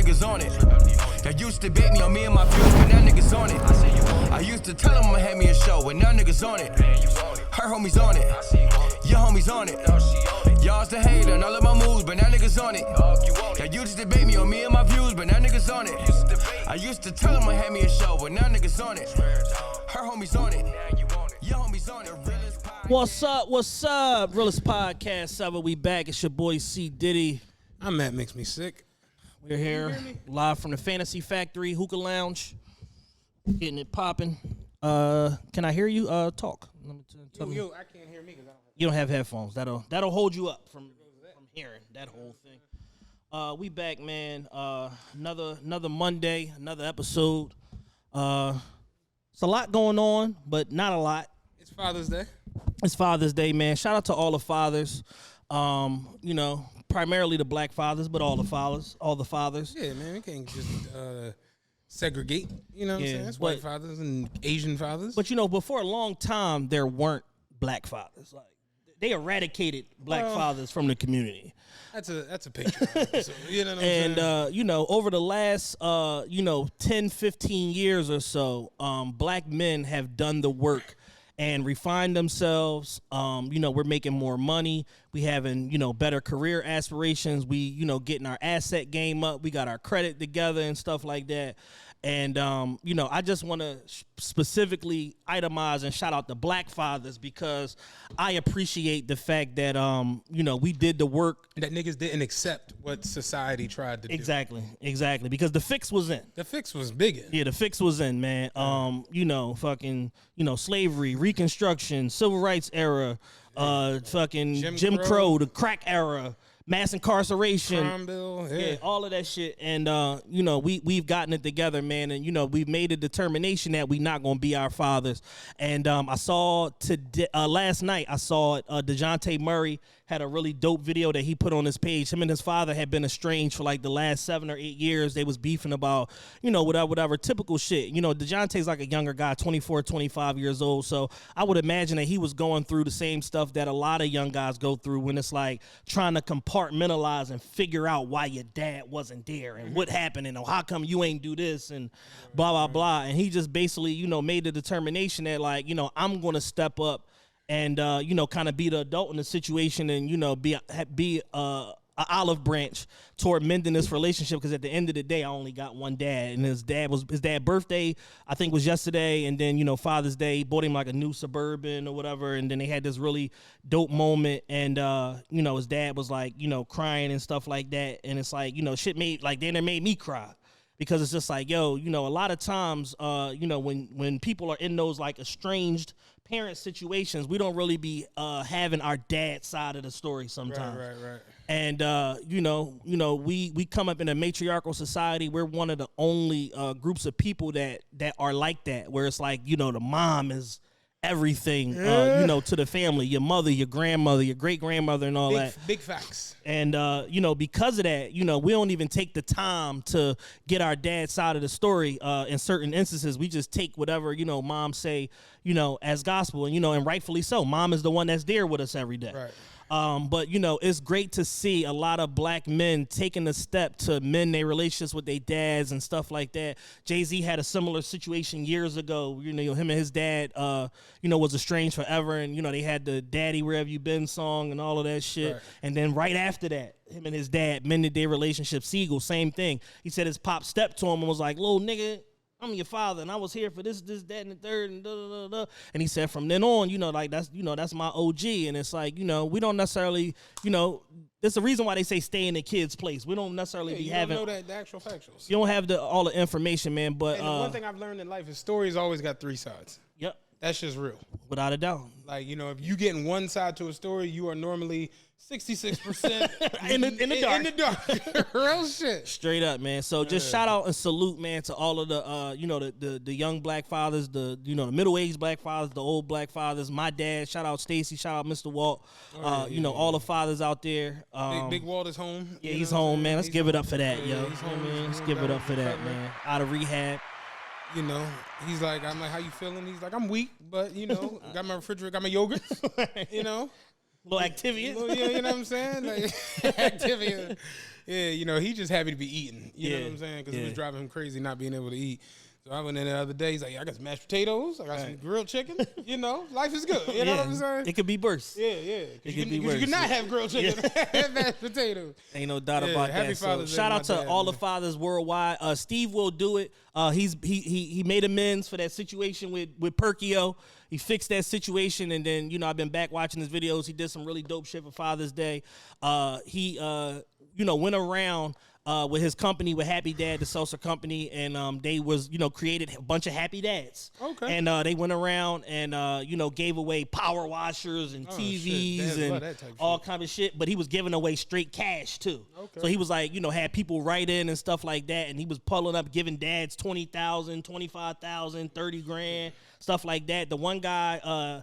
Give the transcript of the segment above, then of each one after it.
niggas on it. They used to bait me on me and my views, but now niggas on it. I used to tell them I'ma have me a show, but now niggas on it. Her homies on it, your homies on it. Y'all's the hater and all of my moves, but now niggas on it. They used to debate me on me and my views, but now niggas on it. I used to tell them I'ma have me a show, but now niggas on it. Her homies on it, your homies on it. What's up? Realest Podcast 7. We back. It's your boy C. Diddy. I'm Matt Makes Me Sick. We're here live from the Fantasy Factory Hookah Lounge. Getting it popping. Can I hear you talk? Yo, I can't hear me because I don't have. You don't have headphones. That'll hold you up from hearing that whole thing. We back, man. Another Monday, another episode. It's a lot going on, but not a lot. It's Father's Day. It's Father's Day, man. Shout out to all the fathers. Primarily the black fathers, but all the fathers. Yeah, man, we can't just segregate. You know what I'm saying? It's white fathers and Asian fathers. But but for a long time there weren't black fathers. Like they eradicated black fathers from the community. That's a picture. So, you know what I'm saying? And over the last 10, 15 years or so, black men have done the work and refined themselves. We're making more money. We having, better career aspirations. We, getting our asset game up. We got our credit together and stuff like that. And, I just want to specifically itemize and shout out the black fathers because I appreciate the fact that, we did the work. That niggas didn't accept what society tried to do. Exactly. Because the fix was in. The fix was big. Yeah, the fix was in, man. Slavery, Reconstruction, Civil Rights era, Jim Crow, the crack era, mass incarceration, crime bill, yeah, all of that shit. And we've gotten it together, man. And we've made a determination that we're not gonna be our fathers. And I saw last night DeJounte Murray had a really dope video that he put on his page. Him and his father had been estranged for like the last 7 or 8 years. They was beefing about, whatever typical shit. DeJounte's like a younger guy, 24, 25 years old. So I would imagine that he was going through the same stuff that a lot of young guys go through when it's like trying to compartmentalize and figure out why your dad wasn't there and what happened and how come you ain't do this and blah, blah, blah. And he just basically, made the determination that like, I'm going to step up and, kind of be the adult in the situation and, be an olive branch toward mending this relationship. Because at the end of the day, I only got one dad. And his dad birthday, I think, was yesterday. And then, Father's Day, bought him like a new Suburban or whatever. And then they had this really dope moment. And, his dad was like, crying and stuff like that. And it's like, shit made me cry. Because it's just like, a lot of times, when people are in those like estranged parent situations, we don't really be having our dad side of the story sometimes. Right. And we come up in a matriarchal society. We're one of the only groups of people that are like that, where it's like, the mom is everything, to the family, your mother, your grandmother, your great grandmother, and all that. Big facts. And because of that, we don't even take the time to get our dad's side of the story. In certain instances, we just take whatever mom say, as gospel, and rightfully so. Mom is the one that's there with us every day. Right. But it's great to see a lot of black men taking the step to mend their relationships with their dads and stuff like that. Jay-Z had a similar situation years ago. Him and his dad, was estranged forever, and they had the "Daddy, Where Have You Been" song and all of that shit. Right. And then right after that, him and his dad mended their relationship. Siegel, same thing. He said his pop stepped to him and was like, "Little nigga, I'm your father, and I was here for this, that, and the third, and da, da, da, da." And he said, from then on, that's my OG. And it's like, we don't necessarily, there's a reason why they say stay in the kid's place. We don't necessarily be having. You don't know the actual factuals. You don't have all the information, man. But and the one thing I've learned in life is stories always got 3 sides. Yep. That's just real. Without a doubt. Like, if you getting one side to a story, you are normally 66% in the dark. In the dark. Real shit. Straight up, man. So just shout out and salute, man, to all of the the young black fathers, the middle-aged black fathers, the old black fathers. My dad, shout out Stacy, shout out Mr. Walt. All the fathers out there. Big Walt is home. Yeah, he's home, man. Let's give it up for that, yo. He's home, man. Let's give it up for that, man. Out of rehab. He's like, I'm like, how you feeling? He's like, I'm weak, but got my refrigerator, got my yogurt, Little activity. You know what I'm saying? Like, activity. Yeah, he just happy to be eating. You know what I'm saying? Because it was driving him crazy not being able to eat. So I went in the other day. He's like, I got some mashed potatoes. I got some grilled chicken. Life is good. You know what I'm saying? It could be worse. Yeah. It could be worse. You could not have grilled chicken and mashed potatoes. Ain't no doubt about that. So shout out to all the fathers worldwide. Steve will do it. He made amends for that situation with Perkio. He fixed that situation, and then I've been back watching his videos. He did some really dope shit for Father's Day. He went around with his company, with Happy Dad, the salsa company, and they was created a bunch of Happy Dads. Okay. And they went around and gave away power washers and TVs and all kind of shit. But he was giving away straight cash too. Okay. So he was like, had people write in and stuff like that, and he was pulling up, giving dads $20,000, $25,000, $30,000, stuff like that. The one guy,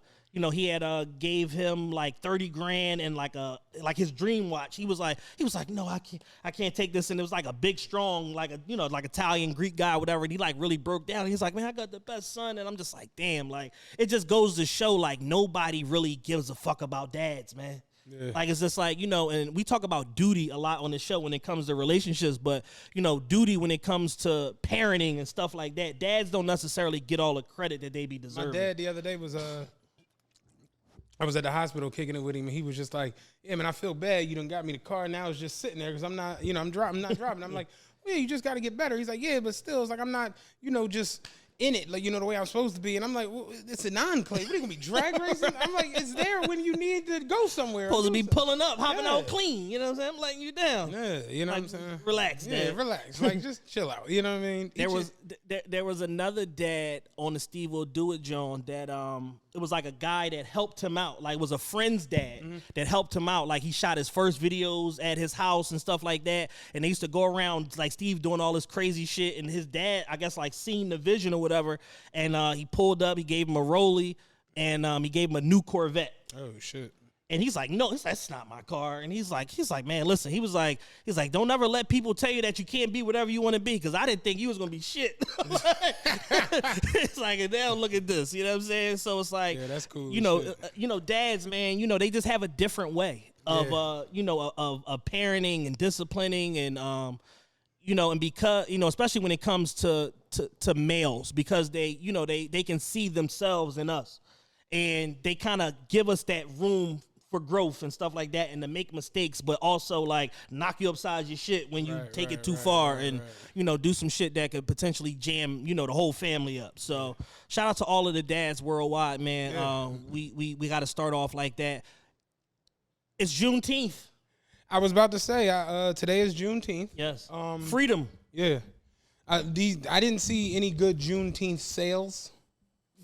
he had gave him like $30,000 and like his dream watch. He was like, no, I can't take this. And it was like a big, strong, like Italian, Greek guy, whatever. And he like really broke down. He's like, man, I got the best son. And I'm just like, damn, like it just goes to show like nobody really gives a fuck about dads, man. Yeah. Like it's just like, and we talk about duty a lot on the show when it comes to relationships, but duty when it comes to parenting and stuff like that, dads don't necessarily get all the credit that they be deserving. My dad the other day was I was at the hospital kicking it with him, and he was just like, yeah, man, I feel bad. You done got me the car. Now it's just sitting there because I'm not, I'm not driving. I'm like, well, yeah, you just got to get better. He's like, yeah, but still, it's like I'm not, just in it, like, the way I'm supposed to be. And I'm like, well, it's an enclave. What are you going to be drag racing? I'm like, it's there when you need to go somewhere. Supposed to be pulling up, hopping out clean. You know what I'm saying? I'm letting you down. Yeah, you know what I'm saying? Relax, Dad. Yeah, relax. Like, just chill out. You know what I mean? There was another dad on the Steve Will Do It, John, that it was like a guy that helped him out. Like, it was a friend's dad that helped him out. Like, he shot his first videos at his house and stuff like that. And they used to go around, like, Steve doing all this crazy shit. And his dad, I guess, like, seen the vision or whatever. And he pulled up, he gave him a Rollie, and he gave him a new Corvette. Oh, shit. And he's like, no, that's not my car. And he's like, man, listen. He's like, don't ever let people tell you that you can't be whatever you want to be, because I didn't think you was gonna be shit. It's like, and now look at this. You know what I'm saying? So it's like, yeah, that's cool. Dads, man, they just have a different way of of parenting and disciplining and and because especially when it comes to males, because they they can see themselves in us, and they kind of give us that room for growth and stuff like that, and to make mistakes, but also like knock you upside your shit when you take it too far, and do some shit that could potentially jam the whole family up. So shout out to all of the dads worldwide, man. Yeah. We got to start off like that. It's Juneteenth. I was about to say today is Juneteenth. Yes. Freedom. Yeah. I didn't see any good Juneteenth sales.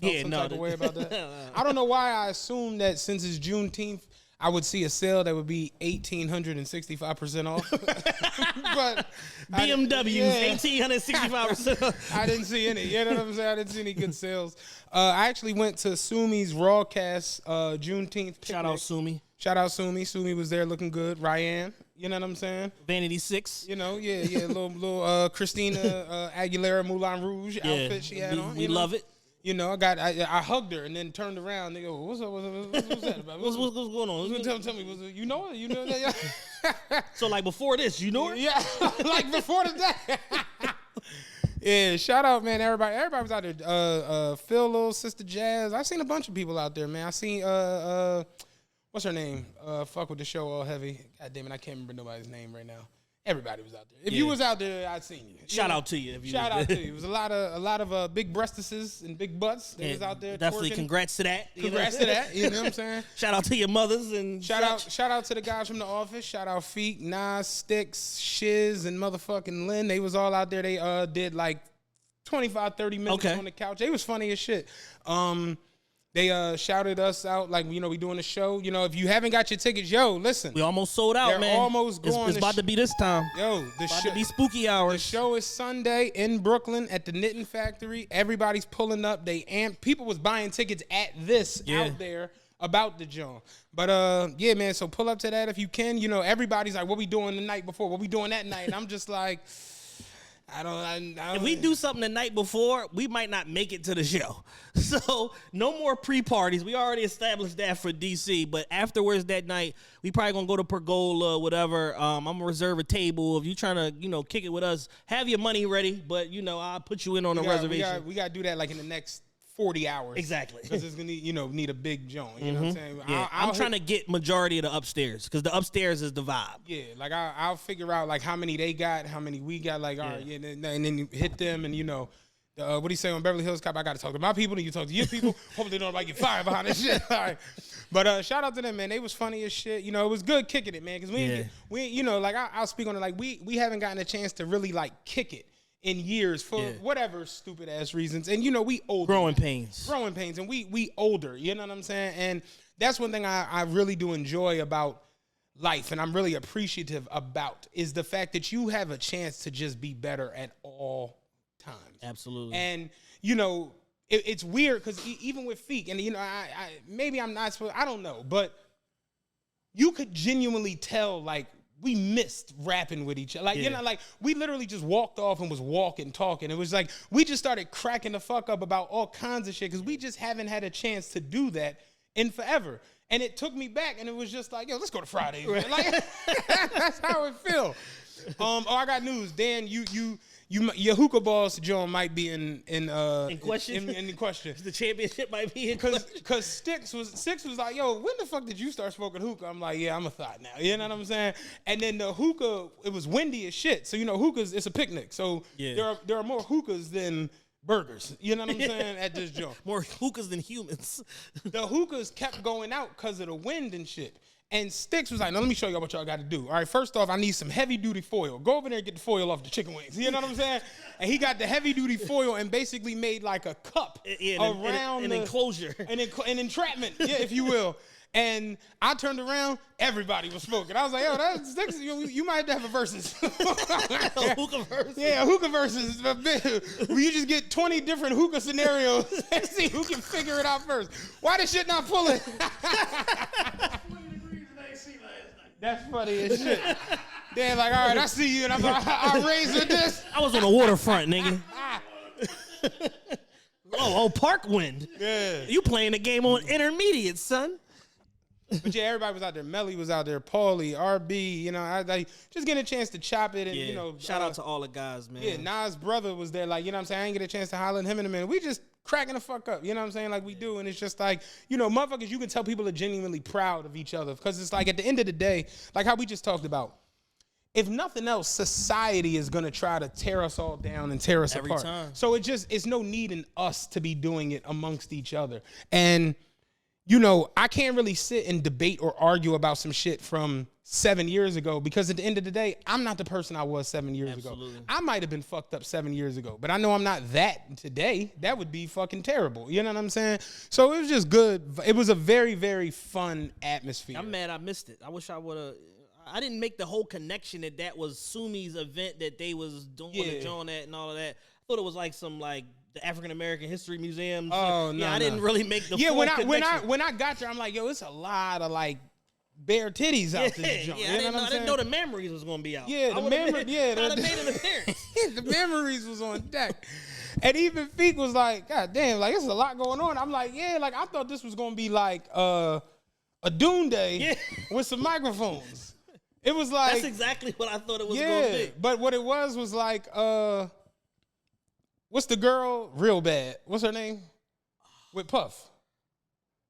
Type of way about that. I don't know why I assumed that since it's Juneteenth, I would see a sale that would be 1,865% off. But BMWs, 1,865% off. I didn't see any. You know what I'm saying? I didn't see any good sales. I actually went to Sumi's Rawcast Juneteenth picnic. Shout out Sumi. Shout out Sumi. Sumi was there looking good. Ryan, you know what I'm saying? Vanity 6. Little Christina Aguilera Moulin Rouge outfit she had on. We love it. I hugged her and then turned around. They go, what's up? What's that about? What's going on? Tell me, you know it? You know that? So like before this, you know it? Yeah, like before the day. Yeah, shout out, man, everybody. Everybody was out there. Phil, little sister Jazz. I've seen a bunch of people out there, man. I seen what's her name? Fuck with the show all heavy. God damn it, I can't remember nobody's name right now. Everybody was out there. If you was out there, I'd seen you. Shout out to you. Shout out to you. It was a lot of big breastises and big butts that was out there. Definitely, twerking. Congrats to that. Congrats to that. You know what I'm saying? Shout out to your mothers and shout out to the guys from the office. Shout out Feek, Nas, Sticks, Shiz, and motherfucking Lynn. They was all out there. They did like 25, 30 minutes on the couch. They was funny as shit. They shouted us out like, we doing the show. If you haven't got your tickets, listen. We almost sold out, They're man. Almost going. It's about to be this time. The show to be spooky hours. The show is Sunday in Brooklyn at the Knitting Factory. Everybody's pulling up. People was buying tickets at this out there about the joint. But man, so pull up to that if you can. Everybody's like, what we doing the night before? What we doing that night? And I'm just like, If we do something the night before, we might not make it to the show. So no more pre-parties. We already established that for DC. But afterwards that night, we probably gonna go to Pergola, whatever. I'm gonna reserve a table. If you trying to, kick it with us, have your money ready. But I'll put you in on a reservation. We gotta do that like in the next 40 hours. Exactly. Because it's gonna need a big joint. You know what I'm saying? Yeah. I'm trying to get majority of the upstairs because the upstairs is the vibe. Yeah, like I'll figure out like how many they got, how many we got. Like all right, yeah, and then you hit them, and what do you say on Beverly Hills Cop? I got to talk to my people, and you talk to your people. Hopefully, they don't get fired behind this shit. All right, but shout out to them, man. They was funny as shit. It was good kicking it, man. Because I'll speak on it. Like we haven't gotten a chance to really like kick it in years for whatever stupid ass reasons. And we older. Growing pains, and we older. You know what I'm saying? And that's one thing I really do enjoy about life, and I'm really appreciative about, is the fact that you have a chance to just be better at all times. Absolutely. And it's weird because even with Feek, and I maybe I'm not supposed, I don't know, but you could genuinely tell like we missed rapping with each other. Like, like we literally just walked off and was talking. It was like we just started cracking the fuck up about all kinds of shit because we just haven't had a chance to do that in forever. And it took me back, and it was just like, yo, let's go to Fridays. Man. Like, that's how it feel. I got news, Dan. Your hookah balls, John, might be in question. In question. The championship might be in question. Because Six was like, yo, when the fuck did you start smoking hookah? I'm like, yeah, I'm a thought now. You know what I'm saying? And then the hookah, it was windy as shit. So hookahs, it's a picnic. So there are more hookahs than burgers. You know what I'm saying? At this joint. More hookahs than humans. The hookahs kept going out because of the wind and shit. And Sticks was like, no, let me show y'all what y'all got to do. All right, first off, I need some heavy-duty foil. Go over there and get the foil off the chicken wings. You know what I'm saying? And he got the heavy-duty foil and basically made like a cup around an enclosure. An entrapment, if you will. And I turned around, everybody was smoking. I was like, yo, that's Sticks. You might have to have a versus. A hookah versus? Yeah, a hookah versus. Where you just get 20 different hookah scenarios and see who can figure it out first. Why this shit not pulling? That's funny as shit. They're like, all right, I see you, and I'm like, I raised with this. I was on the waterfront, nigga. Park wind. Yeah. You playing the game on intermediate, son. But yeah, everybody was out there. Melly was out there. Paulie, RB, I just getting a chance to chop it. And, shout out to all the guys, man. Yeah, Nas' brother was there. Like, I'm saying? I ain't get a chance to holler at him in a minute. We just cracking the fuck up. You know what I'm saying? Like we do. And it's just like, motherfuckers, you can tell people are genuinely proud of each other. Because it's like at the end of the day, like how we just talked about, if nothing else, society is going to try to tear us all down and tear us apart. Time. So it's no need in us to be doing it amongst each other. And I can't really sit and debate or argue about some shit from 7 years ago because at the end of the day, I'm not the person I was 7 years ago. I might have been fucked up 7 years ago, but I know I'm not that today. That would be fucking terrible. You know what I'm saying? So it was just good. It was a very, very fun atmosphere. I'm mad I missed it. I wish I would have. I didn't make the whole connection that was Sumi's event that they was doing the joint at and all of that. I thought it was like some like the African American History Museum. Oh no! I didn't really make the full when I got there, I'm like, yo, it's a lot of like bare titties out this joint. I didn't know the memories was gonna be out. Yeah, the memories. Yeah, I'd have made an appearance. The memories was on deck. And even Feek was like, God damn, like there's a lot going on. I'm like, yeah, like I thought this was gonna be like a Dune Day with some microphones. It was like that's exactly what I thought it was gonna be. But what it was like what's the girl? Real Bad. What's her name? With Puff.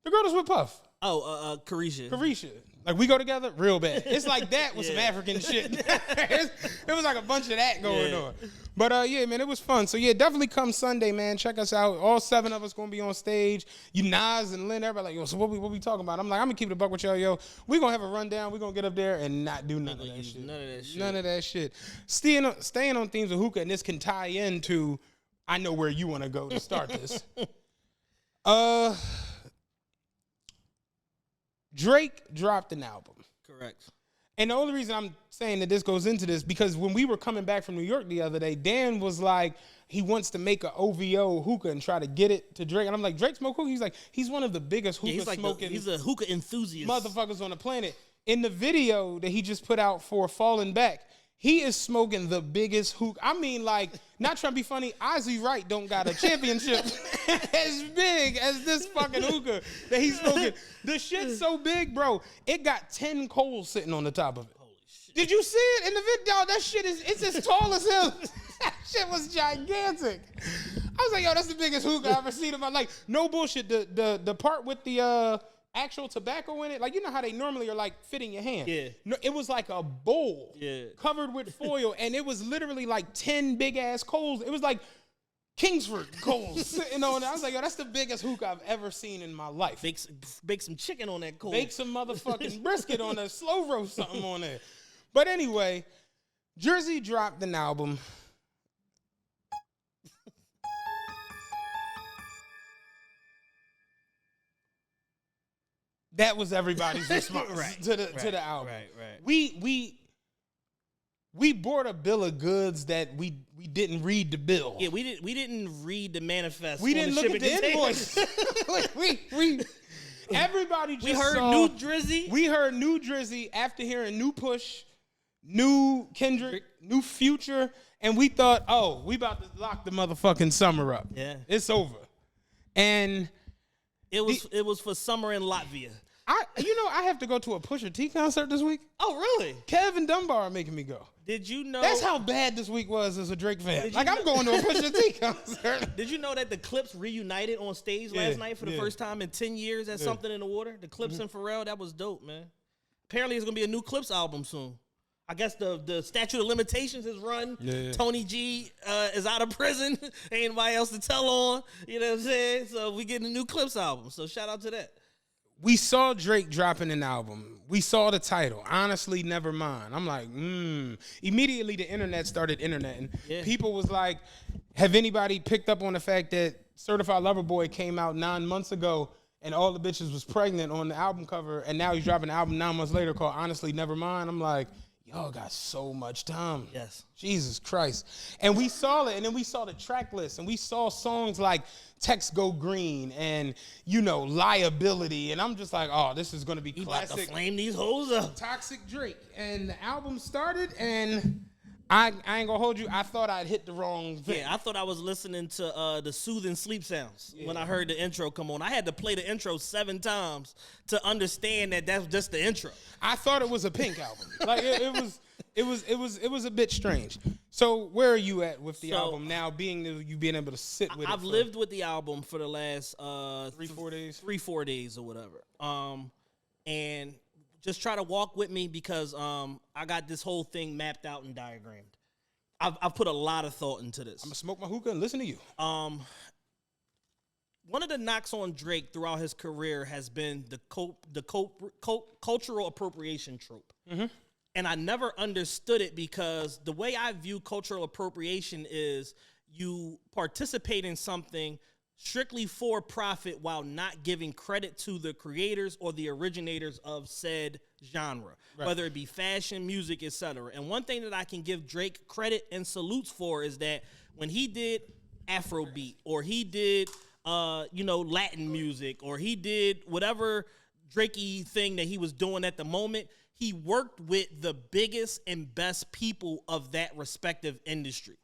The girl that's with Puff. Oh, Carisha. Carisha. Like we go together, real bad. It's like that with some African shit. It was like a bunch of that going on. But yeah, man, it was fun. So yeah, definitely come Sunday, man. Check us out. All 7 of us gonna be on stage. You Nas and Lynn, everybody like, yo, so what we talking about? I'm like, I'm gonna keep it a buck with y'all, yo. We gonna have a rundown. We gonna get up there and not do none of that shit. None of that shit. Staying on themes of hookah, and this can tie into I know where you want to go to start this. Drake dropped an album. Correct. And the only reason I'm saying that this goes into this, because when we were coming back from New York the other day, Dan was like, he wants to make a OVO hookah and try to get it to Drake. And I'm like, Drake smoke hookah? He's like, he's one of the biggest hookah smoking he's a hookah enthusiast motherfuckers on the planet. In the video that he just put out for Falling Back, He is smoking the biggest hookah. I mean, like, not trying to be funny, Ozzy Wright don't got a championship as big as this fucking hookah that he's smoking. The shit's so big, bro. It got 10 coals sitting on the top of it. Holy shit. Did you see it in the video? That shit it's as tall as him. That shit was gigantic. I was like, yo, that's the biggest hookah I've ever seen in my life. No bullshit. The part with the actual tobacco in it, like, you know how they normally are like fit in your hand. Yeah. No, it was like a bowl covered with foil, and it was literally like 10 big ass coals. It was like Kingsford coals sitting on it. I was like, yo, that's the biggest hookah I've ever seen in my life. Bake some chicken on that coal. Bake some motherfucking brisket on a slow roast something on there. But anyway, Jersey dropped an album. That was everybody's response to the album. Right. We bought a bill of goods that we didn't read the bill. Yeah, we didn't read the manifest. We didn't look at the invoice. Everybody just heard New Drizzy. We heard New Drizzy after hearing New Push, New Kendrick, New Future, and we thought, oh, we about to lock the motherfucking summer up. Yeah, it's over. And it was for summer in Latvia. I have to go to a Pusha T concert this week. Oh, really? Kevin Dunbar are making me go. Did you know? That's how bad this week was as a Drake fan. Like, I'm going to a Pusha T concert. Did you know that the Clips reunited on stage last night for the first time in 10 years at Something in the Water? The Clips and Pharrell, that was dope, man. Apparently, there's going to be a new Clips album soon. I guess the statute of limitations is run. Yeah. Tony G is out of prison. Ain't nobody else to tell on. You know what I'm saying? So we getting a new Clips album. So shout out to that. We saw Drake dropping an album. We saw the title, Honestly Never Mind. I'm like, Immediately the internet started interneting. Yeah. People was like, have anybody picked up on the fact that Certified Lover Boy came out 9 months ago and all the bitches was pregnant on the album cover, and now he's dropping an album 9 months later called Honestly Never Mind? I'm like, y'all got so much time. Yes. Jesus Christ. And we saw it, and then we saw the track list, and we saw songs like Text Go Green and, Liability. And I'm just like, oh, this is going to be classic. About to flame these hoes up. Toxic Drake. And the album started, and I ain't going to hold you. I thought I'd hit the wrong thing. Yeah, I thought I was listening to the soothing sleep sounds when I heard the intro come on. I had to play the intro 7 times to understand that that's just the intro. I thought it was a Pink album. Like, it was a bit strange. So where are you at with the album now, being able to sit with it? I've lived with the album for the last 3-4 days. 3-4 days or whatever. And just try to walk with me because I got this whole thing mapped out and diagrammed. I've put a lot of thought into this. I'm gonna smoke my hookah and listen to you. One of the knocks on Drake throughout his career has been the cultural appropriation trope. Mm-hmm. And I never understood it because the way I view cultural appropriation is you participate in something strictly for profit while not giving credit to the creators or the originators of said genre, whether it be fashion, music, etc. And one thing that I can give Drake credit and salutes for is that when he did Afrobeat or he did Latin music or he did whatever Drakey thing that he was doing at the moment, he worked with the biggest and best people of that respective industry.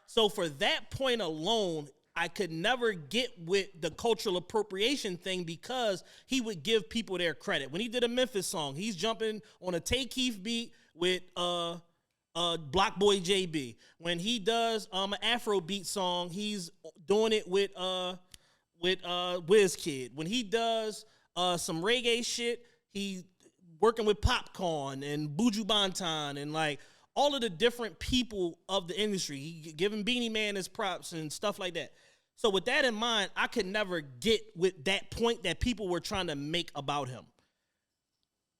So for that point alone, I could never get with the cultural appropriation thing because he would give people their credit. When he did a Memphis song, he's jumping on a Tay Keith beat with Block Boy JB. When he does an Afrobeat song, he's doing it with WizKid. When he does some reggae shit, he working with Popcorn and Buju Banton and like all of the different people of the industry. He giving Beanie Man his props and stuff like that. So with that in mind, I could never get with that point that people were trying to make about him.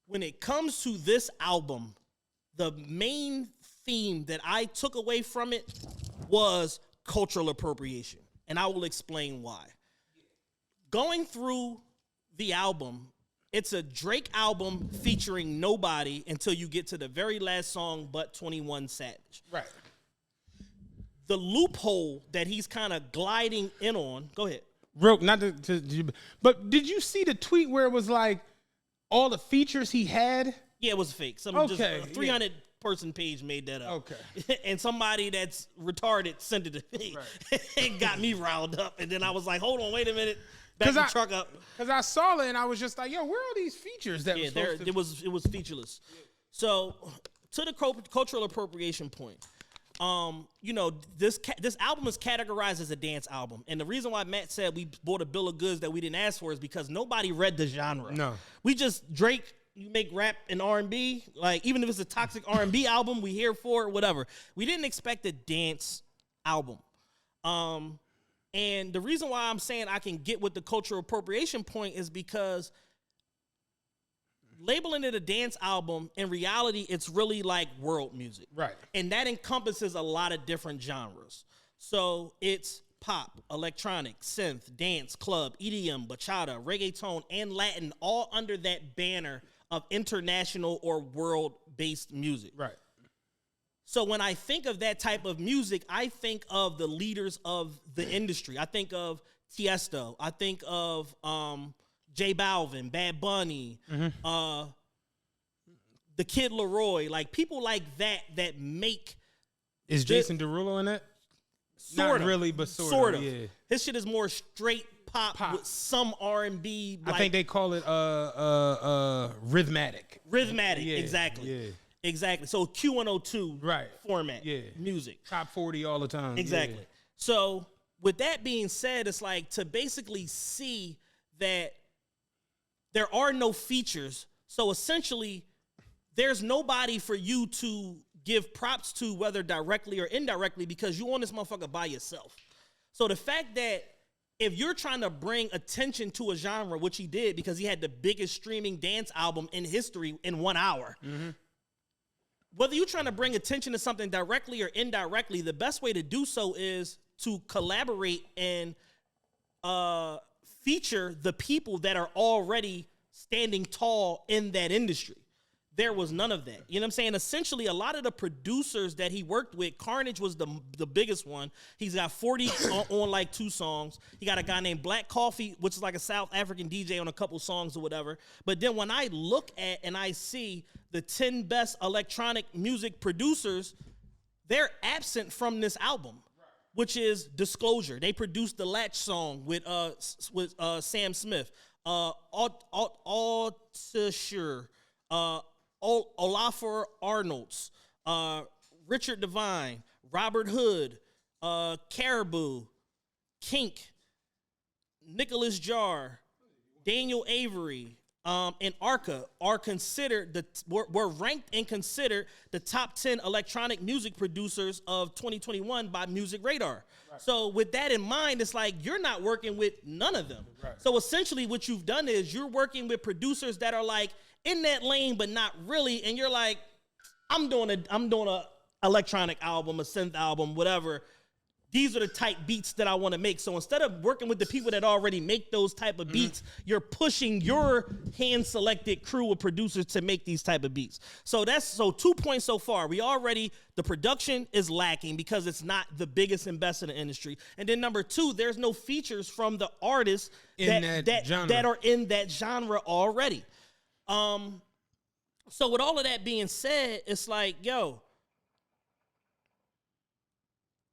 When it comes to this album, the main theme that I took away from it was cultural appropriation. And I will explain why. Going through the album, it's a Drake album featuring nobody until you get to the very last song, but 21 Savage. Right. The loophole that he's kind of gliding in on. Go ahead. But did you see the tweet where it was like all the features he had? Yeah, it was fake. Some okay, just 300 person page made that up. Okay. And somebody that's retarded sent it to me. Right. And got me riled up. And then I was like, hold on, wait a minute. Back the truck up. Because I saw it and I was just like, yo, where are all these features that it was featureless. Yeah. So to the cultural appropriation point, you know, this album is categorized as a dance album. And the reason why Matt said we bought a bill of goods that we didn't ask for is because nobody read the genre. No. We just, Drake, you make rap and R&B. Like, even if it's a toxic R&B album, we here for it, whatever. We didn't expect a dance album. And the reason why I'm saying I can get with the cultural appropriation point is because labeling it a dance album, in reality, it's really like world music. Right. And that encompasses a lot of different genres. So it's pop, electronic, synth, dance, club, EDM, bachata, reggaeton, and Latin, all under that banner of international or world-based music. Right. So when I think of that type of music, I think of the leaders of the industry. I think of Tiesto. I think of J Balvin, Bad Bunny, the Kid Leroy, like people like that make. Is Jason Derulo in it? Sort Not of, really, but sort of. Yeah. His shit is more straight pop. With some R&B. I think they call it rhythmatic. Rhythmatic, yeah, exactly. Yeah. Exactly. So Q102 right. format, music. Top 40 all the time. Exactly. Yeah. So with that being said, it's like to basically see that there are no features. So essentially, there's nobody for you to give props to, whether directly or indirectly, because you on this motherfucker by yourself. So the fact that if you're trying to bring attention to a genre, which he did because he had the biggest streaming dance album in history in 1 hour, whether you're trying to bring attention to something directly or indirectly, the best way to do so is to collaborate and feature the people that are already standing tall in that industry. There was none of that. You know what I'm saying? Essentially, a lot of the producers that he worked with, Carnage was the biggest one. He's got 40 on like 2 songs. He got a guy named Black Coffee, which is like a South African DJ on a couple songs or whatever. But then when I look at and I see the 10 best electronic music producers, they're absent from this album, which is Disclosure. They produced the Latch song with Sam Smith, Altucher, Olafur Arnolds, Richard Devine, Robert Hood, Caribou, Kink, Nicholas Jar, Daniel Avery, and Arca are considered were ranked and considered the top 10 electronic music producers of 2021 by Music Radar. Right. So with that in mind, it's like you're not working with none of them. Right. So essentially what you've done is you're working with producers that are like in that lane, but not really. And you're like, I'm doing a electronic album, a synth album, whatever. These are the type beats that I want to make. So instead of working with the people that already make those type of beats, you're pushing your hand-selected crew of producers to make these type of beats. So 2 points so far. The production is lacking because it's not the biggest and best in the industry. And then number 2, there's no features from the artists that are in that genre already. So with all of that being said, it's like, yo,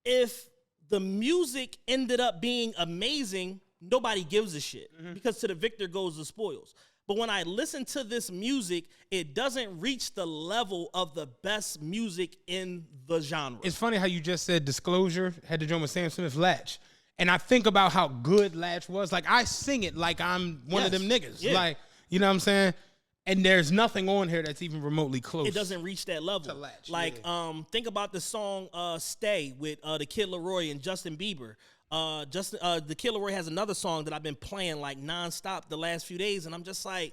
if the music ended up being amazing, nobody gives a shit because to the victor goes the spoils. But when I listen to this music, it doesn't reach the level of the best music in the genre. It's funny how you just said Disclosure had to join with Sam Smith Latch. And I think about how good Latch was. Like, I sing it like I'm one of them niggas. Yeah. Like, you know what I'm saying? And there's nothing on here that's even remotely close. It doesn't reach that level. To Latch, like, think about the song Stay with the Kid Leroy and Justin Bieber. The Kid Leroy has another song that I've been playing like nonstop the last few days, and I'm just like,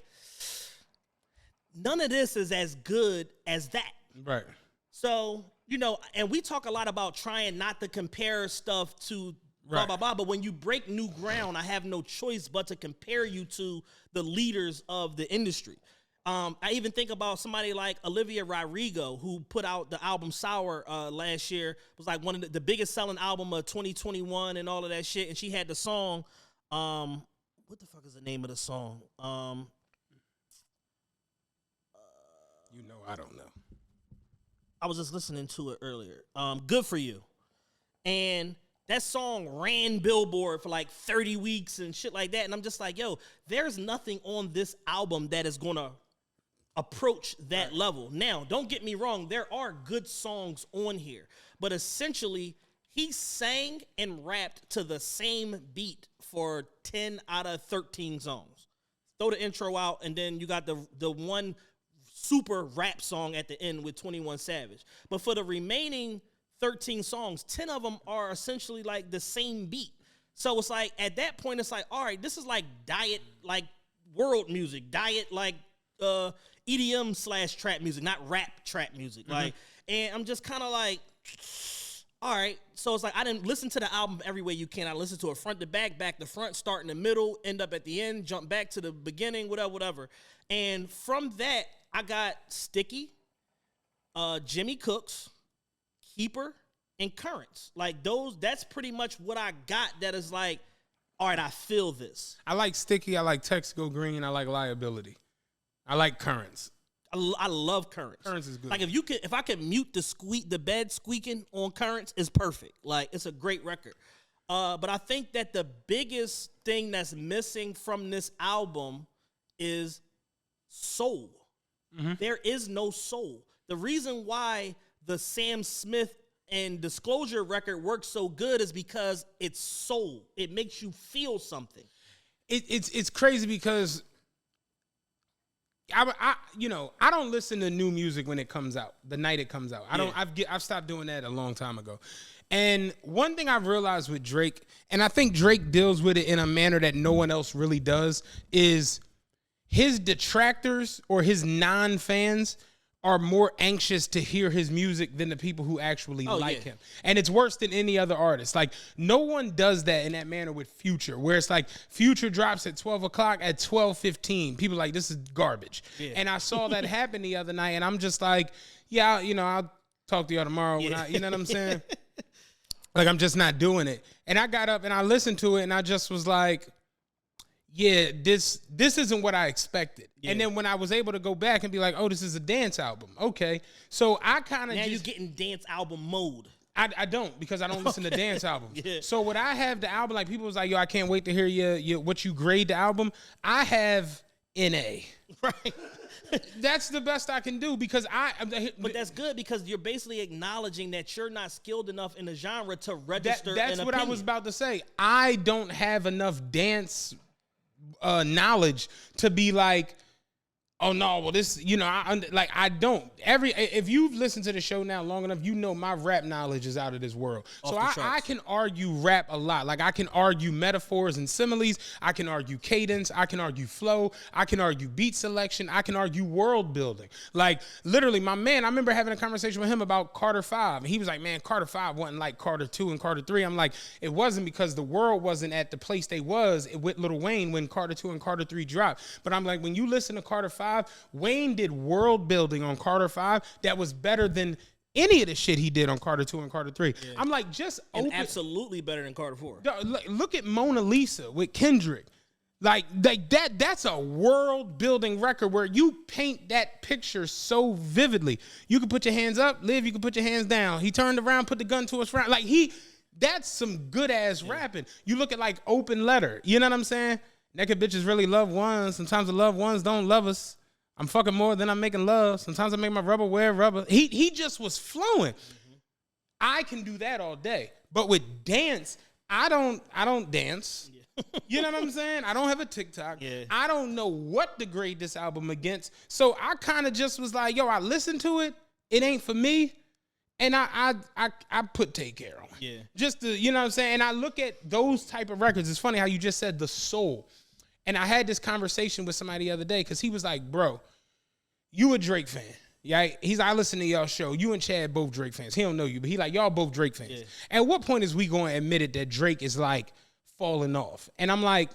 none of this is as good as that. Right. So, you know, and we talk a lot about trying not to compare stuff to blah, blah, blah. But when you break new ground, I have no choice but to compare you to the leaders of the industry. I even think about somebody like Olivia Rodrigo, who put out the album Sour last year. It was like one of the biggest selling album of 2021 and all of that shit. And she had the song, what the fuck is the name of the song? I don't know. I was just listening to it earlier. Good For You. And that song ran Billboard for like 30 weeks and shit like that. And I'm just like, yo, there's nothing on this album that is going to approach that level. Now, don't get me wrong. There are good songs on here. But essentially, he sang and rapped to the same beat for 10 out of 13 songs. Throw the intro out, and then you got the one super rap song at the end with 21 Savage. But for the remaining 13 songs, 10 of them are essentially like the same beat. So it's like, at that point, it's like, all right, this is like diet, like world music, diet, like EDM / trap music, not rap trap music. Like, and I'm just kind of like, all right. So it's like, I didn't listen to the album every way you can. I listened to it front to back, back to front, start in the middle, end up at the end, jump back to the beginning, whatever. And from that, I got Sticky, Jimmy Cooks, Keeper, and Currents. Like those, that's pretty much what I got that is like, all right, I feel this. I like Sticky. I like Text Go Green. I like Liability. I like Currents. I love Currents. Currents is good. Like if I could mute the bed squeaking on Currents, is perfect. Like it's a great record. But I think that the biggest thing that's missing from this album is soul. There is no soul. The reason why the Sam Smith and Disclosure record works so good is because it's soul. It makes you feel something. It's crazy because I don't listen to new music when it comes out, the night it comes out. I've stopped doing that a long time ago. And one thing I've realized with Drake, and I think Drake deals with it in a manner that no one else really does, is his detractors or his non-fans are more anxious to hear his music than the people who actually like him. And it's worse than any other artist. Like, no one does that in that manner with Future, where it's like Future drops at 12 o'clock, at 12:15. People are like, this is garbage. Yeah. And I saw that happen the other night, and I'm just like, yeah, I'll talk to y'all tomorrow. When you know what I'm saying? Like, I'm just not doing it. And I got up and I listened to it, and I just was like, yeah, this isn't what I expected. Yeah. And then when I was able to go back and be like, oh, this is a dance album. Okay. So I kind of now you're getting dance album mode. I don't, because I don't listen to dance albums. Yeah. So what I have the album, like people was like, yo, I can't wait to hear your what you grade the album. I have NA. Right. That's the best I can do because But that's good because you're basically acknowledging that you're not skilled enough in the genre to register. That's an what opinion. I was about to say. I don't have enough dance knowledge to be like, oh no, well this, I don't. If you've listened to the show now long enough, my rap knowledge is out of this world. So I can argue rap a lot. Like I can argue metaphors and similes. I can argue cadence. I can argue flow. I can argue beat selection. I can argue world building. Like literally, my man, I remember having a conversation with him about Carter 5. And he was like, man, Carter 5 wasn't like Carter 2 and Carter 3. I'm like, it wasn't because the world wasn't at the place they was with Lil Wayne when Carter 2 and Carter 3 dropped. But I'm like, when you listen to Carter 5, Wayne did world building on Carter 5 that was better than any of the shit he did on Carter 2 and Carter 3. Yeah. I'm like, absolutely better than Carter 4. Look at Mona Lisa with Kendrick. Like that's a world building record where you paint that picture so vividly. You can put your hands up, Liv, you can put your hands down. He turned around, put the gun to his front. Like that's some good ass rapping. You look at like Open Letter. You know what I'm saying? Naked bitches really love ones. Sometimes the loved ones don't love us. I'm fucking more than I'm making love. Sometimes I make my rubber wear rubber. He just was flowing. Mm-hmm. I can do that all day. But with dance, I don't dance. Yeah. You know what I'm saying? I don't have a TikTok. Yeah. I don't know what to grade this album against. So I kind of just was like, yo, I listened to it. It ain't for me. And I put Take Care on. Yeah. Just to, you know what I'm saying? And I look at those type of records. It's funny how you just said the soul. And I had this conversation with somebody the other day because he was like, bro, you a Drake fan. Yeah, he's like, I listen to y'all show. You and Chad both Drake fans. He don't know you, but he like, y'all both Drake fans. Yeah. At what point is we going to admit it that Drake is like falling off? And I'm like,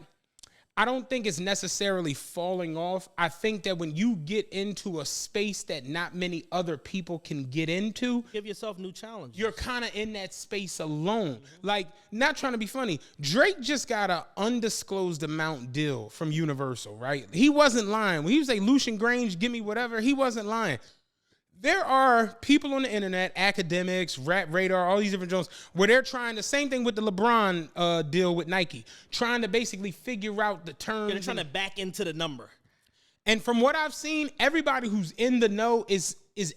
I don't think it's necessarily falling off. I think that when you get into a space that not many other people can get into, give yourself new challenges. You're kind of in that space alone. Mm-hmm. Like, not trying to be funny. Drake just got an undisclosed amount deal from Universal, right? He wasn't lying. When he was like, Lucian Grange, give me whatever, he wasn't lying. There are people on the internet, academics, Rap Radar, all these different journals, where they're trying the same thing with the LeBron deal with Nike, trying to basically figure out the terms. They're trying to back into the number. And from what I've seen, everybody who's in the know is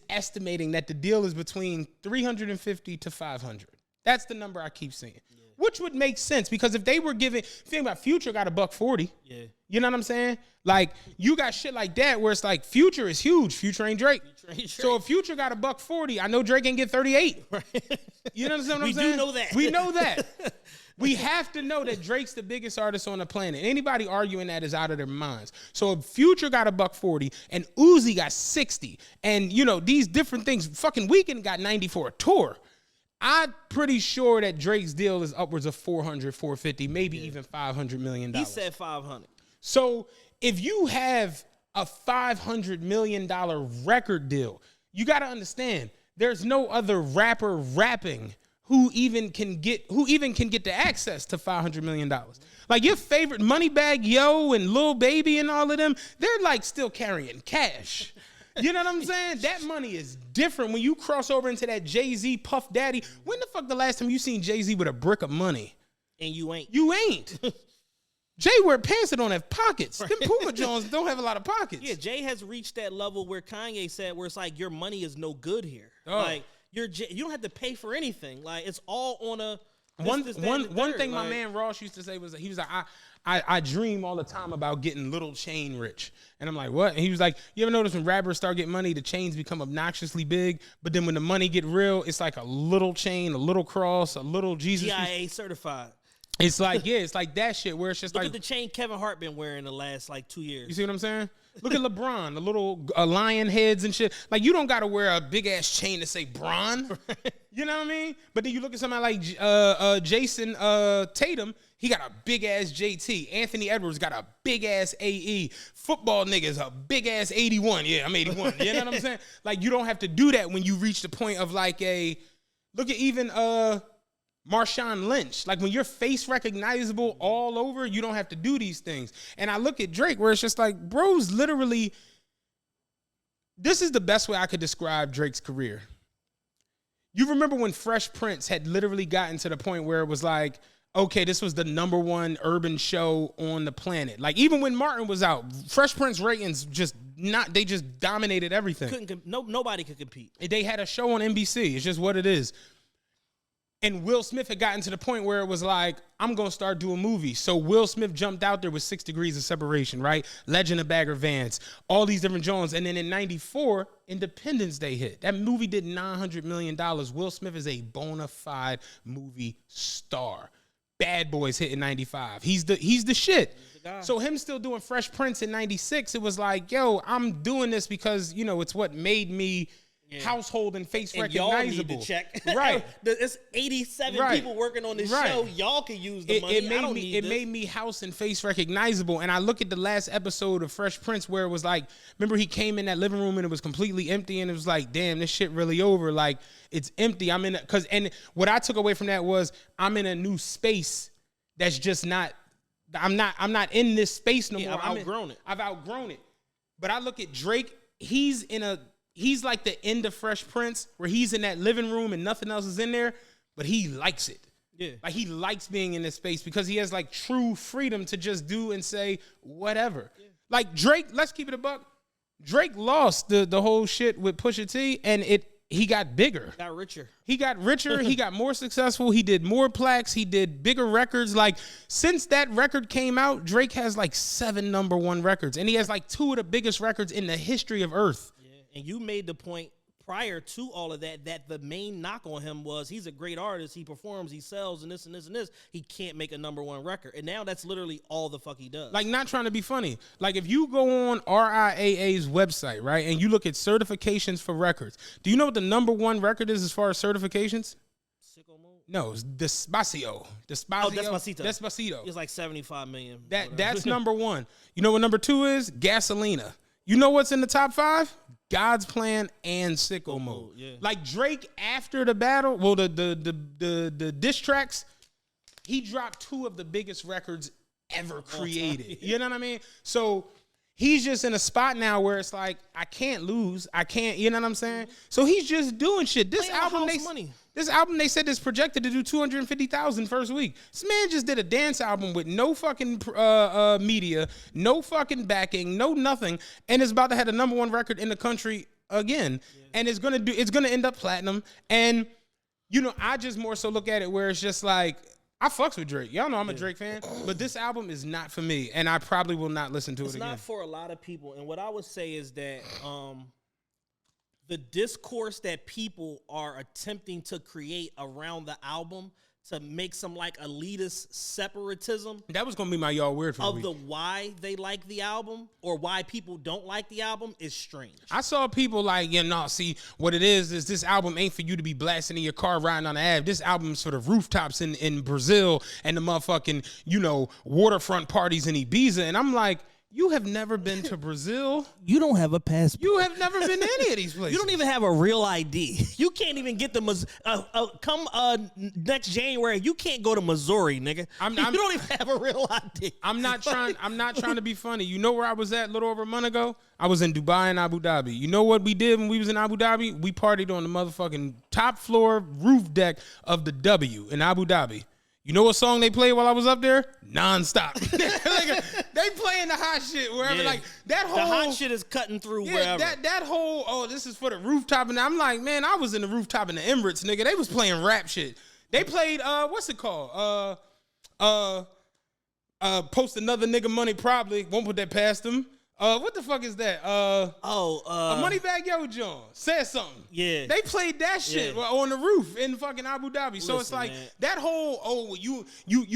estimating that the deal is between 350 to 500. That's the number I keep seeing. Which would make sense because if they were giving, think about Future got $140. Yeah. You know what I'm saying? Like you got shit like that where it's like Future is huge. Future ain't Drake. So if Future got $140, I know Drake ain't get 38. Right. You know what I'm saying? We do know that. We know that. We have to know that Drake's the biggest artist on the planet. Anybody arguing that is out of their minds. So if Future got $140 and Uzi got 60, and you know these different things, fucking Weeknd got 90 for a tour. I'm pretty sure that Drake's deal is upwards of 400, 450, maybe even $500 million. He said 500. So if you have a $500 million record deal, you got to understand there's no other rapper rapping who even can get the access to $500 million. Like your favorite Moneybagg Yo and Lil Baby and all of them, they're like still carrying cash. You know what I'm saying? That money is different when you cross over into that Jay-Z Puff Daddy. When the fuck the last time you seen Jay-Z with a brick of money? And you ain't. You ain't. Jay wear pants that don't have pockets. Them Puma Jones don't have a lot of pockets. Yeah, Jay has reached that level where Kanye said where it's like your money is no good here. Oh. Like you don't have to pay for anything. Like it's all on a One thing my man Ross used to say was that he was like, I dream all the time about getting little chain rich. And I'm like, what? And he was like, you ever notice when rappers start getting money, the chains become obnoxiously big, but then when the money get real, it's like a little chain, a little cross, a little Jesus. GIA certified. It's like, yeah, it's like that shit where it's just Look like. at the chain Kevin Hart been wearing the last like 2 years. You see what I'm saying? Look at LeBron, the little lion heads and shit. Like, you don't got to wear a big-ass chain to say Bron. You know what I mean? But then you look at somebody like Jason Tatum. He got a big-ass JT. Anthony Edwards got a big-ass AE. Football niggas a big-ass 81. Yeah, I'm 81. You know what I'm saying? Like, you don't have to do that when you reach the point of, like, look at even Marshawn Lynch. Like, when you're face recognizable all over, you don't have to do these things. And I look at Drake where it's just like, bro's literally, this is the best way I could describe Drake's career. You remember when Fresh Prince had literally gotten to the point where it was like, okay, this was the #1 urban show on the planet. Like, even when Martin was out, Fresh Prince ratings they just dominated everything. Nobody could compete. They had a show on NBC. It's just what it is. And Will Smith had gotten to the point where it was like, I'm going to start doing movies. So Will Smith jumped out there with 6 Degrees of Separation, right? Legend of Bagger Vance, all these different Jones. And then in 94, Independence Day hit. That movie did $900 million. Will Smith is a bona fide movie star. Bad Boys hit in 95. He's the shit. So him still doing Fresh Prince in 96, it was like, yo, I'm doing this because, you know, it's what made me household and face recognizable. Y'all need to check. Right. It's 87 people working on this show. Y'all can use the money. It made me house and face recognizable. And I look at the last episode of Fresh Prince where it was like, remember he came in that living room and it was completely empty and it was like, damn, this shit really over. Like, it's empty. And what I took away from that was I'm in a new space that's just not, I'm not in this space no more. I've outgrown it. I've outgrown it. But I look at Drake, he's like the end of Fresh Prince where he's in that living room and nothing else is in there, but he likes it. Yeah. Like he likes being in this space because he has like true freedom to just do and say whatever. Yeah. Like Drake, let's keep it a buck. Drake lost the whole shit with Pusha T and he got bigger. Got richer. He got richer. He got more successful. He did more plaques. He did bigger records. Like, since that record came out, Drake has like 7 #1 records. And he has like 2 of the biggest records in the history of Earth. Yeah. And you made the point prior to all of that the main knock on him was he's a great artist. He performs, he sells, and this and this and this. He can't make a #1 record. And now that's literally all the fuck he does. Like, not trying to be funny. Like, if you go on RIAA's website, right, and you look at certifications for records, do you know what the #1 record is as far as certifications? Sicko Mode? No, it's Despacio. Oh, Despacito. Despacito. It's like 75 million. That's #1. You know what #2 is? Gasolina. You know what's in the top 5? God's Plan and Sicko Mode. Yeah. Like Drake after the battle, well, the diss tracks, he dropped 2 of the biggest records ever created. You know what I mean? So he's just in a spot now where it's like, I can't lose. I can't, you know what I'm saying? So he's just doing shit. This album, they said is projected to do 250,000 first week. This man just did a dance album with no fucking media, no fucking backing, no nothing, and it's about to have the #1 record in the country again. Yeah. And it's gonna end up platinum. And you know, I just more so look at it where it's just like, I fucks with Drake. Y'all know I'm a Drake fan, but this album is not for me, and I probably will not listen to it again. It's not for a lot of people, and what I would say is that the discourse that people are attempting to create around the album to make some like elitist separatism. That was gonna be my y'all weird for of the why they like the album or why people don't like the album is strange. I saw people like, see what it is this album ain't for you to be blasting in your car riding on the Ave. This album's for the rooftops in Brazil and the motherfucking, waterfront parties in Ibiza. And I'm like, you have never been to Brazil. You don't have a passport. You have never been to any of these places. You don't even have a real ID. You can't even get the next January. You can't go to Missouri, nigga. You don't even have a real ID. I'm not trying to be funny. You know where I was at a little over a month ago? I was in Dubai and Abu Dhabi. You know what we did when we was in Abu Dhabi? We partied on the motherfucking top floor roof deck of the W in Abu Dhabi. You know what song they played while I was up there? Nonstop. They playing the hot shit wherever. Yeah. Like that whole the hot shit is cutting through wherever. That whole this is for the rooftop, and I'm like, man, I was in the rooftop in the Emirates, nigga. They was playing rap shit. They played what's it called? Post Another Nigga Money probably won't put that past them. What the fuck is that? A Moneybagg Yo John said something. Yeah, they played that shit on the roof in fucking Abu Dhabi. So it's like, man, that whole you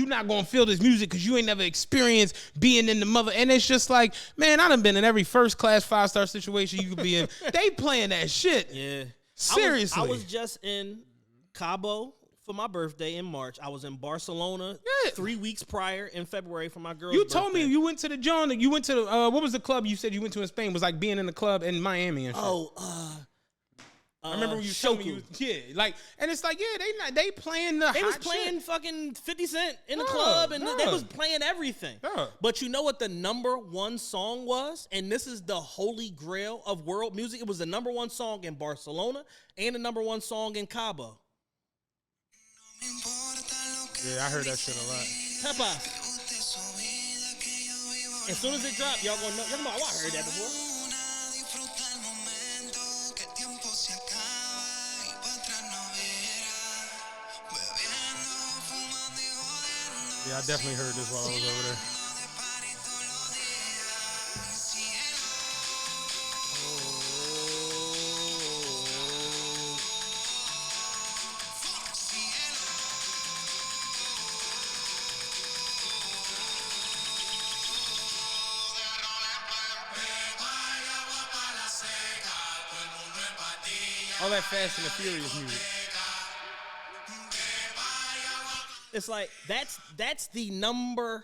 not gonna feel this music because you ain't never experienced being in the mother. And it's just like, man, I done been in every first class 5-star situation you could be in. They playing that shit. Yeah, seriously. I was just in Cabo for my birthday in March. I was in Barcelona 3 weeks prior in February for my girl's birthday. You told me you went to the John. You went to the what was the club you said you went to in Spain? It was like being in the club in Miami and shit. I remember when you showed me. And it's like, they playing the. They hot was playing shit. Fucking 50 Cent in the club, and they was playing everything. But you know what the #1 song was? And this is the holy grail of world music. It was the #1 song in Barcelona and the #1 song in Cabo. Yeah, I heard that shit a lot. Peppa. As soon as it dropped, y'all gonna know. Y'all know, I heard that before. Yeah, I definitely heard this while I was over there. All that Fast and the Furious music. It's like that's the #1,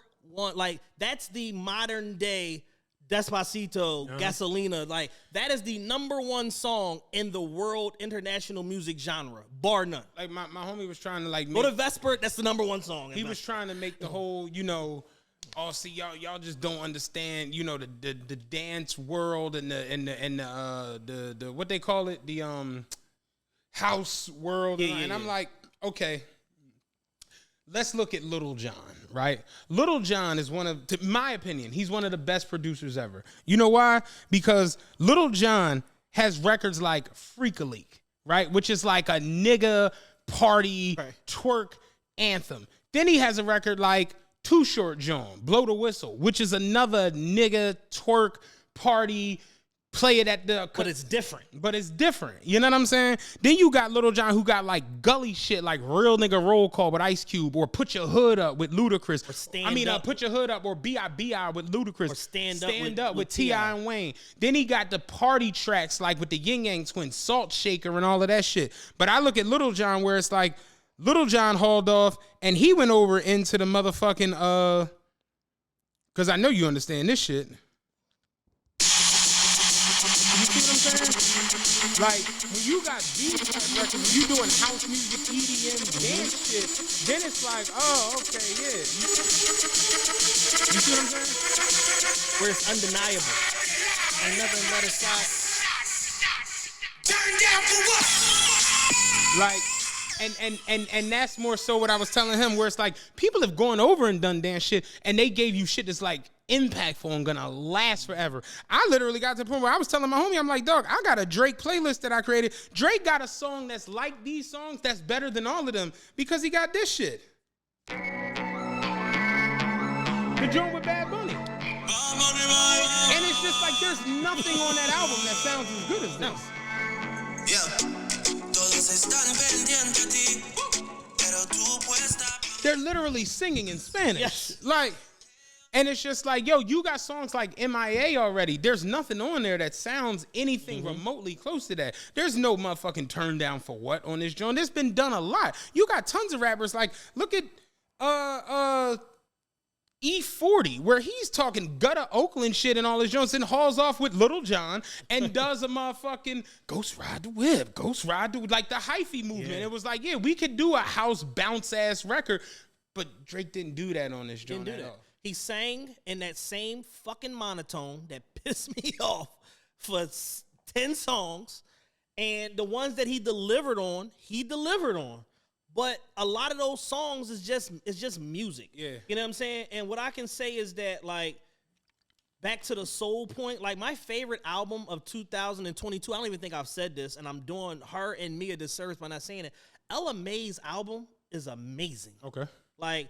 like that's the modern day Despacito, Gasolina. Like that is the #1 song in the world international music genre, bar none. Like my homie was trying to go to Vesper. That's the #1 song. He was trying to make the whole, see y'all just don't understand, the dance world and the what they call it, the house world. And I'm like, okay, let's look at Lil Jon, right? Lil Jon is to my opinion, he's one of the best producers ever. You know why? Because Lil Jon has records like Freak-a-Leak, right? Which is like a nigga party twerk anthem. Then he has a record like Too Short John, Blow the Whistle, which is another nigga twerk party. Play it at the... But it's different. You know what I'm saying? Then you got Lil Jon who got like gully shit like Real Nigga Roll Call with Ice Cube, or Put Your Hood Up with Ludacris. Or Put Your Hood Up or B.I.B.I. with Ludacris. Or Stand Up with T.I. and Wayne. Then he got the party tracks like with the Yin Yang Twins, Salt Shaker and all of that shit. But I look at Lil Jon where it's like Lil Jon hauled off and he went over into the motherfucking... Because I know you understand this shit. You see what I'm saying? Like, when you got these type of records, when you doing house music, EDM, dance shit, then it's like, oh, okay, yeah. You see what I'm saying? Where it's undeniable. Ain't nothing but a shot. Turn down for what? Like, and that's more so what I was telling him, where it's like, people have gone over and done dance shit, and they gave you shit that's like impactful and gonna last forever. I literally got to the point where I was telling my homie, I'm like, dog, I got a Drake playlist that I created. Drake got a song that's like these songs that's better than all of them because he got this shit. The joint with Bad Bunny. And it's just like, there's nothing on that album that sounds as good as this. They're literally singing in Spanish. Yes. Like, and it's just like, yo, you got songs like MIA already. There's nothing on there that sounds anything remotely close to that. There's no motherfucking turn down for what on this joint. It's been done a lot. You got tons of rappers like, look at E40, where he's talking gutter Oakland shit and all his joints, and hauls off with Little John and does a motherfucking Ghost Ride the Whip, Ghost Ride the, like the hyphy movement. Yeah. It was like, yeah, we could do a house bounce ass record, but Drake didn't do that on this joint at all. He sang in that same fucking monotone that pissed me off for 10 songs, and the ones that he delivered on. But a lot of those songs is just music. Yeah. You know what I'm saying? And what I can say is that, like, back to the soul point, like, my favorite album of 2022, I don't even think I've said this, and I'm doing her and me a disservice by not saying it. Ella Mai's album is amazing. Okay. Like,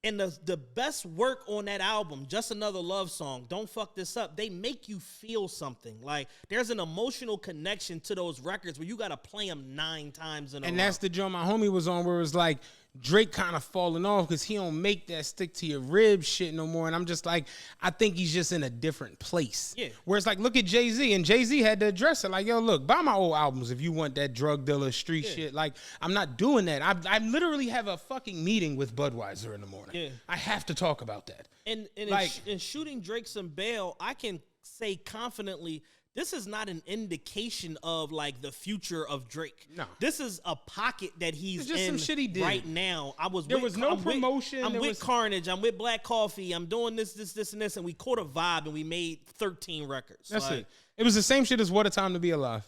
and the best work on that album, Just Another Love Song, Don't Fuck This Up, they make you feel something. Like, there's an emotional connection to those records where you got to play them 9 times in a row. And that's the joint my homie was on, where it was like, Drake kind of falling off because he don't make that stick to your ribs shit no more. And I'm just like, I think he's just in a different place. Yeah. Where it's like, look at Jay-Z, and Jay-Z had to address it. Like, yo, look, buy my old albums if you want that drug dealer street shit. Like, I'm not doing that. I literally have a fucking meeting with Budweiser in the morning. Yeah. I have to talk about that. And like, in shooting Drake some bail, I can say confidently, this is not an indication of, like, the future of Drake. No. This is a pocket that he's It's just in some shit he did. right now. There was no promotion. I'm There with was- Carnage. I'm with Black Coffee. I'm doing this, and we caught a vibe, and we made 13 records. That's Like, it. It was the same shit as What a Time to Be Alive.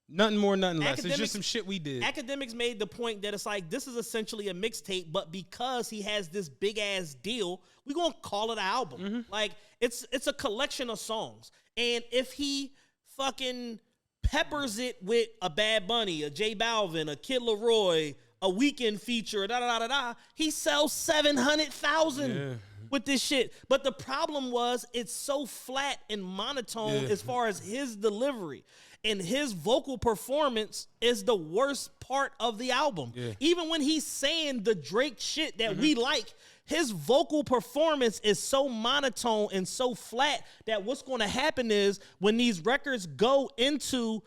Nothing more, nothing less. It's Academics- just some shit we did. Academics made the point that it's like, this is essentially a mixtape, but because he has this big ass deal, we're gonna call it an album. Like, it's a collection of songs. And if he fucking peppers it with a Bad Bunny, a J Balvin, a Kid Laroi, a Weekend feature, he sells 700,000 with this shit. But the problem was, it's so flat and monotone as far as his delivery. And his vocal performance is the worst part of the album. Yeah. Even when he's saying the Drake shit that we like, his vocal performance is so monotone and so flat that what's going to happen is, when these records go into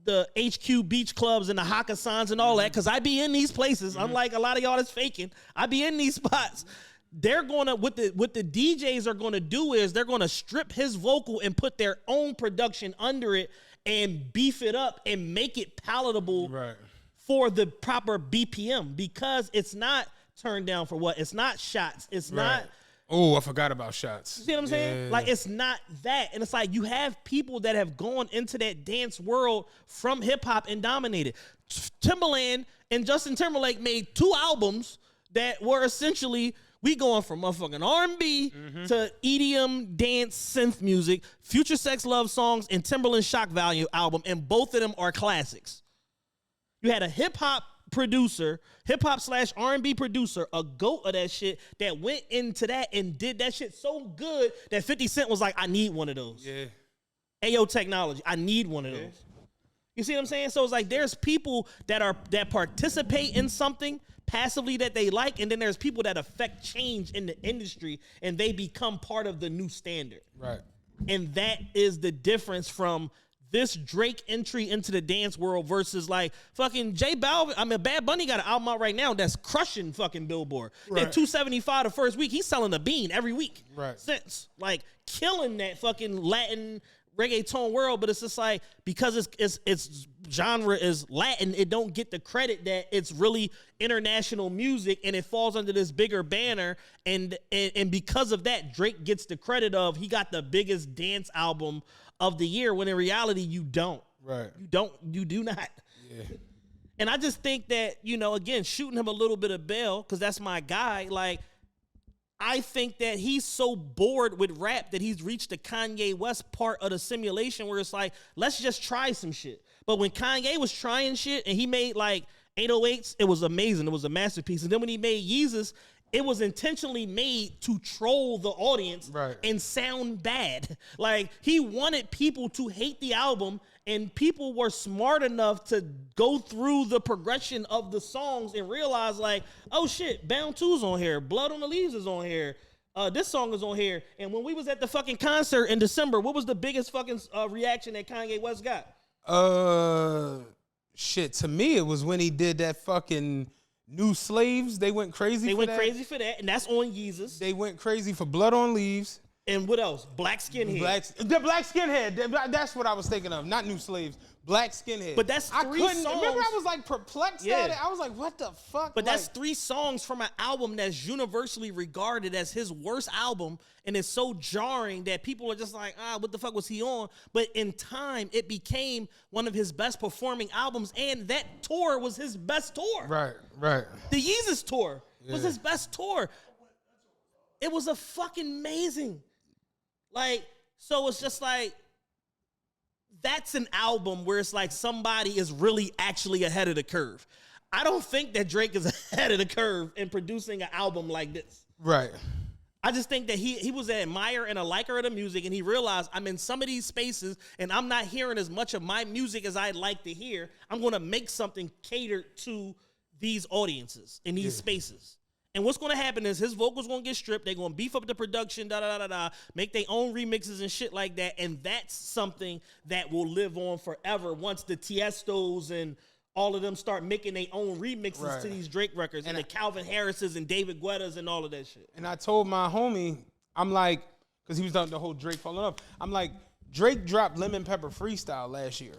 the HQ beach clubs and the Hakasans and all that, because I be in these places, unlike a lot of y'all that's faking, I be in these spots. They're gonna, what the DJs are gonna do is, they're gonna strip his vocal and put their own production under it and beef it up and make it palatable for the proper BPM, because it's not turned down for what? It's not shots. It's not. Oh, I forgot about shots. You see what I'm saying? Like, it's not that. And it's like, you have people that have gone into that dance world from hip hop and dominated. Timbaland and Justin Timberlake made 2 albums that were essentially, we going from motherfucking R&B to EDM, dance, synth music, Future Sex Love Songs, and Timberland Shock Value album, and both of them are classics. You had a hip-hop producer, hip-hop/R&B producer, a goat of that shit, that went into that and did that shit so good that 50 Cent was like, I need one of those. Yeah. Ayo Technology, I need one of those. You see what I'm saying? So it's like, there's people that participate in something passively that they like, and then there's people that affect change in the industry and they become part of the new standard. Right. And that is the difference from this Drake entry into the dance world versus, like, fucking J Balvin. I mean, Bad Bunny got an album out right now that's crushing fucking Billboard. Right. At 275 the first week. He's selling a bean every week. Right. Since, like, killing that fucking Latin reggaeton world, but it's just like because its genre is Latin, it don't get the credit that it's really international music, and it falls under this bigger banner, and because of that, Drake gets the credit of he got the biggest dance album of the year, when in reality you don't. Right. You do not. Yeah. And I just think that, again, shooting him a little bit of bail, because that's my guy, like, I think that he's so bored with rap that he's reached the Kanye West part of the simulation where it's like, let's just try some shit. But when Kanye was trying shit and he made like 808s, it was amazing. It was a masterpiece. And then when he made Yeezus, it was intentionally made to troll the audience and sound bad. Like, he wanted people to hate the album, and people were smart enough to go through the progression of the songs and realize, like, oh shit, Bound 2's on here, Blood on the Leaves is on here, this song is on here. And when we was at the fucking concert in December, what was the biggest fucking reaction that Kanye West got? Shit, to me, it was when he did that fucking New Slaves. They went crazy for that. Crazy for that, and that's on Yeezus. They went crazy for Blood on Leaves. And what else? Black Skinhead. The Black Skinhead. That's what I was thinking of. Not New Slaves. Black Skinhead. But that's three songs. Remember, I was like perplexed at it. I was like, what the fuck? But that's 3 songs from an album that's universally regarded as his worst album, and it's so jarring that people are just like, what the fuck was he on? But in time, it became one of his best performing albums, and that tour was his best tour. Right. The Yeezus tour was his best tour. It was a fucking amazing. Like, so it's just like, that's an album where it's like somebody is really actually ahead of the curve. I don't think that Drake is ahead of the curve in producing an album like this. Right. I just think that he was an admirer and a liker of the music, and he realized, I'm in some of these spaces and I'm not hearing as much of my music as I'd like to hear. I'm going to make something catered to these audiences in these spaces. And what's going to happen is his vocals going to get stripped. They're going to beef up the production, make their own remixes and shit like that. And that's something that will live on forever once the Tiestos and all of them start making their own remixes to these Drake records, and the Calvin Harrises and David Guettas and all of that shit. And I told my homie, I'm like, because he was done the whole Drake falling off, I'm like, Drake dropped Lemon Pepper Freestyle last year.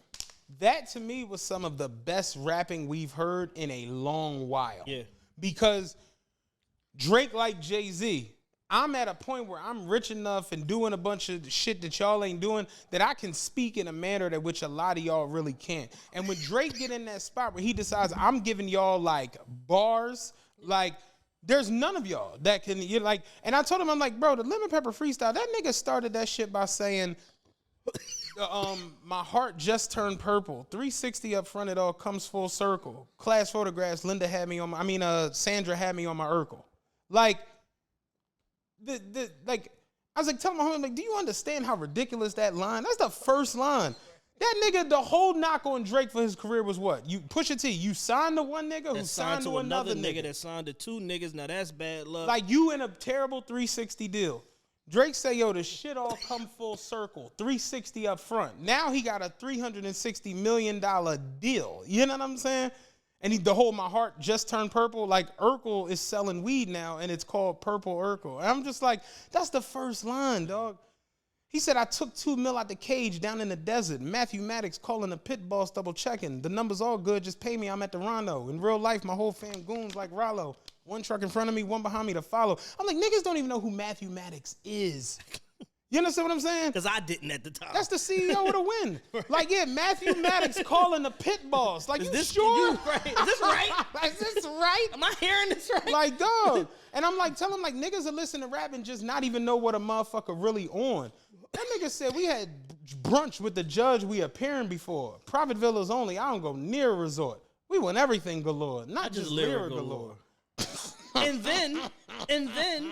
That, to me, was some of the best rapping we've heard in a long while. Yeah. Because Drake, like Jay-Z, I'm at a point where I'm rich enough and doing a bunch of shit that y'all ain't doing that I can speak in a manner that which a lot of y'all really can't. And when Drake get in that spot where he decides, I'm giving y'all like bars, like there's none of y'all that can, you're like, and I told him, I'm like, bro, the Lemon Pepper Freestyle, that nigga started that shit by saying, my heart just turned purple. 360 up front, it all comes full circle. Class photographs, Sandra had me on my Urkel. Like, I was like, telling my homie, like, do you understand how ridiculous that line? That's the first line. That nigga, the whole knock on Drake for his career was what? You Pusha T, you signed to one nigga who signed to another nigga that signed to 2 niggas. Now that's bad luck. Like, you in a terrible 360 deal. Drake say, yo, the shit all come full circle. 360 up front. Now he got a $360 million deal. You know what I'm saying? And the whole my heart just turned purple. Like, Urkel is selling weed now, and it's called Purple Urkel. And I'm just like, that's the first line, dog. He said, I took $2 million out the cage down in the desert. Matthew Maddox calling the pit boss, double checking. The numbers all good, just pay me, I'm at the Rondo. In real life, my whole fam goons like Rollo. One truck in front of me, one behind me to follow. I'm like, niggas don't even know who Matthew Maddox is. You understand what I'm saying? Because I didn't at the time. That's the CEO of the Win. Like, yeah, Matthew Maddox calling the pit boss. Like, you sure? Right? Is this right? Is this right? Am I hearing this right? Like, dog. And I'm like, tell him, like, niggas are listening to rap and just not even know what a motherfucker really on. That nigga said we had brunch with the judge we appearing before. Private villas only. I don't go near a resort. We want everything galore, not just lyric galore. And then,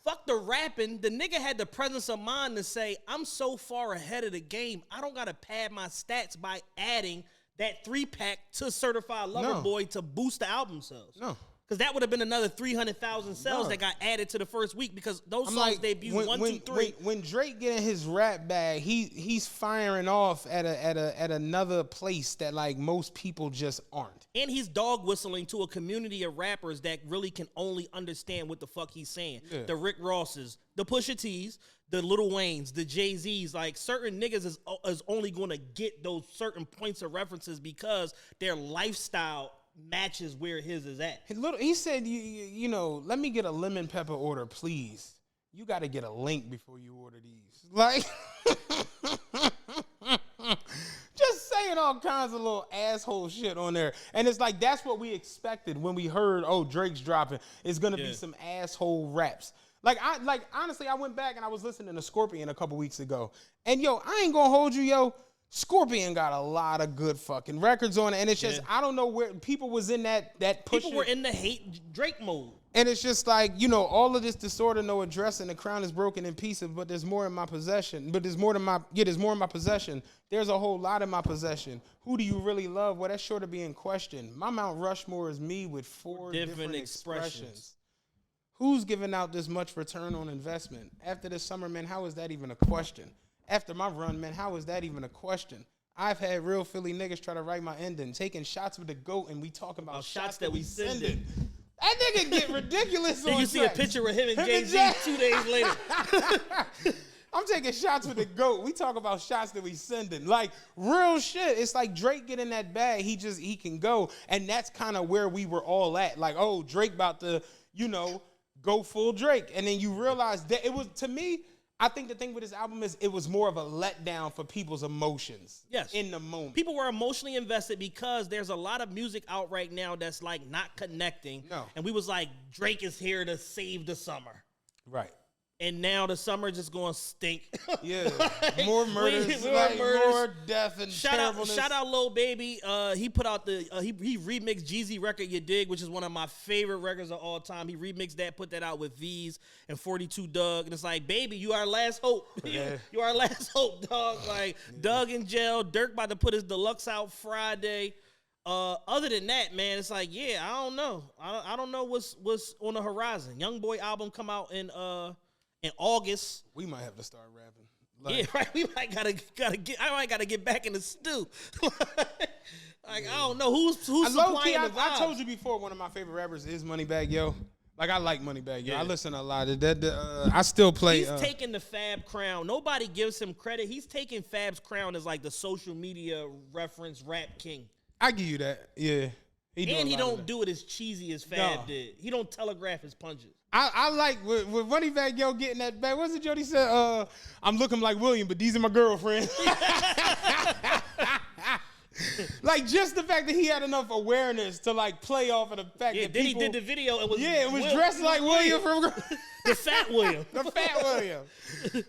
fuck the rapping. The nigga had the presence of mind to say, I'm so far ahead of the game, I don't got to pad my stats by adding that 3-pack to Certified Lover Boy to boost the album sales. No. Because that would have been another 300,000 sales that got added to the first week because those songs debuted 1, 2, 3. When Drake get in his rap bag, he's firing off at another place that like most people just aren't. And he's dog whistling to a community of rappers that really can only understand what the fuck he's saying. Yeah. The Rick Rosses, the Pusha T's, the Lil Waynes, the Jay-Z's. Like, certain niggas is only going to get those certain points of references because their lifestyle matches where his is at. He said, you know, let me get a lemon pepper order, please. You got to get a link before you order these. Like, just saying all kinds of little asshole shit on there. And it's like, that's what we expected when we heard, oh, Drake's dropping. It's going to be some asshole raps. Honestly, I went back and I was listening to Scorpion a couple weeks ago. And, yo, I ain't going to hold you, yo. Scorpion got a lot of good fucking records on it. And it's just, I don't know where people was in that push. People were in the hate Drake mode. And it's just like, you know, all of this disorder, no address, and the crown is broken in pieces, but there's more in my possession. There's more in my possession. There's a whole lot in my possession. Who do you really love? Well, that's sure to be in question. My Mount Rushmore is me with four different expressions. Who's giving out this much return on investment? After this summer, man, how is that even a question? After my run, man, how is that even a question? I've had real Philly niggas try to write my ending, taking shots with the GOAT, and we talking about shots that we sending. That nigga get ridiculous on you see a picture of him and Jay-Z 2 days later. I'm taking shots with the GOAT. We talk about shots that we sending. Like, real shit. It's like Drake get in that bag. He can go. And that's kind of where we were all at. Like, oh, Drake about to, you know, go full Drake. And then you realize that it was, to me, I think the thing with this album is it was more of a letdown for people's emotions. Yes. In the moment. People were emotionally invested because there's a lot of music out right now that's like not connecting. No. And we was like, Drake is here to save the summer. Right. And now the summer just going to stink. Yeah. More murders, more death and terribleness. Shout out Lil Baby. He put out he remixed Jeezy record, You Dig, which is one of my favorite records of all time. He remixed that, put that out with V's and 42 Doug. And it's like, baby, you our last hope. Yeah. You our last hope, dog. Like, Doug in jail. Dirk about to put his deluxe out Friday. Other than that, man, it's like, yeah, I don't know. I don't know what's on the horizon. Young Boy album come out in August. We might have to start rapping. Yeah, right. We might I might gotta get back in the stew. I don't know who's supplying the vibes. I told you before, one of my favorite rappers is Moneybagg Yo. Like, I like Moneybagg Yo. I listen a lot. I still play. He's taking the Fab crown. Nobody gives him credit. He's taking Fab's crown as like the social media reference rap king. I give you that. Yeah. He don't do it as cheesy as Fab did. He don't telegraph his punches. I like with Moneybagg Yo getting that back. What's it Jody said? I'm looking like William, but these are my girlfriends. Like, just the fact that he had enough awareness to like play off of the fact that then he did the video. It was dressed like William from the Fat William. The Fat William.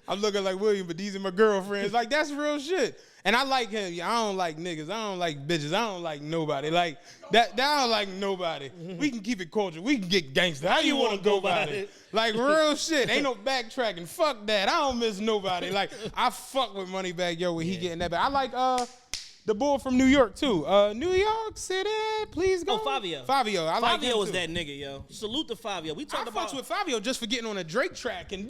I'm looking like William, but these are my girlfriends. Like, that's real shit. And I like him. I don't like niggas. I don't like bitches. I don't like nobody. Like, that I don't like nobody. We can keep it culture. We can get gangster. How you want to go about it? Like, real shit. Ain't no backtracking. Fuck that. I don't miss nobody. Like, I fuck with Moneybagg Yo when he getting that back. I like the bull from New York, too. New York City, please go. Oh, Fabio. Fabio. I like him, Fabio was too. that nigga, yo. Salute to Fabio. We talked about... I fucks with Fabio just for getting on a Drake track and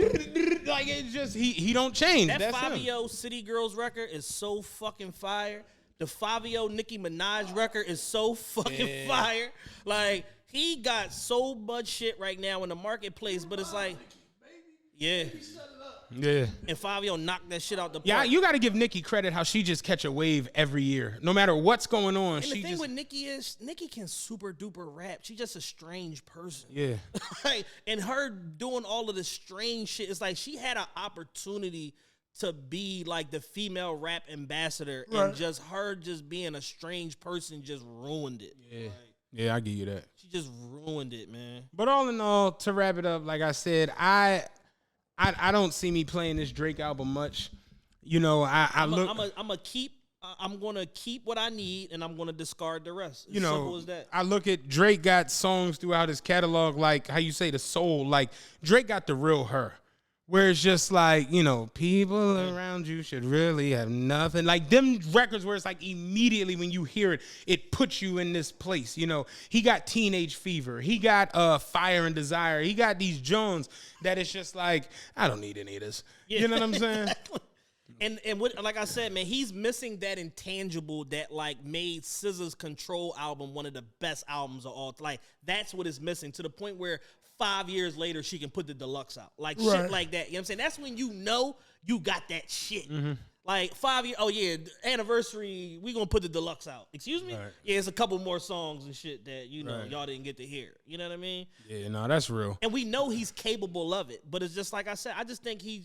like, it's just, he don't change. That's Fabio him. City Girls record is so fucking fire. The Fabio Nicki Minaj record is so fucking fire. Like, he got so much shit right now in the marketplace, but it's like, yeah. Yeah. And Fabio knocked that shit out the park. Yeah, you got to give Nicki credit how she just catch a wave every year. No matter what's going on. And the thing with Nicki is, Nicki can super duper rap. She's just a strange person. Yeah. Like, and her doing all of this strange shit, it's like she had an opportunity to be like the female rap ambassador. Right. And just her just being a strange person just ruined it. Yeah. Like, yeah, I give you that. She just ruined it, man. But all in all, to wrap it up, like I said, I don't see me playing this Drake album much. You know, I'm gonna keep what I need, and I'm gonna discard the rest. As simple as that. I look at Drake got songs throughout his catalog, like how you say the soul. Like, Drake got the real her, where it's just like, you know, people around you should really have nothing. Like them records where it's like immediately when you hear it, it puts you in this place. You know, he got Teenage Fever, he got Fire and Desire, he got these Jones that it's just like, I don't need any of this. Yeah. You know what I'm saying? And what, like I said, man, he's missing that intangible that like made SZA's Control album one of the best albums of all. Like that's what is missing to the point where 5 years later she can put the deluxe out, like shit like that. You know what I'm saying? That's when you know you got that shit. Like 5 years. Oh yeah, anniversary. We gonna put the deluxe out. Excuse me? Right. Yeah, it's a couple more songs and shit that y'all didn't get to hear. You know what I mean? Yeah, no, that's real. And we know he's capable of it, but it's just like I said. I just think he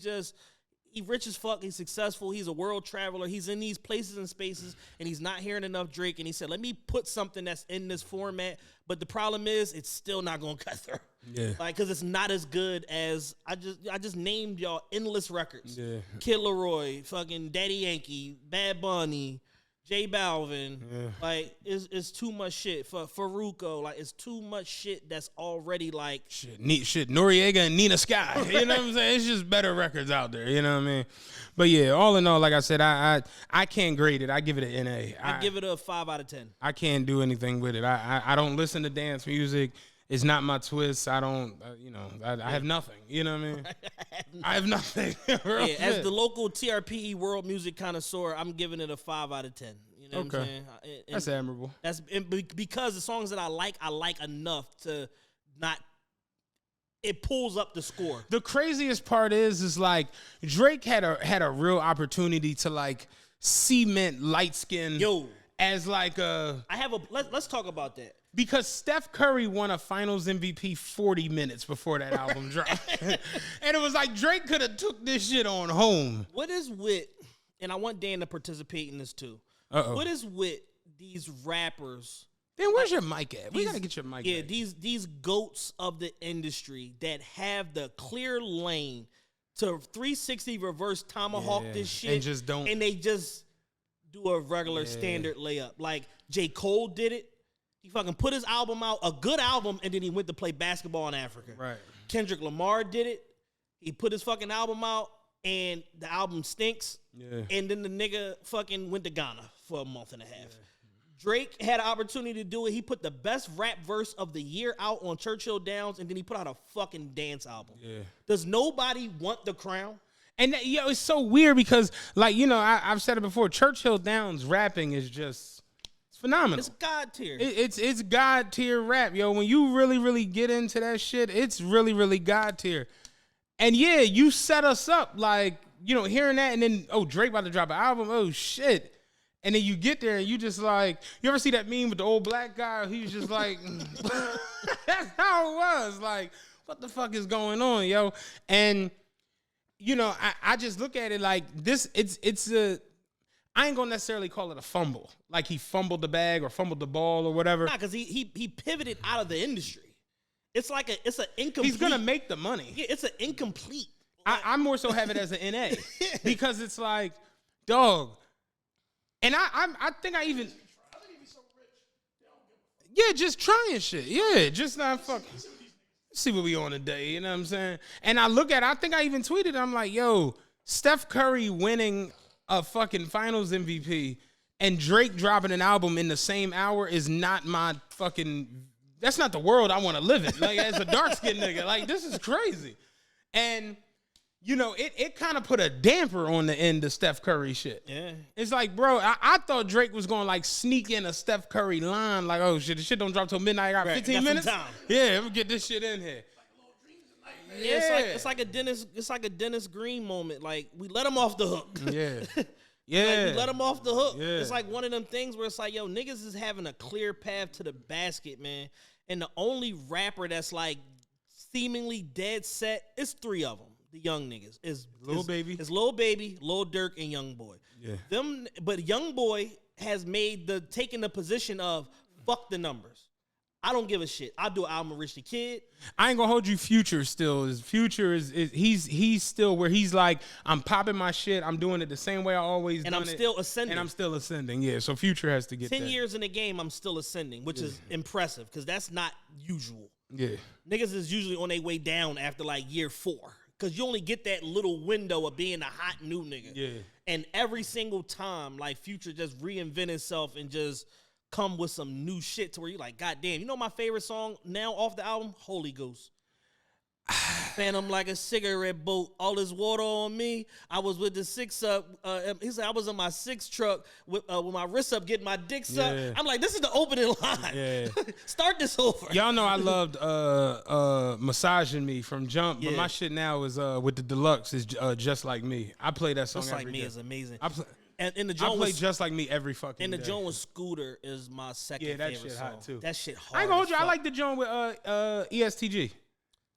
rich as fuck. He's successful. He's a world traveler. He's in these places and spaces, and he's not hearing enough Drake. And he said, "Let me put something that's in this format." But the problem is, it's still not gonna cut through. Yeah, like because it's not as good as I just named y'all endless records. Yeah, Kid Laroi, fucking Daddy Yankee, Bad Bunny, J Balvin. Yeah. Like it's too much shit for Faruko. Like it's too much shit that's already like shit. Noriega and Nina Sky. You know what I'm saying? It's just better records out there. You know what I mean? But yeah, all in all, like I said, I can't grade it. I give it an NA. I give it a 5 out of 10. I can't do anything with it. I don't listen to dance music. It's not my twist. I don't, I have nothing. You know what I mean? I have nothing. As the local TRPE world music connoisseur, I'm giving it a 5 out of 10. You know what I'm saying? That's admirable. Because the songs that I like enough to not. It pulls up the score. The craziest part is like Drake had a real opportunity to like cement light skin as like a. Let's talk about that. Because Steph Curry won a Finals MVP 40 minutes before that album dropped. And it was like Drake could have took this shit on home. What is with, and I want Dan to participate in this too. What is with these rappers? Dan, where's your mic at? We got to get your mic at. These goats of the industry that have the clear lane to 360 reverse tomahawk this shit. And just don't. And they just do a regular standard layup. Like J. Cole did it. He fucking put his album out, a good album, and then he went to play basketball in Africa. Right. Kendrick Lamar did it. He put his fucking album out, and the album stinks. Yeah. And then the nigga fucking went to Ghana for a month and a half. Yeah. Drake had an opportunity to do it. He put the best rap verse of the year out on Churchill Downs, and then he put out a fucking dance album. Yeah. Does nobody want the crown? And it's so weird because, like, I've said it before, Churchill Downs rapping is just... phenomenal. It's God tier. It's God tier rap, yo. When you really, really get into that shit, it's really, really God tier. And yeah, you set us up like, hearing that and then, Drake about to drop an album. Oh shit. And then you get there and you just like, you ever see that meme with the old black guy? He was just like, that's how it was. Like, what the fuck is going on, yo? And, I just look at it like this, I ain't gonna necessarily call it a fumble. Like he fumbled the bag or fumbled the ball or whatever. Nah, because he pivoted out of the industry. It's like it's an incomplete. He's gonna make the money. Yeah, it's an incomplete. I more so have it as an NA because it's like, dog. And I think I even. Yeah, just trying shit. Yeah, just not fucking. See what we on today. You know what I'm saying? And I look at it, I think I even tweeted. I'm like, yo, Steph Curry winning a fucking Finals MVP and Drake dropping an album in the same hour is not my fucking. That's not the world I want to live in. Like as a dark skinned nigga, like this is crazy. And it kind of put a damper on the end of Steph Curry shit. Yeah, it's like, bro, I thought Drake was gonna like sneak in a Steph Curry line, like, oh shit, the shit don't drop till midnight. I got 15 minutes. Yeah, I'm gonna get this shit in here. Yeah, it's like a Dennis Green moment. Like we let him off the hook. Yeah. Yeah. Like, we let him off the hook. Yeah. It's like one of them things where it's like, yo, niggas is having a clear path to the basket, man. And the only rapper that's like seemingly dead set is 3 of them. The young niggas is Lil Baby. It's Lil Baby, Lil Durk, and Young Boy. Yeah. But Young Boy has taken the position of fuck the numbers. I don't give a shit. I'll do an album with Rich the Kid. I ain't gonna hold you. Future still is. Future is he's still where he's like, I'm popping my shit. I'm doing it the same way I always done it. And I'm still ascending. And I'm still ascending. Yeah. So Future has to get 10 years in the game. I'm still ascending, which is impressive because that's not usual. Yeah. Niggas is usually on their way down after like year 4 because you only get that little window of being a hot new nigga. Yeah. And every single time, like Future just reinvent itself and just come with some new shit to where you're like, God damn, my favorite song now off the album? Holy Ghost. Phantom like a cigarette boat. All this water on me. I was with the 6-up. He said I was in my 6 truck with my wrist up, getting my dick sucked. Yeah. I'm like, this is the opening line. Yeah. Start this over. Y'all know I loved Massaging Me from Jump, but Yeah. my shit now is with the deluxe is Just Like Me. I play that song Just every Like Me day. is amazing. I play, And the I joint play was Just Like Me every fucking and the day. joint with Scooter is my second Yeah, that favorite shit song. hot, too. That shit hard. I ain't gonna hold as you. I fuck. like the joint with ESTG.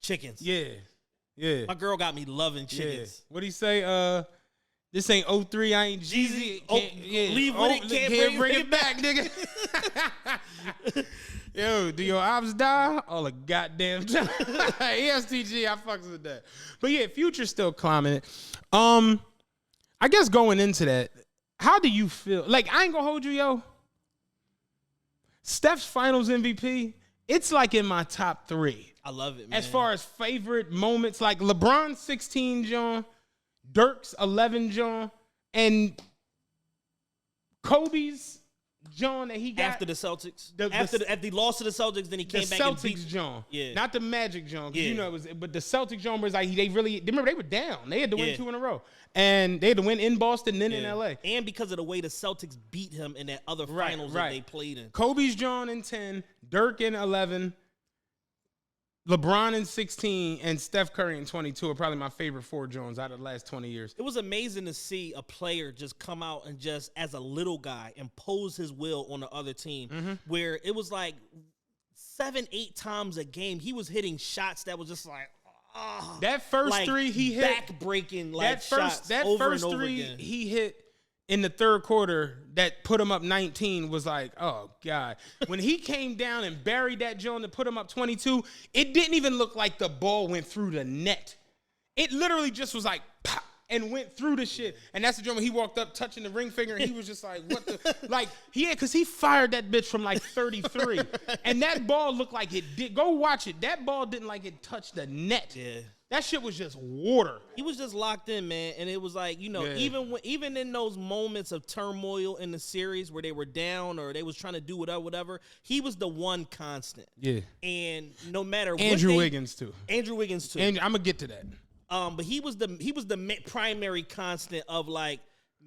Chickens. Yeah. Yeah. My girl got me loving Yeah. chickens. What'd he say? This ain't 03, I ain't Jeezy. Oh, leave with it, can't bring it back, nigga. Yo, do your ops die? All the goddamn time. ESTG, I fucks with that. But yeah, Future's still climbing it. I guess going into that, how do you feel? Like, I ain't gonna hold you, yo. Steph's finals MVP, it's like in my top 3. I love it, man. As far as favorite moments, like LeBron's 16, John, Dirk's 11, John, and Kobe's John that he got after the Celtics, The- after the loss to the Celtics, then he the came back and beat. Celtics John, Yeah. not the Magic John, Yeah. you know it was, but the Celtics John was like they really remember they were down, they had to win Yeah. 2 in a row, and they had to win in Boston, then in Yeah. LA. And because of the way the Celtics beat him in that other Right, finals right. that they played in. Kobe's John in 10, Dirk in 11. LeBron in 16 and Steph Curry in 22 are probably my favorite 4 Jones out of the last 20 years. It was amazing to see a player just come out and just, as a little guy, impose his will on the other team. Mm-hmm. Where it was like 7-8 times a game, he was hitting shots that was just like, That first like 3 he hit, back breaking like shots that over first and over 3 again. he hit in the third quarter that put him up 19 was like, oh God. When he came down and buried that joint to put him up 22, it didn't even look like the ball went through the net. It literally just was like pop and went through the shit. And that's the joint when he walked up touching the ring finger and he was just like, what the like because he fired that bitch from like 33. And that ball looked like it did. Go watch it. That ball didn't like it touched the net. Yeah. That shit was just water. He was just locked in, man, and it was like, you know, Yeah. even in those moments of turmoil in the series where they were down or they was trying to do whatever, he was the one constant. Yeah. And no matter Andrew what Wiggins too. Andrew Wiggins too. And I'm gonna get to that. But he was the primary constant of like,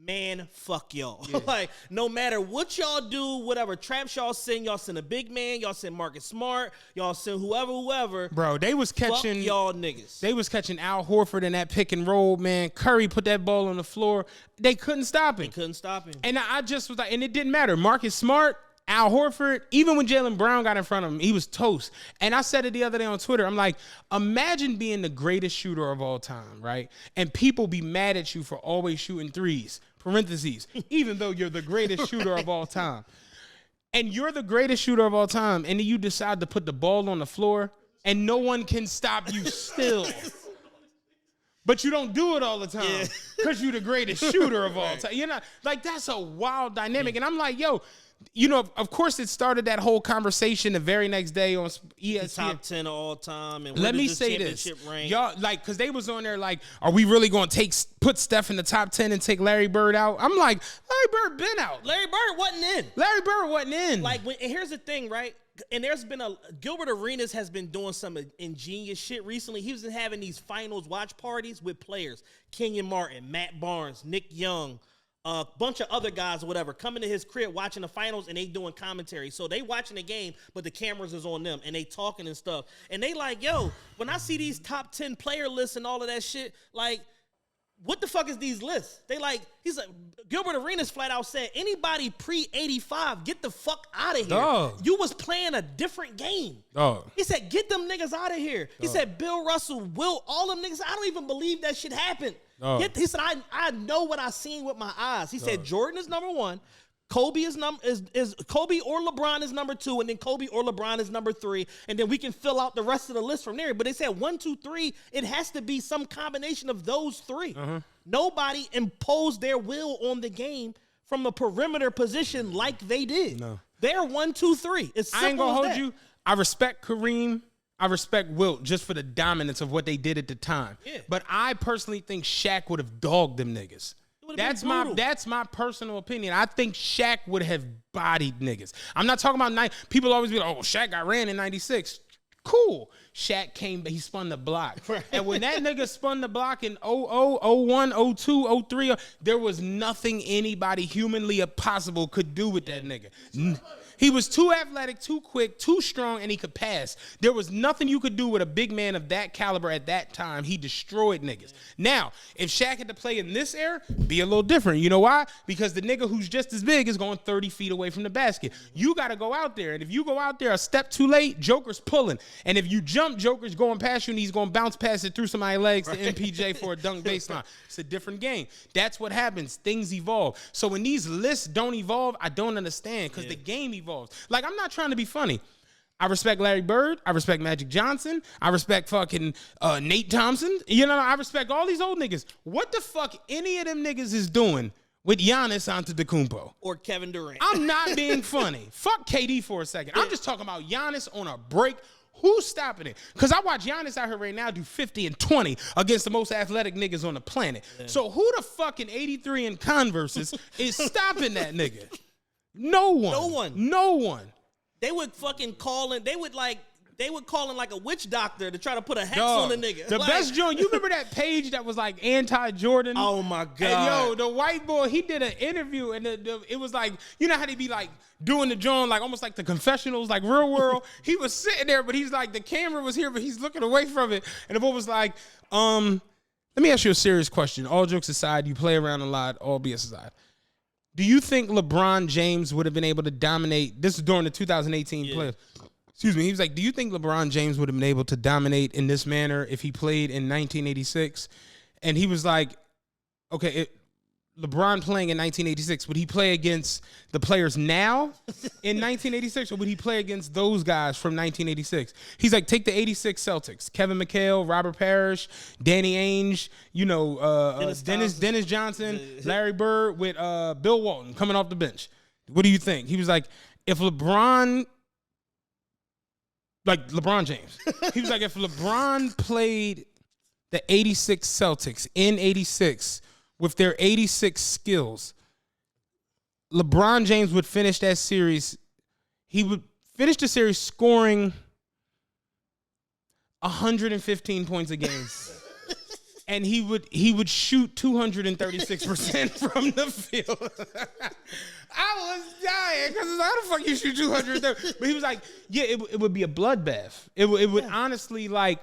man, fuck y'all. Like, no matter what y'all do, whatever traps y'all send a big man, y'all send Marcus Smart, y'all send whoever. Bro, they was Fuck catching y'all niggas. They was catching Al Horford in that pick and roll, man. Curry put that ball on the floor. They couldn't stop him. Couldn't stop him. And I just was like, and it didn't matter. Marcus Smart, Al Horford, even when Jaylen Brown got in front of him, he was toast. And I said it the other day on Twitter. I'm like, imagine being the greatest shooter of all time, right? And people be mad at you for always shooting threes, parentheses, even though you're the greatest shooter of all time. And you're the greatest shooter of all time, and then you decide to put the ball on the floor, and no one can stop you still. But you don't do it all the time because you're the greatest shooter of all time. You're not like that's a wild dynamic. And I'm like, yo, you know, of course it started that whole conversation the very next day on ESPN. Top 10 of all time. And Let me say this, y'all, like, because they was on there like, are we really going to put Steph in the top 10 and take Larry Bird out? I'm like, Larry Bird been out. Larry Bird wasn't in. Larry Bird wasn't in. Like, and here's the thing, right? And there's been Gilbert Arenas has been doing some ingenious shit recently. He's been having these finals watch parties with players. Kenyon Martin, Matt Barnes, Nick Young, a bunch of other guys or whatever, coming to his crib watching the finals and they doing commentary. So they watching the game, but the cameras is on them and they talking and stuff. And they like, yo, when I see these top 10 player lists and all of that shit, like, what the fuck is these lists? They like, he's like, Gilbert Arenas flat out said, anybody pre-85, get the fuck out of here. Dog. You was playing a different game. Dog. He said, get them niggas out of here. He said, Bill Russell, all them niggas, I don't even believe that shit happened. He said, I know what I seen with my eyes. He said, Jordan is number 1. Kobe is Kobe or LeBron is number 2, and then Kobe or LeBron is number 3, and then we can fill out the rest of the list from there. But they said 1, 2, 3. It has to be some combination of those 3. Nobody imposed their will on the game from a perimeter position like they did. No, they're 1, 2, 3. It's simple. I ain't gonna as hold that. you. I respect Kareem. I respect Wilt just for the dominance of what they did at the time. Yeah. But I personally think Shaq would have dogged them niggas. That's my personal opinion. I think Shaq would have bodied niggas. I'm not talking about people always be like, oh, Shaq got ran in 96. Cool. Shaq came, but he spun the block. And when that nigga spun the block in 00, 01, 02, 03, there was nothing anybody humanly possible could do with that nigga. He was too athletic, too quick, too strong, and he could pass. There was nothing you could do with a big man of that caliber at that time. He destroyed niggas. Now, if Shaq had to play in this era, be a little different. You know why? Because the nigga who's just as big is going 30 feet away from the basket. You got to go out there, and if you go out there a step too late, Joker's pulling. And if you jump, Joker's going past you, and he's going to bounce past it through somebody's legs to MPJ for a dunk baseline. It's a different game. That's what happens. Things evolve. So when these lists don't evolve, I don't understand because the game evolves. Like, I'm not trying to be funny. I respect Larry Bird. I respect Magic Johnson. I respect fucking Nate Thompson. You know, I respect all these old niggas. What the fuck any of them niggas is doing with Giannis Antetokounmpo? Or Kevin Durant. I'm not being funny. Fuck KD for a second. I'm just talking about Giannis on a break. Who's stopping it? Because I watch Giannis out here right now do 50 and 20 against the most athletic niggas on the planet. Yeah. So who the fucking 83 in Converses is stopping that nigga? No one. No one. They would fucking call in. They would call in like a witch doctor to try to put a hex on the nigga. The best joint. You remember that page that was like anti-Jordan? Oh my god. And yo, the white boy, he did an interview and it was like, you know how they be like doing the joint like almost like the confessionals, like real world. He was sitting there, but he's like the camera was here, but he's looking away from it. And the boy was like, let me ask you a serious question. All jokes aside, you play around a lot. All BS aside. Do you think LeBron James would have been able to dominate? This is during the 2018 playoffs. Excuse me. He was like, do you think LeBron James would have been able to dominate in this manner if he played in 1986? And he was like, okay, LeBron playing in 1986, would he play against the players now in 1986, or would he play against those guys from 1986? He's like, take the 86 Celtics, Kevin McHale, Robert Parrish, Danny Ainge, you know, Dennis Johnson, Larry Bird with Bill Walton coming off the bench. What do you think? He was like, if LeBron James, he was like, if LeBron played the 86 Celtics in 86 with their 86 skills, LeBron James would finish that series. He would finish the series scoring 115 points a game. And he would shoot 236% from the field. I was dying because how the fuck you shoot 230? But he was like, yeah, it would be a bloodbath. It would honestly, like,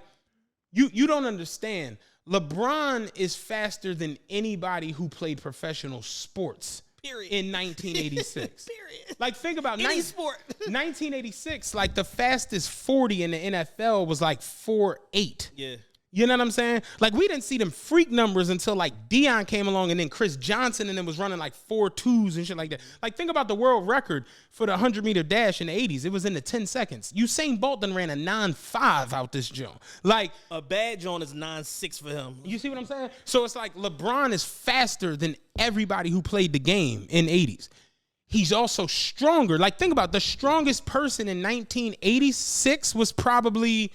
you don't understand. LeBron is faster than anybody who played professional sports. Period. In 1986. Period. Like, think about any sport. 1986, like the fastest 40 in the NFL was like 4.8. Yeah. You know what I'm saying? Like, we didn't see them freak numbers until like Deion came along and then Chris Johnson and then was running like 4.2s and shit like that. Like, think about the world record for the 100-meter dash in the 80s. It was in the 10 seconds. Usain Bolt done ran a 9.5 out this joint. Like, a bad joint is 9.6 for him. You see what I'm saying? So it's like LeBron is faster than everybody who played the game in 80s. He's also stronger. Like, think about the strongest person in 1986 was probably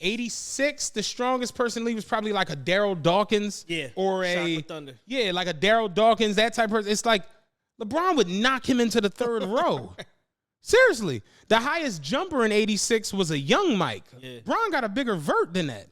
86, the strongest person in the league was probably like a Daryl Dawkins. Yeah. Or Thunder. Yeah, like a Daryl Dawkins, that type of person. It's like LeBron would knock him into the third row. Seriously. The highest jumper in 86 was a young Mike. Yeah. LeBron got a bigger vert than that.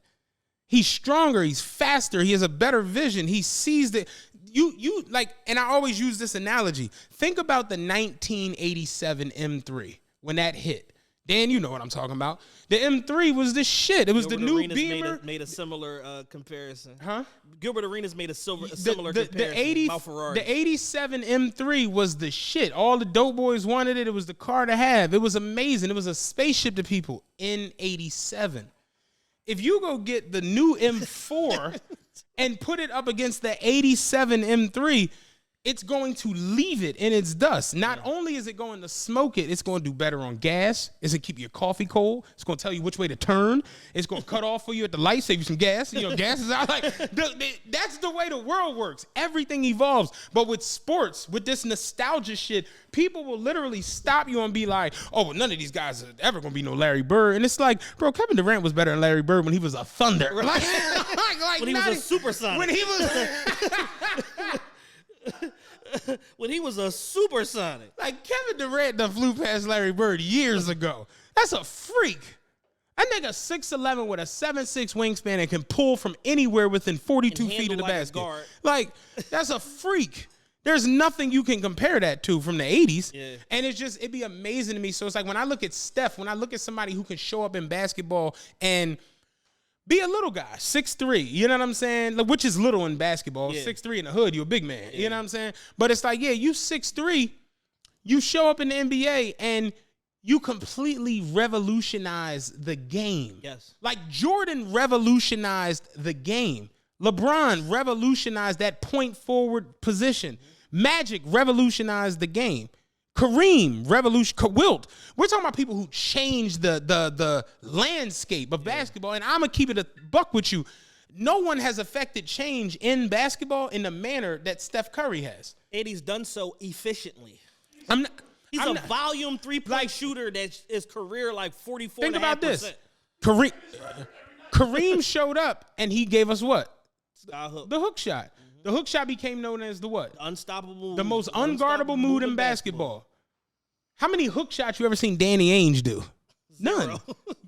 He's stronger, he's faster, he has a better vision. He sees that you like, and I always use this analogy. Think about the 1987 M3 when that hit. Dan, you know what I'm talking about. The M3 was the shit. It was Gilbert the new Arenas Beamer. Made a similar comparison. Huh? Gilbert Arenas made a similar comparison about Ferrari. The 87 M3 was the shit. All the dope boys wanted it. It was the car to have. It was amazing. It was a spaceship to people in 87. If you go get the new M4 and put it up against the 87 M3, it's going to leave it in its dust. Not only is it going to smoke it, it's going to do better on gas. It's going to keep your coffee cold. It's going to tell you which way to turn. It's going to cut off for you at the light, save you some gas. You know, gas is out. Like, that's the way the world works. Everything evolves. But with sports, with this nostalgia shit, people will literally stop you and be like, oh, well, none of these guys are ever going to be no Larry Bird. And it's like, bro, Kevin Durant was better than Larry Bird when he was a Thunder. Like when he was a supersonic. When he was... when he was a supersonic. Like, Kevin Durant done flew past Larry Bird years ago. That's a freak. That nigga 6'11" with a 7'6" wingspan and can pull from anywhere within 42 feet of the basket. Like, that's a freak. There's nothing you can compare that to from the 80s. Yeah. And it'd be amazing to me. So it's like when I look at Steph, when I look at somebody who can show up in basketball and be a little guy, 6'3", you know what I'm saying? Like, which is little in basketball. Yeah. 6'3" in the hood, you're a big man. Yeah. You know what I'm saying? But it's like, yeah, you 6'3", you show up in the NBA and you completely revolutionize the game. Yes. Like, Jordan revolutionized the game. LeBron revolutionized that point forward position. Magic revolutionized the game. Kareem Wilt. We're talking about people who changed the landscape of basketball. And I'm going to keep it a buck with you. No one has affected change in basketball in the manner that Steph Curry has. And he's done so efficiently. He's I'm a not, volume three-point shooter that is career like 44.5%. Think about this. Kareem showed up and he gave us what? The hook shot. Mm-hmm. The hook shot became known as the what? Unstoppable. The most unguardable move in basketball. How many hook shots you ever seen Danny Ainge do? None.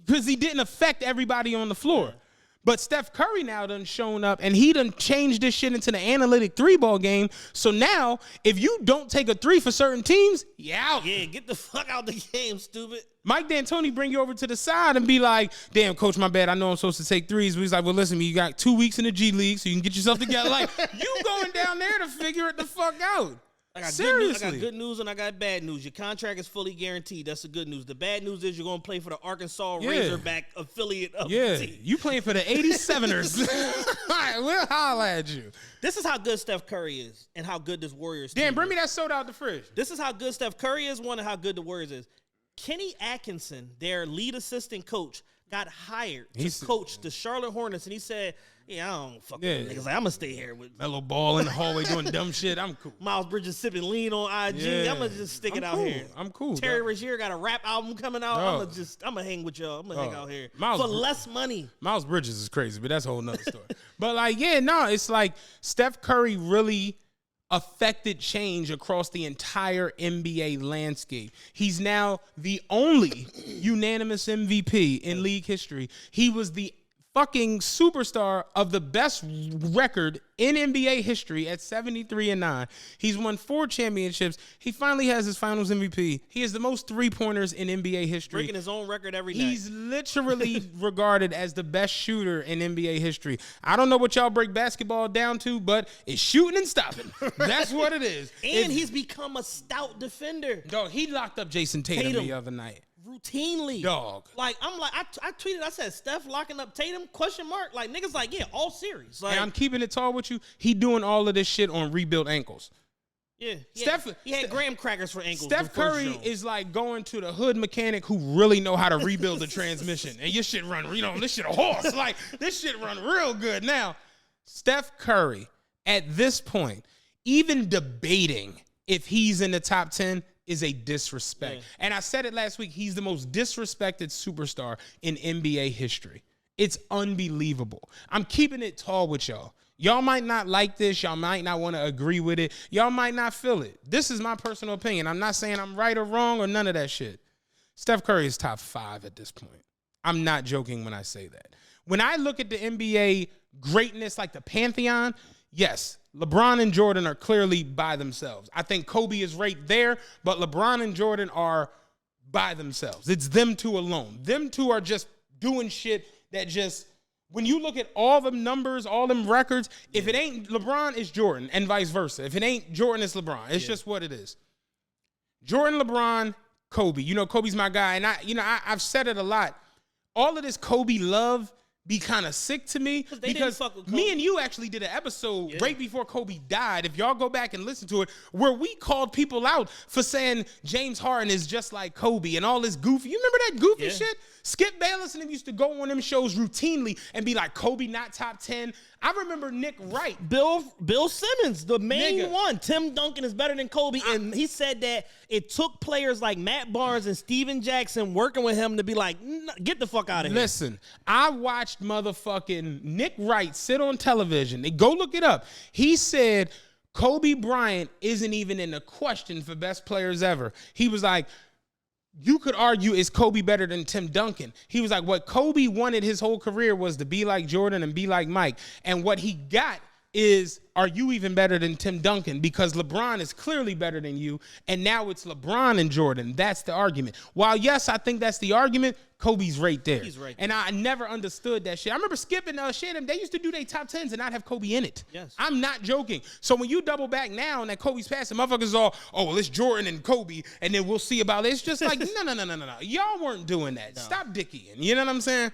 Because he didn't affect everybody on the floor. Yeah. But Steph Curry now done shown up, and he done changed this shit into the analytic three-ball game. So now, if you don't take a three for certain teams, you out. Yeah, get the fuck out the game, stupid. Mike D'Antoni bring you over to the side and be like, damn, coach, my bad. I know I'm supposed to take threes. But he's like, well, listen, you got 2 weeks in the G League, so you can get yourself together. Like, you going down there to figure it the fuck out. Seriously. I got good news and I got bad news. Your contract is fully guarantee. That's the good news. The bad news is you're going to play for the Arkansas Razorback affiliate of the team. You playing for the 87ers. All right, we'll holler at you. This is how good Steph Curry is and how good this Warriors team Dan, bring me that soda out the fridge. This is how good Steph Curry is, one, and how good the Warriors is. Kenny Atkinson, their lead assistant coach, got hired to coach the Charlotte Hornets, and he said, yeah, I don't fuck with niggas. Like, I'm going to stay here with Mellow Ball in the hallway doing dumb shit. I'm cool. Miles Bridges sipping lean on IG. Yeah. I'm going to just stick it out here. I'm cool. Terry Rozier got a rap album coming out. I'm going to hang with y'all. I'm going to hang out here for less money. Miles Bridges is crazy, but that's a whole nother story. But, like, it's like Steph Curry really affected change across the entire NBA landscape. He's now the only unanimous MVP in league history. He was the fucking superstar of the best record in NBA history at 73-9. He's won 4 championships. He finally has his finals MVP. He has the most three-pointers in NBA history. Breaking his own record every night. He's literally regarded as the best shooter in NBA history. I don't know what y'all break basketball down to, but it's shooting and stopping. That's what it is. And he's become a stout defender. Dog, he locked up Jason Tatum the other night. Routinely. Dog. Like, I'm like, I tweeted, I said, Steph locking up Tatum, ? Like, niggas like, yeah, all series. Like, and I'm keeping it tall with you. He doing all of this shit on rebuilt ankles. Yeah. He had graham crackers for ankles. Steph Curry is like going to the hood mechanic who really know how to rebuild the transmission. And your shit run, this shit a horse. Like, this shit run real good. Now, Steph Curry, at this point, even debating if he's in the top 10 is a disrespect. Yeah. And I said it last week, he's the most disrespected superstar in NBA history. It's unbelievable. I'm keeping it tall with y'all. Y'all might not like this. Y'all might not want to agree with it. Y'all might not feel it. This is my personal opinion. I'm not saying I'm right or wrong or none of that shit. Steph Curry is top 5 at this point. I'm not joking when I say that. When I look at the NBA greatness, like the Pantheon, yes, LeBron and Jordan are clearly by themselves. I think Kobe is right there, but LeBron and Jordan are by themselves. It's them two alone. Them two are just doing shit that just, when you look at all them numbers, all them records, if it ain't LeBron, it's Jordan, and vice versa. If it ain't Jordan, it's LeBron. It's just what it is. Jordan, LeBron, Kobe. Kobe's my guy, and I've said it a lot. All of this Kobe love be kind of sick to me because me and you actually did an episode right before Kobe died. If y'all go back and listen to it, where we called people out for saying James Harden is just like Kobe and all this goofy. You remember that goofy shit? Skip Bayless and them used to go on them shows routinely and be like, Kobe not top 10. I remember Nick Wright. Bill Simmons, the main one. Tim Duncan is better than Kobe. And he said that it took players like Matt Barnes and Steven Jackson working with him to be like, get the fuck out of here. Listen, I watched motherfucking Nick Wright sit on television. Go look it up. He said Kobe Bryant isn't even in the question for best players ever. He was like, you could argue, is Kobe better than Tim Duncan? He was like, what Kobe wanted his whole career was to be like Jordan and be like Mike. And what he got is, are you even better than Tim Duncan? Because LeBron is clearly better than you, and now it's LeBron and Jordan. That's the argument. While, yes, I think that's the argument, Kobe's right there. He's right there. And I never understood that shit. I remember skipping shit. They used to do their top 10s and not have Kobe in it. Yes. I'm not joking. So when you double back now and that Kobe's passing, motherfuckers all, oh, well, it's Jordan and Kobe, and then we'll see about it. It's just like, no. Y'all weren't doing that. No. Stop dickieing. You know what I'm saying?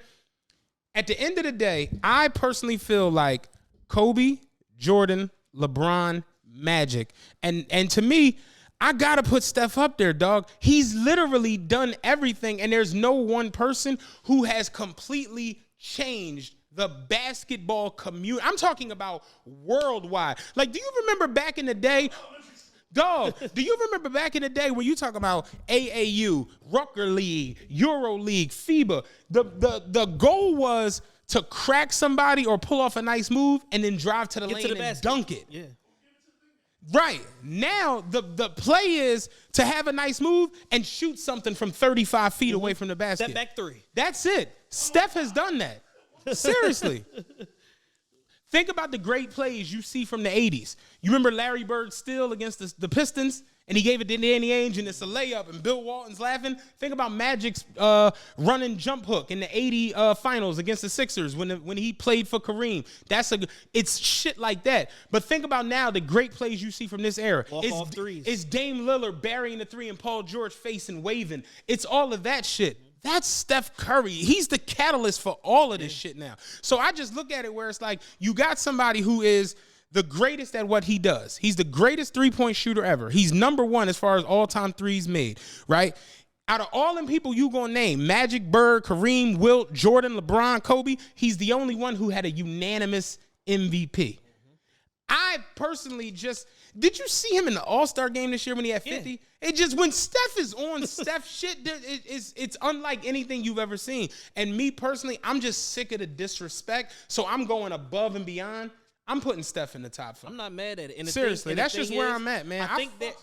At the end of the day, I personally feel like Kobe, Jordan, LeBron, Magic. And to me, I got to put Steph up there, dog. He's literally done everything, and there's no one person who has completely changed the basketball community. I'm talking about worldwide. Like, do you remember back in the day? Dog, do you remember back in the day when you talk about AAU, Rucker League, Euro League, FIBA? The goal was to crack somebody or pull off a nice move and then drive to the lane and dunk it. Yeah. Right. Now, the play is to have a nice move and shoot something from 35 feet away from the basket. Step back three. That's it. Steph has done that. Seriously. Think about the great plays you see from the 80s. You remember Larry Bird still against the Pistons? And he gave it to Danny Ainge, and it's a layup, and Bill Walton's laughing. Think about Magic's running jump hook in the 80 finals against the Sixers when he played for Kareem. It's shit like that. But think about now the great plays you see from this era. Off threes. It's Dame Lillard burying the three and Paul George facing waving. It's all of that shit. That's Steph Curry. He's the catalyst for all of this shit now. So I just look at it where it's like you got somebody who is the greatest at what he does. He's the greatest three-point shooter ever. He's number one as far as all-time threes made, right? Out of all them people you gonna name, Magic, Bird, Kareem, Wilt, Jordan, LeBron, Kobe, he's the only one who had a unanimous MVP. I personally did you see him in the All-Star game this year when he had 50? Yeah. It just, when Steph is on Steph shit, it's unlike anything you've ever seen. And me personally, I'm just sick of the disrespect, so I'm going above and beyond. I'm putting Steph in the top 5. I'm not mad at it. And seriously, that's just where I'm at, man. I think that.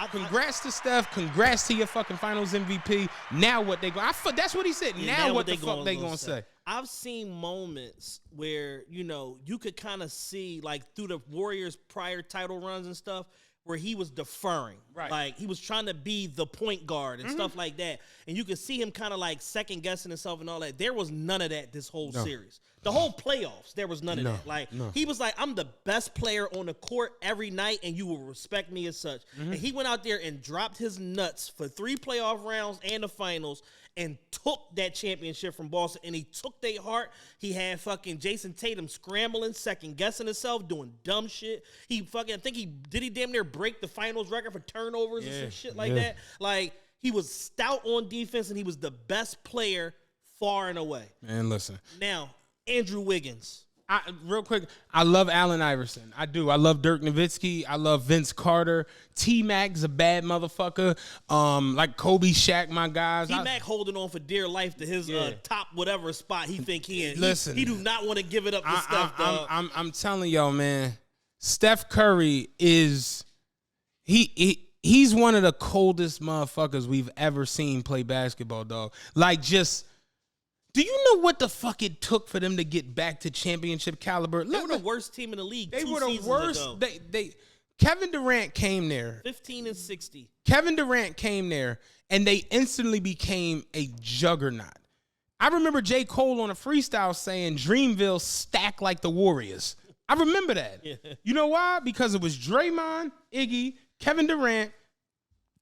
Congrats to Steph. Congrats to your fucking Finals MVP. Now what they going? That's what he said. Yeah, now what the fuck they gonna say? I've seen moments where you could kind of see like through the Warriors' prior title runs and stuff where he was deferring, right? Like he was trying to be the point guard and stuff like that, and you could see him kind of like second guessing himself and all that. There was none of that this whole series. The whole playoffs, there was none of that. Like he was like, I'm the best player on the court every night, and you will respect me as such. And he went out there and dropped his nuts for 3 playoff rounds and the finals, and took that championship from Boston, and he took their heart. He had fucking Jason Tatum scrambling, second guessing himself, doing dumb shit. He damn near break the finals record for turnovers and some shit like that. Like he was stout on defense, and he was the best player far and away. Man, listen. Now, Andrew Wiggins. Real quick, I love Allen Iverson. I do. I love Dirk Nowitzki. I love Vince Carter. T-Mac's a bad motherfucker. Like Kobe, Shaq, my guys. T-Mac holding on for dear life to his top whatever spot he think he in. Listen, he do not want to give it up to Steph, dog. I'm telling y'all, man. Steph Curry is he's one of the coldest motherfuckers we've ever seen play basketball, dog. Like just. Do you know what the fuck it took for them to get back to championship caliber? They were the worst team in the league. They were the worst. Kevin Durant came there. 15-60. Kevin Durant came there, and they instantly became a juggernaut. I remember J. Cole on a freestyle saying Dreamville stacked like the Warriors. I remember that. Yeah. You know why? Because it was Draymond, Iggy, Kevin Durant,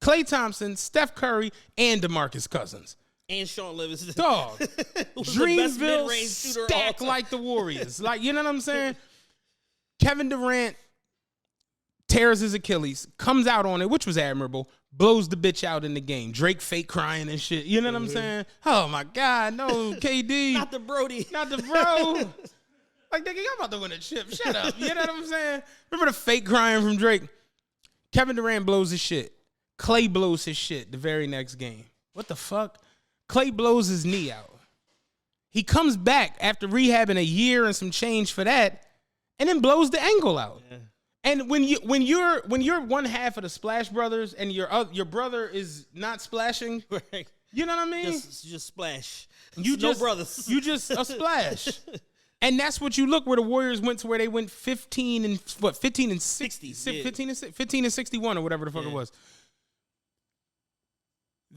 Klay Thompson, Steph Curry, and DeMarcus Cousins. And Sean Livingston. Dog. Dreamville stacked like the Warriors. Like, you know what I'm saying? Kevin Durant tears his Achilles, comes out on it, which was admirable, blows the bitch out in the game. Drake fake crying and shit. You know what I'm saying? Oh, my God. No, KD. Not the Brody. Not the bro. Like, nigga, y'all about to win a chip. Shut up. You know what I'm saying? Remember the fake crying from Drake? Kevin Durant blows his shit. Klay blows his shit the very next game. What the fuck? Klay blows his knee out. He comes back after rehabbing a year and some change for that, and then blows the ankle out. Yeah. And when you're one half of the Splash Brothers and your brother is not splashing, Right. you know what I mean? Just splash. You no just brothers. You just a splash. And that's what you look where the Warriors went to, where they went 15 and 60, yeah. 15 and 61 or whatever the fuck it was.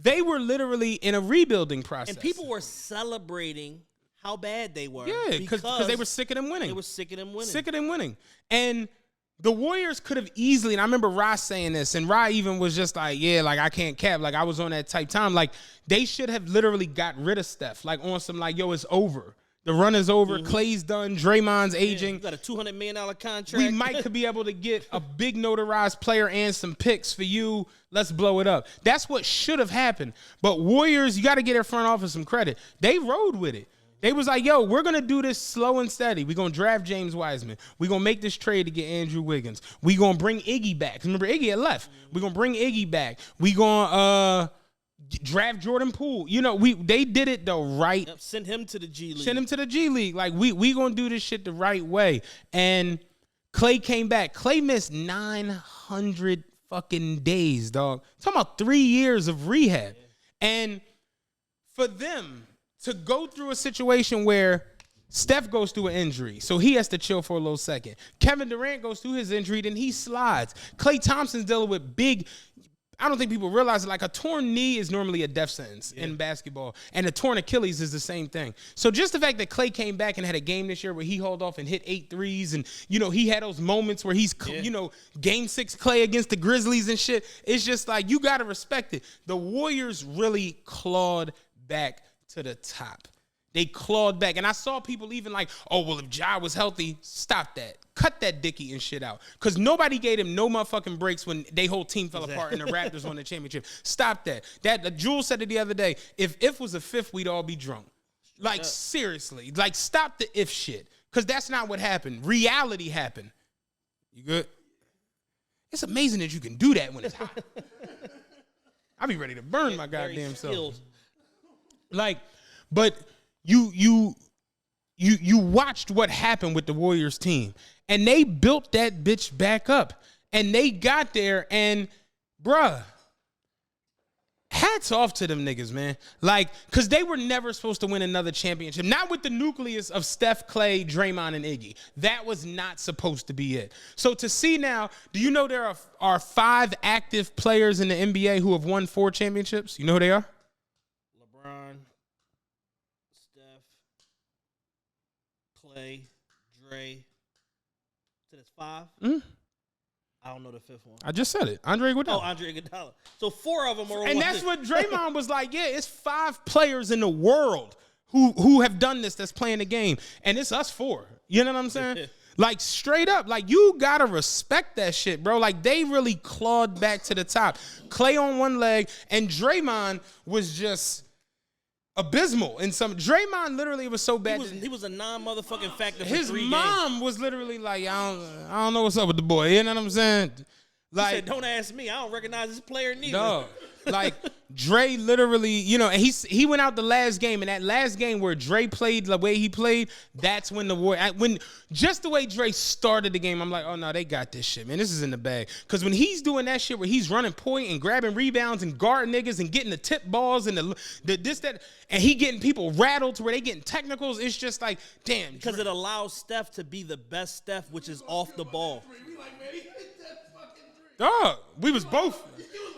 They were literally in a rebuilding process. And people were celebrating how bad they were. Yeah, because they were sick of them winning. They were sick of them winning. Sick of them winning. And the Warriors could have easily, and I remember Ross saying this, and Rye even was just like, yeah, like, I can't cap. Like, I was on that type time. Like, they should have literally got rid of Steph. Like, on some, like, yo, it's over. The run is over. Clay's done. Draymond's aging. You got a $200 million contract. We could be able to get a big notarized player and some picks for you. Let's blow it up. That's what should have happened. But Warriors, you got to get their front office some credit. They rode with it. They was like, yo, we're going to do this slow and steady. We're going to draft James Wiseman. We're going to make this trade to get Andrew Wiggins. We're going to bring Iggy back. Remember, Iggy had left. We're going to bring Iggy back. We're going to draft Jordan Poole. You know, they did it the right. Yep, send him to the G League. Send him to the G League. Like, we going to do this shit the right way. And Clay came back. Clay missed 900 fucking days, dog. I'm talking about 3 years of rehab. Yeah. And for them to go through a situation where Steph goes through an injury, so he has to chill for a little second. Kevin Durant goes through his injury, then he slides. Klay Thompson's dealing with big, I don't think people realize it, like a torn knee is normally a death sentence in basketball, and a torn Achilles is the same thing. So just the fact that Klay came back and had a game this year where he hauled off and hit 8 threes, and, you know, he had those moments where he's, you know, game 6 Klay against the Grizzlies and shit. It's just like, you got to respect it. The Warriors really clawed back to the top. They clawed back. And I saw people even like, oh, well, if Ja was healthy, stop that. Cut that Dickey and shit out. Because nobody gave him no motherfucking breaks when their whole team fell apart and the Raptors won the championship. Stop that. Jules said it the other day. If was a fifth, we'd all be drunk. Like, seriously. Like, stop the if shit. Because that's not what happened. Reality happened. You good? It's amazing that you can do that when it's hot. I be ready to burn my goddamn self. Like, but you watched what happened with the Warriors team, and they built that bitch back up, and they got there, and bruh, hats off to them niggas, man. Like, cause they were never supposed to win another championship. Not with the nucleus of Steph, Clay, Draymond, and Iggy. That was not supposed to be it. So to see now, do you know there are 5 active players in the NBA who have won 4 championships? You know who they are? LeBron, Steph, Clay, Dre. So that's 5? Mm-hmm. I don't know the 5th one. I just said it. Andre Iguodala. Oh, Andre Iguodala. So 4 of them are. And that's what Draymond was like. Yeah, it's 5 players in the world who have done this that's playing the game, and it's us 4. You know what I'm saying? Like, straight up, like, you gotta respect that shit, bro. Like, they really clawed back to the top. Clay on one leg, and Draymond was just abysmal in some. Draymond literally was so bad. He was a non-motherfucking factor for his 3 games. mom was literally like, I don't know what's up with the boy. You know what I'm saying? Like, he said, don't ask me. I don't recognize this player neither. No. Like, Dre literally, you know, and he went out the last game, and that last game where Dre played the way he played, that's when just the way Dre started the game, I'm like, oh no, they got this shit, man. This is in the bag. Because when he's doing that shit where he's running point and grabbing rebounds and guarding niggas and getting the tip balls and the this, that, and he getting people rattled to where they getting technicals, it's just like, damn. Because it allows Steph to be the best Steph, which is off the ball. Dog, we was both.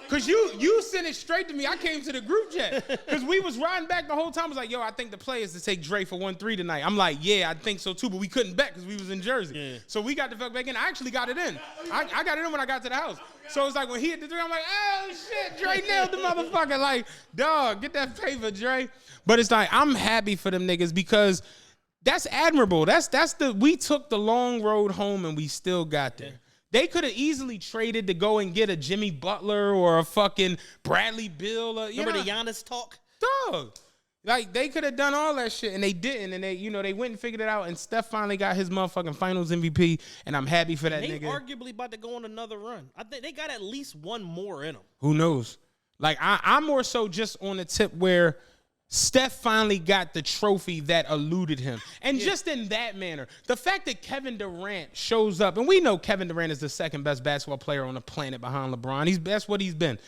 Cause you sent it straight to me. I came to the group chat. Cause we was riding back the whole time. I was like, yo, I think the play is to take Dre for 1-3 tonight. I'm like, yeah, I think so too, but we couldn't bet because we was in Jersey. Yeah. So we got the fuck back in. I actually got it in. I got it in when I got to the house. So it's like when he hit the 3, I'm like, oh shit, Dre nailed the motherfucker. Like, dog, get that paper, Dre. But it's like, I'm happy for them niggas because that's admirable. We took the long road home and we still got there. Yeah. They could have easily traded to go and get a Jimmy Butler or a fucking Bradley Beal. Remember the Giannis talk? Dog. Like, they could have done all that shit, and they didn't. And they went and figured it out, and Steph finally got his motherfucking finals MVP, and I'm happy for that nigga. They arguably about to go on another run. I think they got at least one more in them. Who knows? Like, I'm more so just on the tip where Steph finally got the trophy that eluded him. And just in that manner, the fact that Kevin Durant shows up, and we know Kevin Durant is the second best basketball player on the planet behind LeBron. That's what he's been.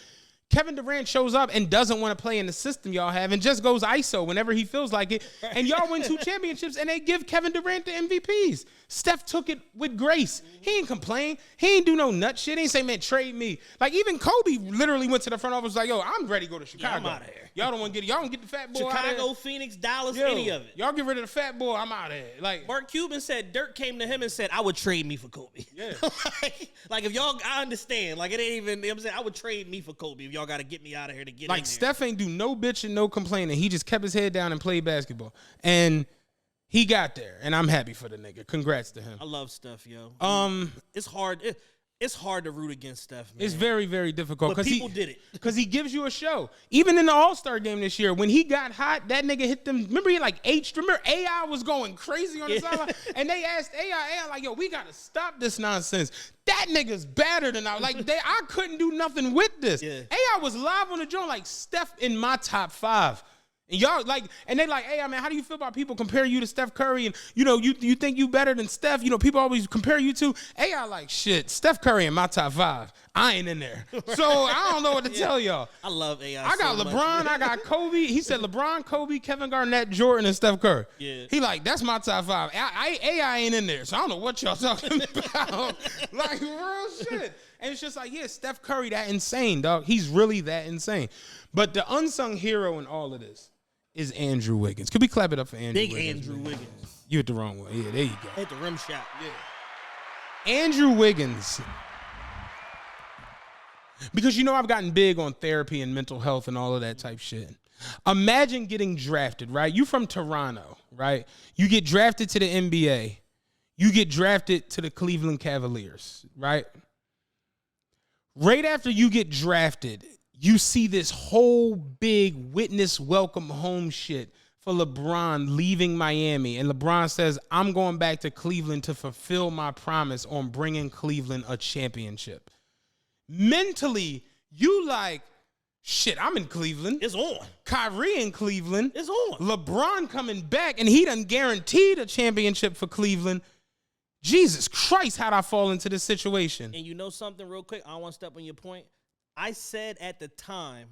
Kevin Durant shows up and doesn't want to play in the system y'all have and just goes ISO whenever he feels like it. And y'all win 2 championships and they give Kevin Durant the MVPs. Steph took it with grace. He ain't complain. He ain't do no nut shit. He ain't say, man, trade me. Like, even Kobe literally went to the front office like, yo, I'm ready to go to Chicago. I'm out of here. Y'all don't get the fat boy out of Chicago, here. Phoenix, Dallas, any of it. Y'all get rid of the fat boy, I'm out of here. Like, Mark Cuban said Dirk came to him and said, I would trade me for Kobe. Yeah. like if y'all, I understand. Like, it ain't even, you know what I'm saying, I would trade me for Kobe if y'all got to get me out of here to get like in there. Steph ain't do no bitching, no complaining. He just kept his head down and played basketball. And he got there, and I'm happy for the nigga. Congrats to him. I love Steph, yo. It's hard. It's hard to root against Steph, man. It's very, very difficult. But people did it. Because he gives you a show. Even in the All-Star game this year, when he got hot, that nigga hit them. Remember he like H. Remember AI was going crazy on the sideline? And they asked AI like, yo, we got to stop this nonsense. That nigga's better than I. Like, I couldn't do nothing with this. Yeah. AI was live on the joint like Steph in my top 5. And y'all like, and they like, hey, man, how do you feel about people compare you to Steph Curry? And, you know, you think you better than Steph? You know, people always compare you to. AI like, shit, Steph Curry in my top 5. I ain't in there. So I don't know what to tell y'all. I love AI. I got LeBron, I got Kobe. He said LeBron, Kobe, Kevin Garnett, Jordan, and Steph Curry. Yeah. He like, that's my top 5. AI ain't in there. So I don't know what y'all talking about. Like, real shit. And it's just like, yeah, Steph Curry, that insane, dog. He's really that insane. But the unsung hero in all of this is Andrew Wiggins. Could we clap it up for Andrew Big Wiggins? Andrew Wiggins. You hit the wrong one. Yeah, there you go. Hit the rim shot. Yeah. Andrew Wiggins. Because you know I've gotten big on therapy and mental health and all of that type shit. Imagine getting drafted, right? You from Toronto, right? You get drafted to the NBA. You get drafted to the Cleveland Cavaliers, right? Right after you get drafted, you see this whole big witness welcome home shit for LeBron leaving Miami. And LeBron says, I'm going back to Cleveland to fulfill my promise on bringing Cleveland a championship. Mentally, you like, shit, I'm in Cleveland. It's on. Kyrie in Cleveland. It's on. LeBron coming back, and he done guaranteed a championship for Cleveland. Jesus Christ, how'd I fall into this situation? And you know something real quick? I want to step on your point. I said at the time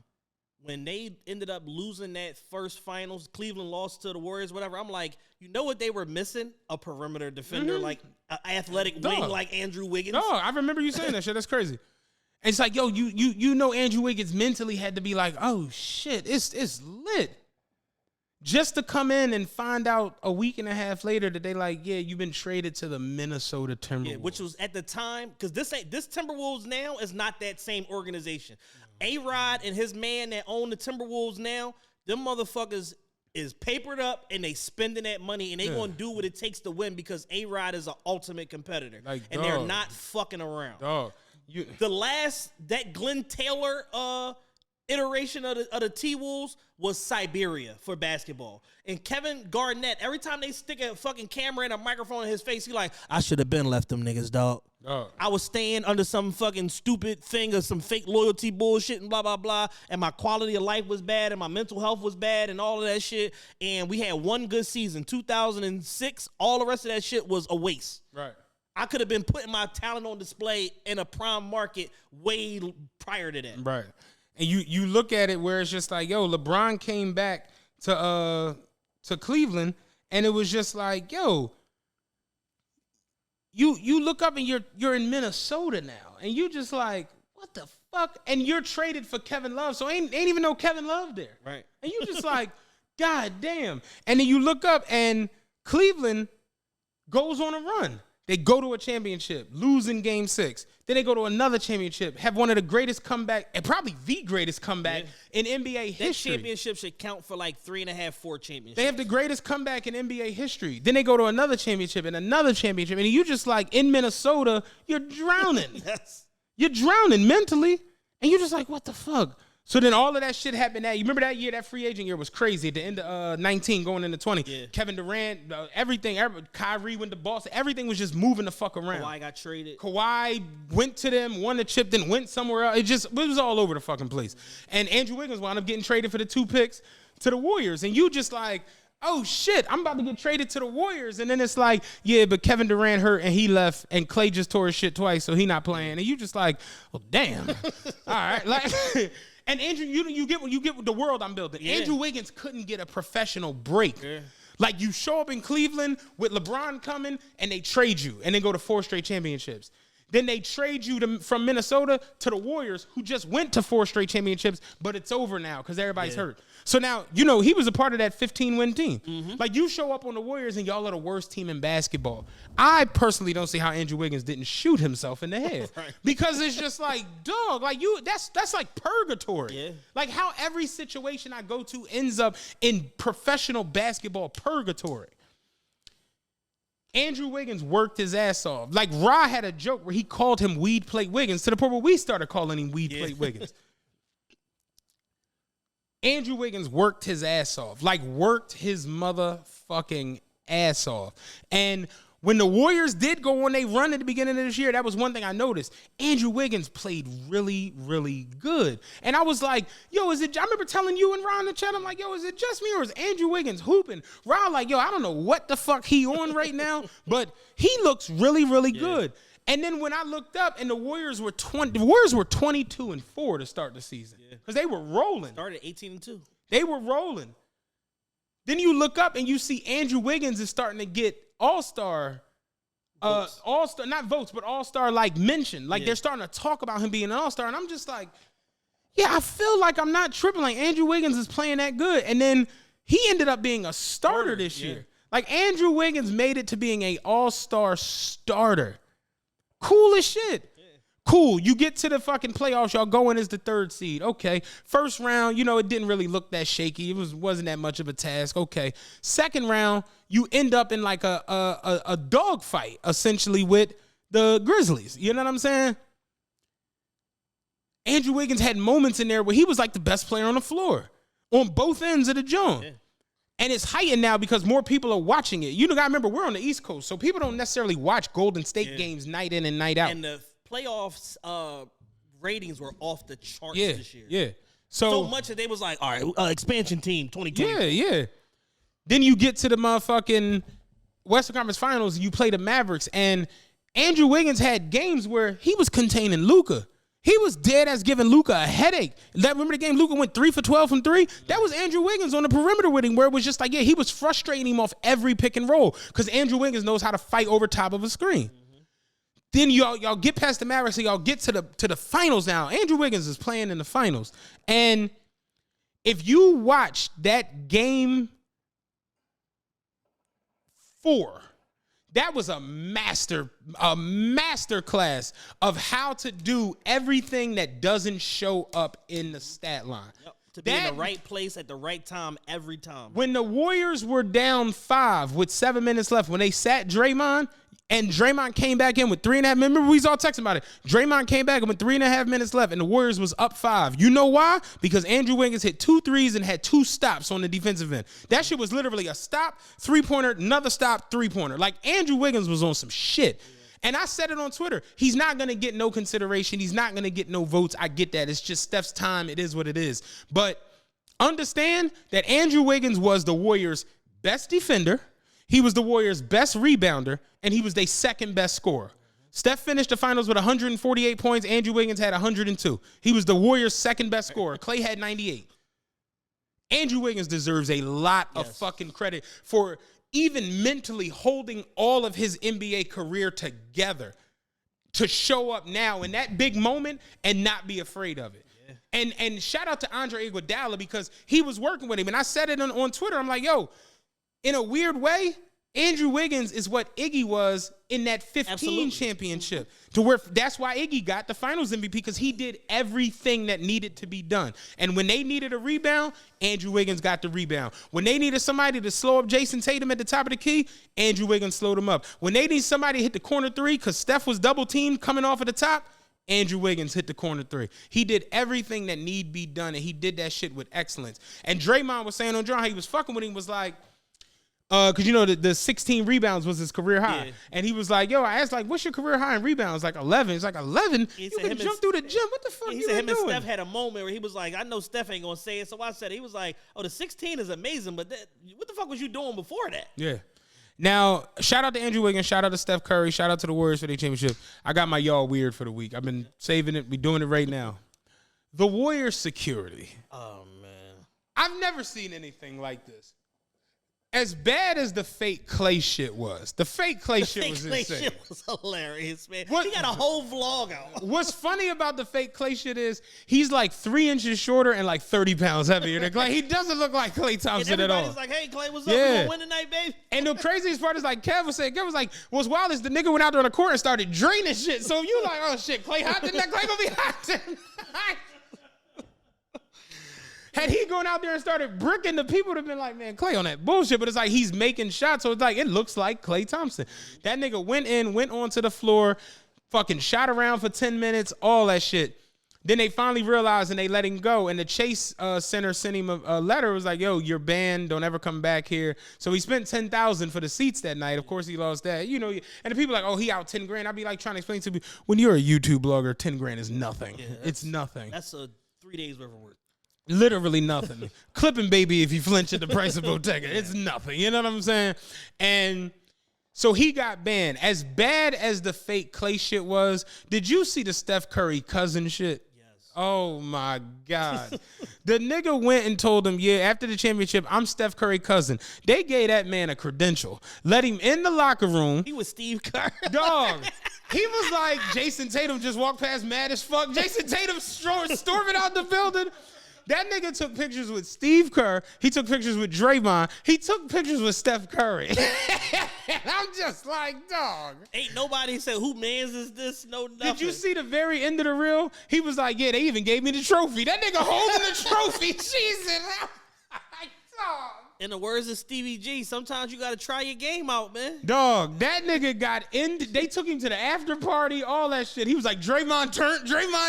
when they ended up losing that first finals, Cleveland lost to the Warriors, whatever. I'm like, you know what they were missing? A perimeter defender, like an athletic wing like Andrew Wiggins. No, I remember you saying that shit. That's crazy. And it's like, yo, you know Andrew Wiggins mentally had to be like, oh shit, it's lit. Just to come in and find out a week and a half later that they like, yeah, you've been traded to the Minnesota Timberwolves. Yeah, which was at the time, because this Timberwolves now is not that same organization. A-Rod and his man that own the Timberwolves now, them motherfuckers is papered up and they spending that money and they gonna do what it takes to win because A-Rod is an ultimate competitor. Like, and they're not fucking around. Dog. That Glenn Taylor iteration of the T-Wolves was Siberia for basketball. And Kevin Garnett, every time they stick a fucking camera and a microphone in his face, he like, I should have been left them niggas, dog. I was staying under some fucking stupid thing or some fake loyalty bullshit and blah, blah, blah. And my quality of life was bad and my mental health was bad and all of that shit. And we had one good season, 2006. All the rest of that shit was a waste. Right. I could have been putting my talent on display in a prime market way prior to that. Right. And you look at it where it's just like, yo, LeBron came back to Cleveland, and it was just like, yo, you look up and you're in Minnesota now, and you just like, what the fuck? And you're traded for Kevin Love, so ain't even no Kevin Love there. Right. And you just like, God damn. And then you look up and Cleveland goes on a run. They go to a championship, lose in game 6. Then they go to another championship, have one of the greatest comeback, and probably the greatest comeback in NBA history. That championship should count for like 3.5, 4 championships. They have the greatest comeback in NBA history. Then they go to another championship and another championship. And you just like, in Minnesota, you're drowning. Yes. You're drowning mentally. And you're just like, what the fuck? So then all of that shit happened that. You remember that year, that free agent year was crazy at the end of 19 going into 20. Yeah. Kevin Durant, everything, Kyrie went to Boston. Everything was just moving the fuck around. Kawhi got traded. Kawhi went to them, won the chip, then went somewhere else. It was all over the fucking place. And Andrew Wiggins wound up getting traded for the 2 picks. to the Warriors, and you just like, oh shit, I'm about to get traded to the Warriors, and then it's like, yeah, but Kevin Durant hurt and he left, and Clay just tore his shit twice, so he not playing, and you just like, well, damn, all right, like, and Andrew, you get the world I'm building. Yeah. Andrew Wiggins couldn't get a professional break. Yeah. Like, you show up in Cleveland with LeBron coming, and they trade you, and then go to 4 straight championships. Then they trade you from Minnesota to the Warriors, who just went to 4 straight championships, but it's over now because everybody's hurt. So now, he was a part of that 15-win team. Mm-hmm. Like, you show up on the Warriors, and y'all are the worst team in basketball. I personally don't see how Andrew Wiggins didn't shoot himself in the head. Right. Because it's just like, dog, like, that's like purgatory. Yeah. Like, how every situation I go to ends up in professional basketball purgatory. Andrew Wiggins worked his ass off. Like, Ra had a joke where he called him Weed Plate Wiggins to the point where we started calling him Weed Plate Wiggins. Andrew Wiggins worked his ass off. Like, worked his motherfucking ass off. And when the Warriors did go on a run at the beginning of this year, that was one thing I noticed. Andrew Wiggins played really, really good. And I was like, yo, I remember telling you and Ron in the chat, I'm like, yo, is it just me or is Andrew Wiggins hooping? Ron like, yo, I don't know what the fuck he on right now, but he looks really, really good. And then when I looked up and the Warriors were 22-4 to start the season. Because they were rolling. Started 18-2. They were rolling. Then you look up and you see Andrew Wiggins is starting to get all-star, not votes, but all-star like mention. Like they're starting to talk about him being an all-star. And I'm just like, yeah, I feel like I'm not tripping. Like Andrew Wiggins is playing that good. And then he ended up being a starter this year. Like Andrew Wiggins made it to being a all-star starter. Cool as shit. Cool. You get to the fucking playoffs. Y'all going as the 3rd seed. Okay. First round, it didn't really look that shaky. It wasn't that much of a task. Okay. Second round, you end up in like a dog fight, essentially, with the Grizzlies. You know what I'm saying? Andrew Wiggins had moments in there where he was like the best player on the floor on both ends of the joint. Yeah. And it's heightened now because more people are watching it. You gotta remember, we're on the East Coast, so people don't necessarily watch Golden State games night in and night out. And the playoffs ratings were off the charts this year. Yeah. So much that they was like, all right, expansion team 2020. Yeah. Then you get to the motherfucking Western Conference Finals, and you play the Mavericks, and Andrew Wiggins had games where he was containing Luka. He was dead ass giving Luka a headache. Remember the game Luka went 3 for 12 from 3? That was Andrew Wiggins on the perimeter with him, where it was just like, he was frustrating him off every pick and roll because Andrew Wiggins knows how to fight over top of a screen. Then y'all get past the Mavericks, so y'all get to the finals now. Andrew Wiggins is playing in the finals. And if you watch that game 4, that was a master class of how to do everything that doesn't show up in the stat line. Yep. To be in the right place at the right time every time. When the Warriors were down 5 with 7 minutes left, when they sat Draymond, and Draymond came back in with 3.5 minutes. Remember, we was all texting about it. Draymond came back in with 3.5 minutes left, and the Warriors was up 5. You know why? Because Andrew Wiggins hit 2 threes and had 2 stops on the defensive end. That shit was literally a stop, 3-pointer, another stop, 3-pointer. Like, Andrew Wiggins was on some shit. And I said it on Twitter. He's not going to get no consideration. He's not going to get no votes. I get that. It's just Steph's time. It is what it is. But understand that Andrew Wiggins was the Warriors' best defender. He was the Warriors' best rebounder, and he was their second best scorer. Steph finished the finals with 148 points. Andrew Wiggins had 102. He was the Warriors' second best scorer. Clay had 98. Andrew Wiggins deserves a lot of fucking credit for even mentally holding all of his NBA career together to show up now in that big moment and not be afraid of it. Yeah. And shout out to Andre Iguodala because he was working with him. And I said it on Twitter. I'm like, yo, in a weird way, Andrew Wiggins is what Iggy was in that 15 championship. To where that's why Iggy got the finals MVP, because he did everything that needed to be done. And when they needed a rebound, Andrew Wiggins got the rebound. When they needed somebody to slow up Jason Tatum at the top of the key, Andrew Wiggins slowed him up. When they need somebody to hit the corner 3 because Steph was double teamed coming off at the top, Andrew Wiggins hit the corner 3. He did everything that need be done, and he did that shit with excellence. And Draymond was saying on John how he was fucking with him was like, Because you know the 16 rebounds was his career high, Yeah. and he was like, "Yo," I asked like, "What's your career high in rebounds?" Like 11. It's like 11. He You said can him jump and- through the gym. What the fuck He you said been him and doing? Steph had a moment where he was like, I know Steph ain't gonna say it, so I said it. He was like, oh, the 16 is amazing, but what the fuck was you doing before that? Yeah. Now, shout out to Andrew Wiggins. Shout out to Steph Curry. Shout out to the Warriors for their championship. I got my y'all weird for the week. I've been saving it. We doing it right now. The Warriors security. Oh man, I've never seen anything like this. As bad as the fake Clay shit was, the fake Clay shit was Clay insane. shit was hilarious, man. What- He got a whole vlog out. What's funny about the fake Clay shit is he's like 3 inches shorter and like 30 pounds heavier than Clay. He doesn't look like Clay And Thompson at all. everybody's like, hey, Clay, what's up? Yeah. We gonna win tonight, baby? And the craziest part is like Kev was saying, what's wild is the nigga went out there on the court and started draining shit. So you like, oh shit, Clay hot? Then that Clay gonna be hot then. Had he gone out there and started bricking, the people would have been like, man, Clay on that bullshit. But it's like he's making shots. So it's like, it looks like Clay Thompson. That nigga went onto the floor, fucking shot around for 10 minutes, all that shit. Then they finally realized and they let him go. And the Chase Center sent him a letter. It was like, yo, you're banned. Don't ever come back here. So he spent $10,000 for the seats that night. Of course, he lost that. You know, and the people are like, oh, he out 10 grand. I'd be like trying to explain to me, when you're a YouTube blogger, 10 grand is nothing. Yeah, it's nothing. That's a 3 days worth of work. Literally nothing. Clipping baby if you flinch at the price of Bottega. It's nothing. You know what I'm saying? And so he got banned. As bad as the fake Clay shit was, did you see the Steph Curry cousin shit? Yes. Oh my God. The nigga went and told him, yeah, after the championship, I'm Steph Curry cousin. They gave that man a credential. Let him in the locker room. He was Steve Kerr. Dog. He was like, Jason Tatum just walked past mad as fuck. Jason Tatum storming out the building. That nigga took pictures with Steve Kerr. He took pictures with Draymond. He took pictures with Steph Curry. And I'm just like, dog. Ain't nobody said, who mans is this? No, nothing. Did you see the very end of the reel? He was like, yeah, they even gave me the trophy. That nigga holding the trophy. Jesus. Dog. In the words of Stevie G, sometimes you got to try your game out, man. Dog, that nigga got in. They took him to the after party, all that shit. He was like, Draymond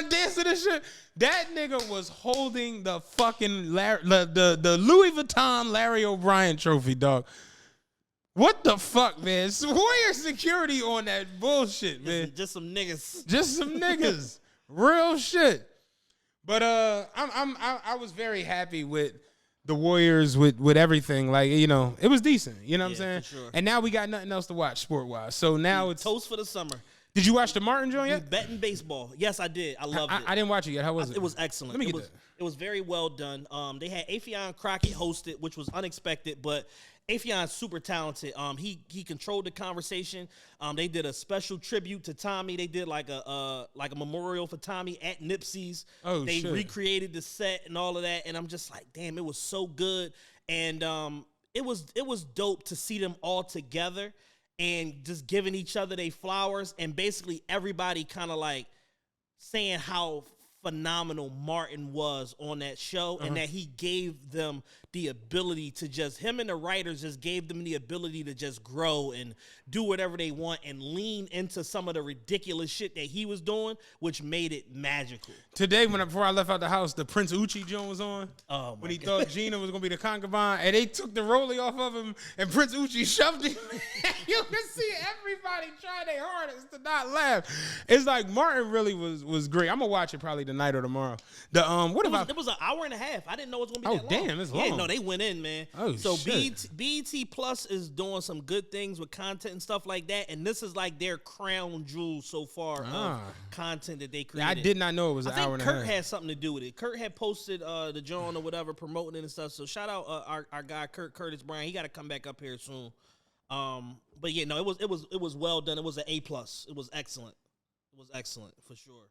dancing and shit. That nigga was holding the fucking the Louis Vuitton Larry O'Brien trophy, dog. What the fuck, man? Warrior security on that bullshit, man. Just some niggas. Just some niggas. Real shit. But I was very happy with the Warriors with everything. Like, you know, it was decent. You know what I'm saying? For sure. And now we got nothing else to watch sport-wise. So now it's... Toast for the summer. Did you watch the Martin joint yet? Betting baseball. Yes, I did. I loved it. I didn't watch it yet. How was it? It was excellent. Let me get that. It was very well done. They had Afion Crockett hosted, which was unexpected, but Afion's super talented. He controlled the conversation. They did a special tribute to Tommy. They did like a memorial for Tommy at Nipsey's. Oh, they shit. recreated the set and all of that, and I'm just like, damn, it was so good. And it was dope to see them all together and just giving each other their flowers, and basically everybody kind of like saying how phenomenal Martin was on that show, and that he gave them the ability to him and the writers just gave them the ability to just grow and do whatever they want and lean into some of the ridiculous shit that he was doing, which made it magical. Today, before I left out the house, the Prince Uchi joint was on. Oh, when he thought Gina was going to be the concubine, and they took the rollie off of him, and Prince Uchi shoved him. You can see everybody trying their hardest to not laugh. It's like Martin really was great. I'm going to watch it probably tonight or tomorrow. It was an hour and a half. I didn't know it was going to be that long. Damn, it's Yeah, long. no, they went in, man. Oh, so shit. BET Plus is doing some good things with content and stuff like that, and this is like their crown jewel so far of content that they created. I did not know it was an hour and a half. Kurt had something to do with it. Kurt had posted the joint or whatever, promoting it and stuff. So shout out our guy Curtis Bryan. He got to come back up here soon. But yeah, no, it was well done. It was an A+. It was excellent. It was excellent for sure.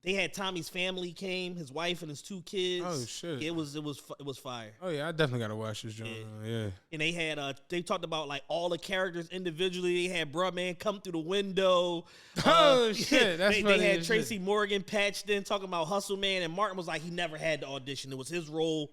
They had Tommy's family came, his wife and his 2 kids. Oh shit! It was fire. Oh yeah, I definitely gotta watch this joint. Yeah. And they had they talked about like all the characters individually. They had bruh man come through the window. Oh shit! That's they funny had as Tracy shit. Morgan patched in talking about Hustle Man, and Martin was like he never had to audition. It was his role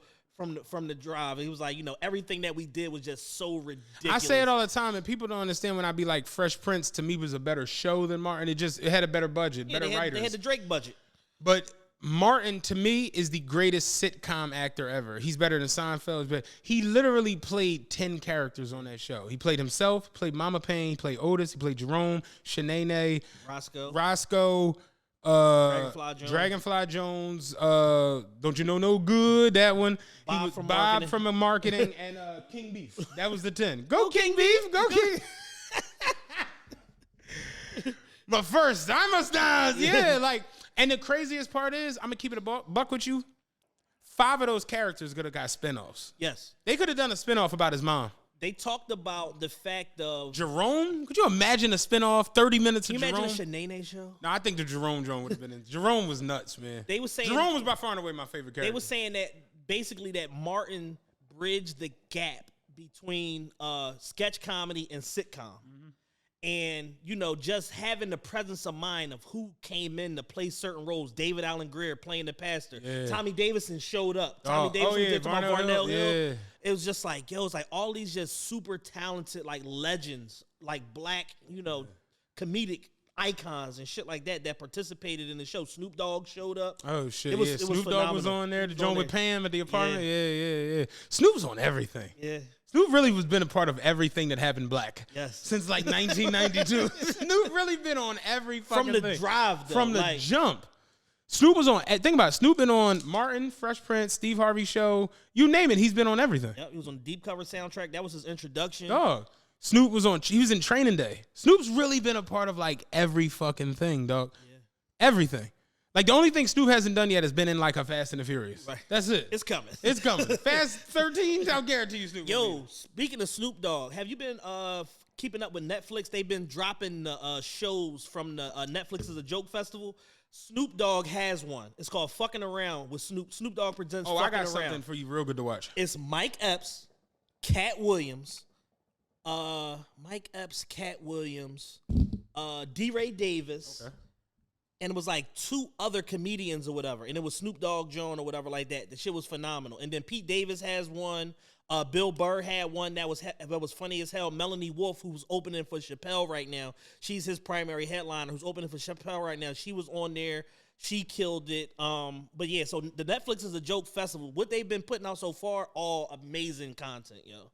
from the drive. He was like, everything that we did was just so ridiculous. I say it all the time, and people don't understand when I be like, Fresh Prince to me was a better show than Martin. It had a better budget, better writers. They had the Drake budget. But Martin, to me, is the greatest sitcom actor ever. He's better than Seinfeld, but he literally played 10 characters on that show. He played himself, played Mama Payne, he played Otis, he played Jerome, Shanae, Roscoe, Dragonfly Jones, Don't You Know No Good, that one. Bob he was from Bob marketing. from marketing, and King Beef. That was the 10. Go King Beef, go King. But first, I must dance. Yeah, like, and the craziest part is, I'm gonna keep it a buck with you. 5 of those characters could have got spinoffs. Yes. They could have done a spinoff about his mom. They talked about the fact of Jerome. Could you imagine a spinoff? 30 minutes of Can you Jerome. imagine a Shanae show? No, I think the Jerome would have been in. Jerome was nuts, man. They were saying Jerome was by far and away my favorite character. They were saying that basically that Martin bridged the gap between sketch comedy and sitcom. And, you know, just having the presence of mind of who came in to play certain roles. David Allen Greer playing the pastor. Yeah. Tommy Davidson showed up. Tommy Davidson did about Varnell Hill. Yeah. It was just like, yo, it's like all these just super talented, like legends, like black, you know, comedic icons and shit like that participated in the show. Snoop Dogg showed up. Oh, shit. It was Snoop Dogg was on there. The joint with Pam at the apartment. Yeah. Snoop was on everything. Yeah. Snoop really was been a part of everything that happened black. Yes. Since like 1992. Snoop really been on every fucking thing. From the drive, though. From the jump. Snoop was on, think about it, Snoop been on Martin, Fresh Prince, Steve Harvey Show. You name it, he's been on everything. Yep, he was on the Deep Cover soundtrack. That was his introduction. Dog. Snoop was he was in Training Day. Snoop's really been a part of like every fucking thing, dog. Yeah. Everything. Like, the only thing Snoop hasn't done yet is been in, like, a Fast and the Furious. Right. That's it. It's coming. It's coming. Fast 13, I'll guarantee you Snoop. Yo, speaking of Snoop Dogg, have you been keeping up with Netflix? They've been dropping the shows from the Netflix is a Joke Festival. Snoop Dogg has one. It's called Fucking Around with Snoop. Snoop Dogg presents Fucking Around. I got something for you real good to watch. It's Mike Epps, Cat Williams, Mike Epps, Cat Williams, D. Ray Davis. Okay. And it was like 2 other comedians or whatever. And it was Snoop Dogg, Joan, or whatever like that. The shit was phenomenal. And then Pete Davis has one. Bill Burr had one that was funny as hell. Melanie Wolf, who's opening for Chappelle right now. She's his primary headliner who's opening for Chappelle right now. She was on there. She killed it. But yeah, so the Netflix is a Joke Festival. What they've been putting out so far, all amazing content, yo.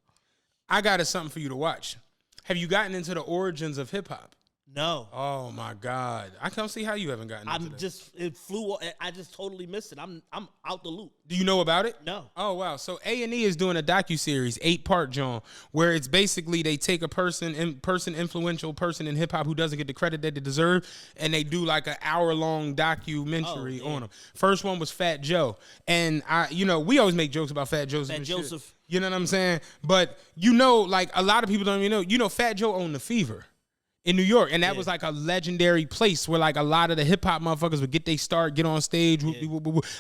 I got something for you to watch. Have you gotten into the origins of hip hop? No. Oh my God! I can't see how you haven't gotten into that. It flew. I just totally missed it. I'm out the loop. Do you know about it? No. Oh wow! So A&E is doing a docuseries, 8-part, John, where it's basically they take a influential person in hip hop who doesn't get the credit that they deserve, and they do like an hour-long documentary on them. First one was Fat Joe, and we always make jokes about Fat Joseph. Fat Joseph. Shit. You know what I'm saying? But like a lot of people don't even know. Fat Joe owned the Fever in New York, and that was like a legendary place where like a lot of the hip hop motherfuckers would get they start, get on stage.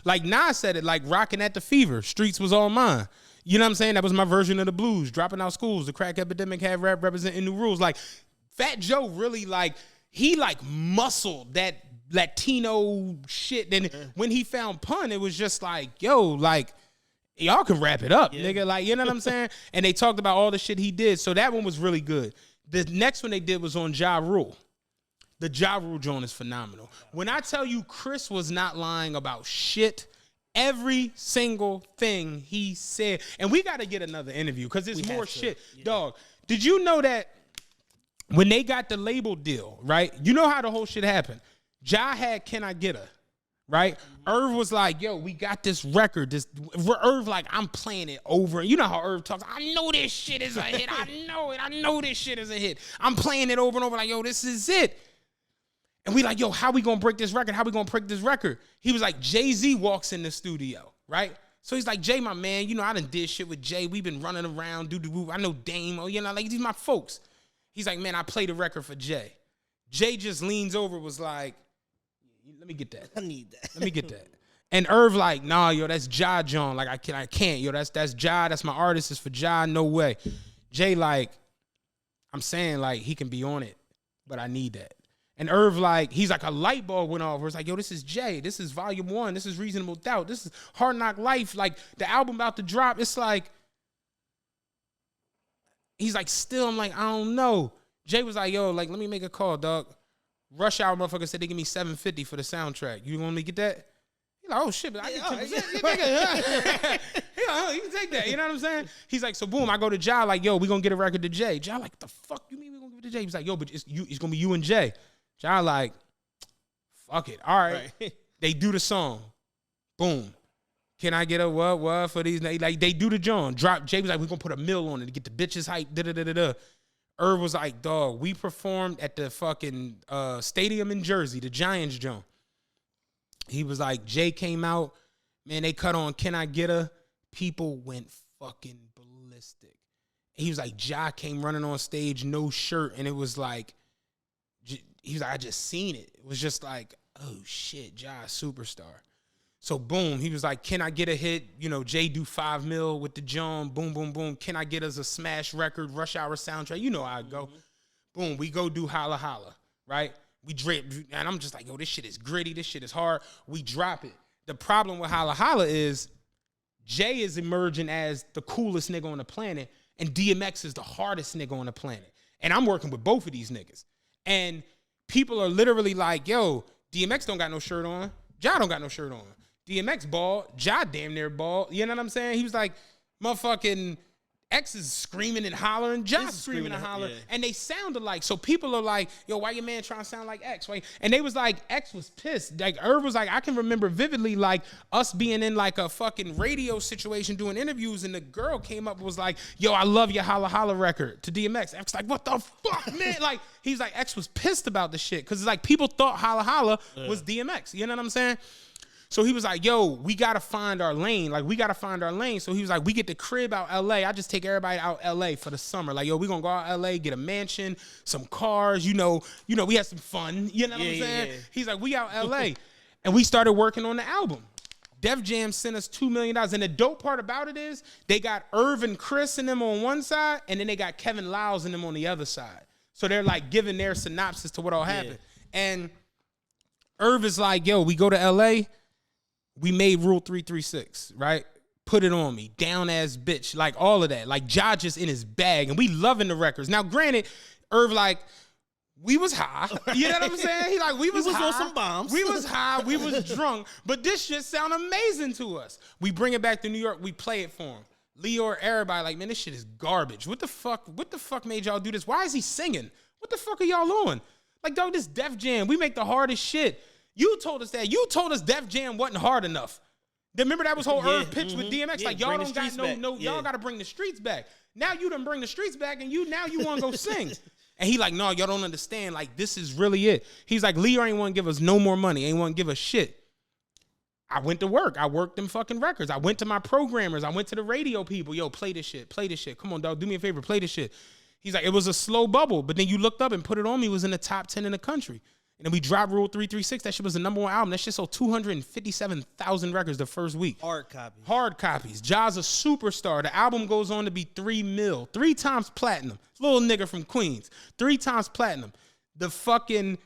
Like Nas said it, like rocking at the Fever. Streets was all mine. You know what I'm saying? That was my version of the blues. Dropping out schools, the crack epidemic had rap representing new rules. Like Fat Joe really he muscled that Latino shit. And when he found Pun, it was just like, yo, like y'all can wrap it up, nigga. Like, you know what I'm saying? And they talked about all the shit he did. So that one was really good. The next one they did was on Ja Rule. The Ja Rule joint is phenomenal. When I tell you Chris was not lying about shit, every single thing he said, and we got to get another interview because there's more shit. Yeah. Dog, did you know that when they got the label deal, right? You know how the whole shit happened. Ja had Can I Get Her? Right? Irv was like, yo, we got this record. Irv, like, I'm playing it over. You know how Irv talks. I know this shit is a hit. I know it. I know this shit is a hit. I'm playing it over and over like, yo, this is it. And we like, yo, how we gonna break this record? How we gonna break this record? He was like, Jay-Z walks in the studio, right? So he's like, Jay, my man, I done did shit with Jay. We've been running around, do. I know Dame. Oh, like, these my folks. He's like, man, I played a record for Jay. Jay just leans over, was like, let me get that. I need that. Let me get that. And Irv like, nah, yo, that's Ja John. Like, I can't. Yo, that's Ja. That's my artist. It's for Ja. No way. Jay like, I'm saying like he can be on it, but I need that. And Irv like, he's like a light bulb went off where it's like, yo, this is Jay. This is volume 1. This is Reasonable Doubt. This is Hard Knock Life. Like the album about to drop. It's like, he's like, still, I'm like, I don't know. Jay was like, yo, like, let me make a call, dog. Rush Hour motherfucker said they give me $750 for the soundtrack. You want me to get that? like, oh shit, but I get 10%. You can take that. You know what I'm saying? He's like, so boom, I go to Ja, like, yo, we gonna get a record to Jay. Ja like, what the fuck you mean we gonna give it to Jay? He's like, yo, but it's gonna be you and Jay. Ja like, fuck it. All right. They do the song. Boom. Can I get a what for these? Like, they do the John. Drop. Jay was like, we're going to put a mill on it to get the bitches hype. Da-da-da-da-da. Irv was like, dog, we performed at the fucking stadium in Jersey, the Giants John. He was like, Jay came out. Man, they cut on Can I Get A? People went fucking ballistic. He was like, Ja came running on stage, no shirt. And it was like, he was like, I just seen it. It was just like, oh shit, Ja, superstar. So boom, he was like, can I get a hit? You know, Jay do 5 mil with the John. Boom, boom, boom. Can I get us a smash record, Rush Hour soundtrack? You know how I go. Boom, we go do Holla Holla, right? We drip, and I'm just like, yo, this shit is gritty. This shit is hard. We drop it. The problem with Holla Holla is Jay is emerging as the coolest nigga on the planet, and DMX is the hardest nigga on the planet. And I'm working with both of these niggas. And people are literally like, yo, DMX don't got no shirt on. Ja don't got no shirt on. DMX bald, Ja damn near bald. You know what I'm saying? He was like, motherfucking X is screaming and hollering, Ja's screaming and hollering, and they sound alike. So people are like, yo, why your man trying to sound like X? Right? And they was like, X was pissed. Like, Irv was like, I can remember vividly, like, us being in, like, a fucking radio situation doing interviews, and the girl came up and was like, yo, I love your Holla Holla record to DMX. X like, what the fuck, man? Like, he's like, X was pissed about the shit, because it's like, people thought Holla Holla was DMX. You know what I'm saying? So he was like, yo, we got to find our lane. Like, we got to find our lane. So he was like, we get the crib out L.A. I just take everybody out L.A. for the summer. Like, yo, we going to go out L.A., get a mansion, some cars, you know, we had some fun. You know what I'm saying? Yeah. He's like, we out L.A. And we started working on the album. Def Jam sent us $2 million. And the dope part about it is they got Irv and Chris and them on one side, and then they got Kevin Lyles and them on the other side. So they're like giving their synopsis to what all happened. And Irv is like, yo, we go to L.A., we made Rule 336, right? Put it on me. Down ass bitch. Like, all of that. Like, Ja just in his bag. And we loving the records. Now, granted, Irv, like, we was high. You know what I'm saying? He like, we was high. On some bombs. We was high. We was drunk. But this shit sound amazing to us. We bring it back to New York. We play it for him. Leo, everybody like, man, this shit is garbage. What the fuck made y'all do this? Why is he singing? What the fuck are y'all on? Like, dog, this Def Jam. We make the hardest shit. You told us that. You told us Def Jam wasn't hard enough. Remember that was whole Irv pitch with DMX? Yeah, like, y'all don't got y'all got to bring the streets back. Now you done bring the streets back, and now you want to go sing. And he like, no, y'all don't understand. Like, this is really it. He's like, Leo ain't want to give us no more money. Ain't want to give us shit. I went to work. I worked them fucking records. I went to my programmers. I went to the radio people. Yo, play this shit. Play this shit. Come on, dog. Do me a favor. Play this shit. He's like, it was a slow bubble. But then you looked up and Put It On Me was in the top 10 in the country. And then we dropped Rule 336. That shit was the #1 album. That shit sold 257,000 records the first week. Hard copies. Hard copies. Ja's a superstar. The album goes on to be 3 mil. 3 times platinum. Little nigga from Queens. 3 times platinum. The fucking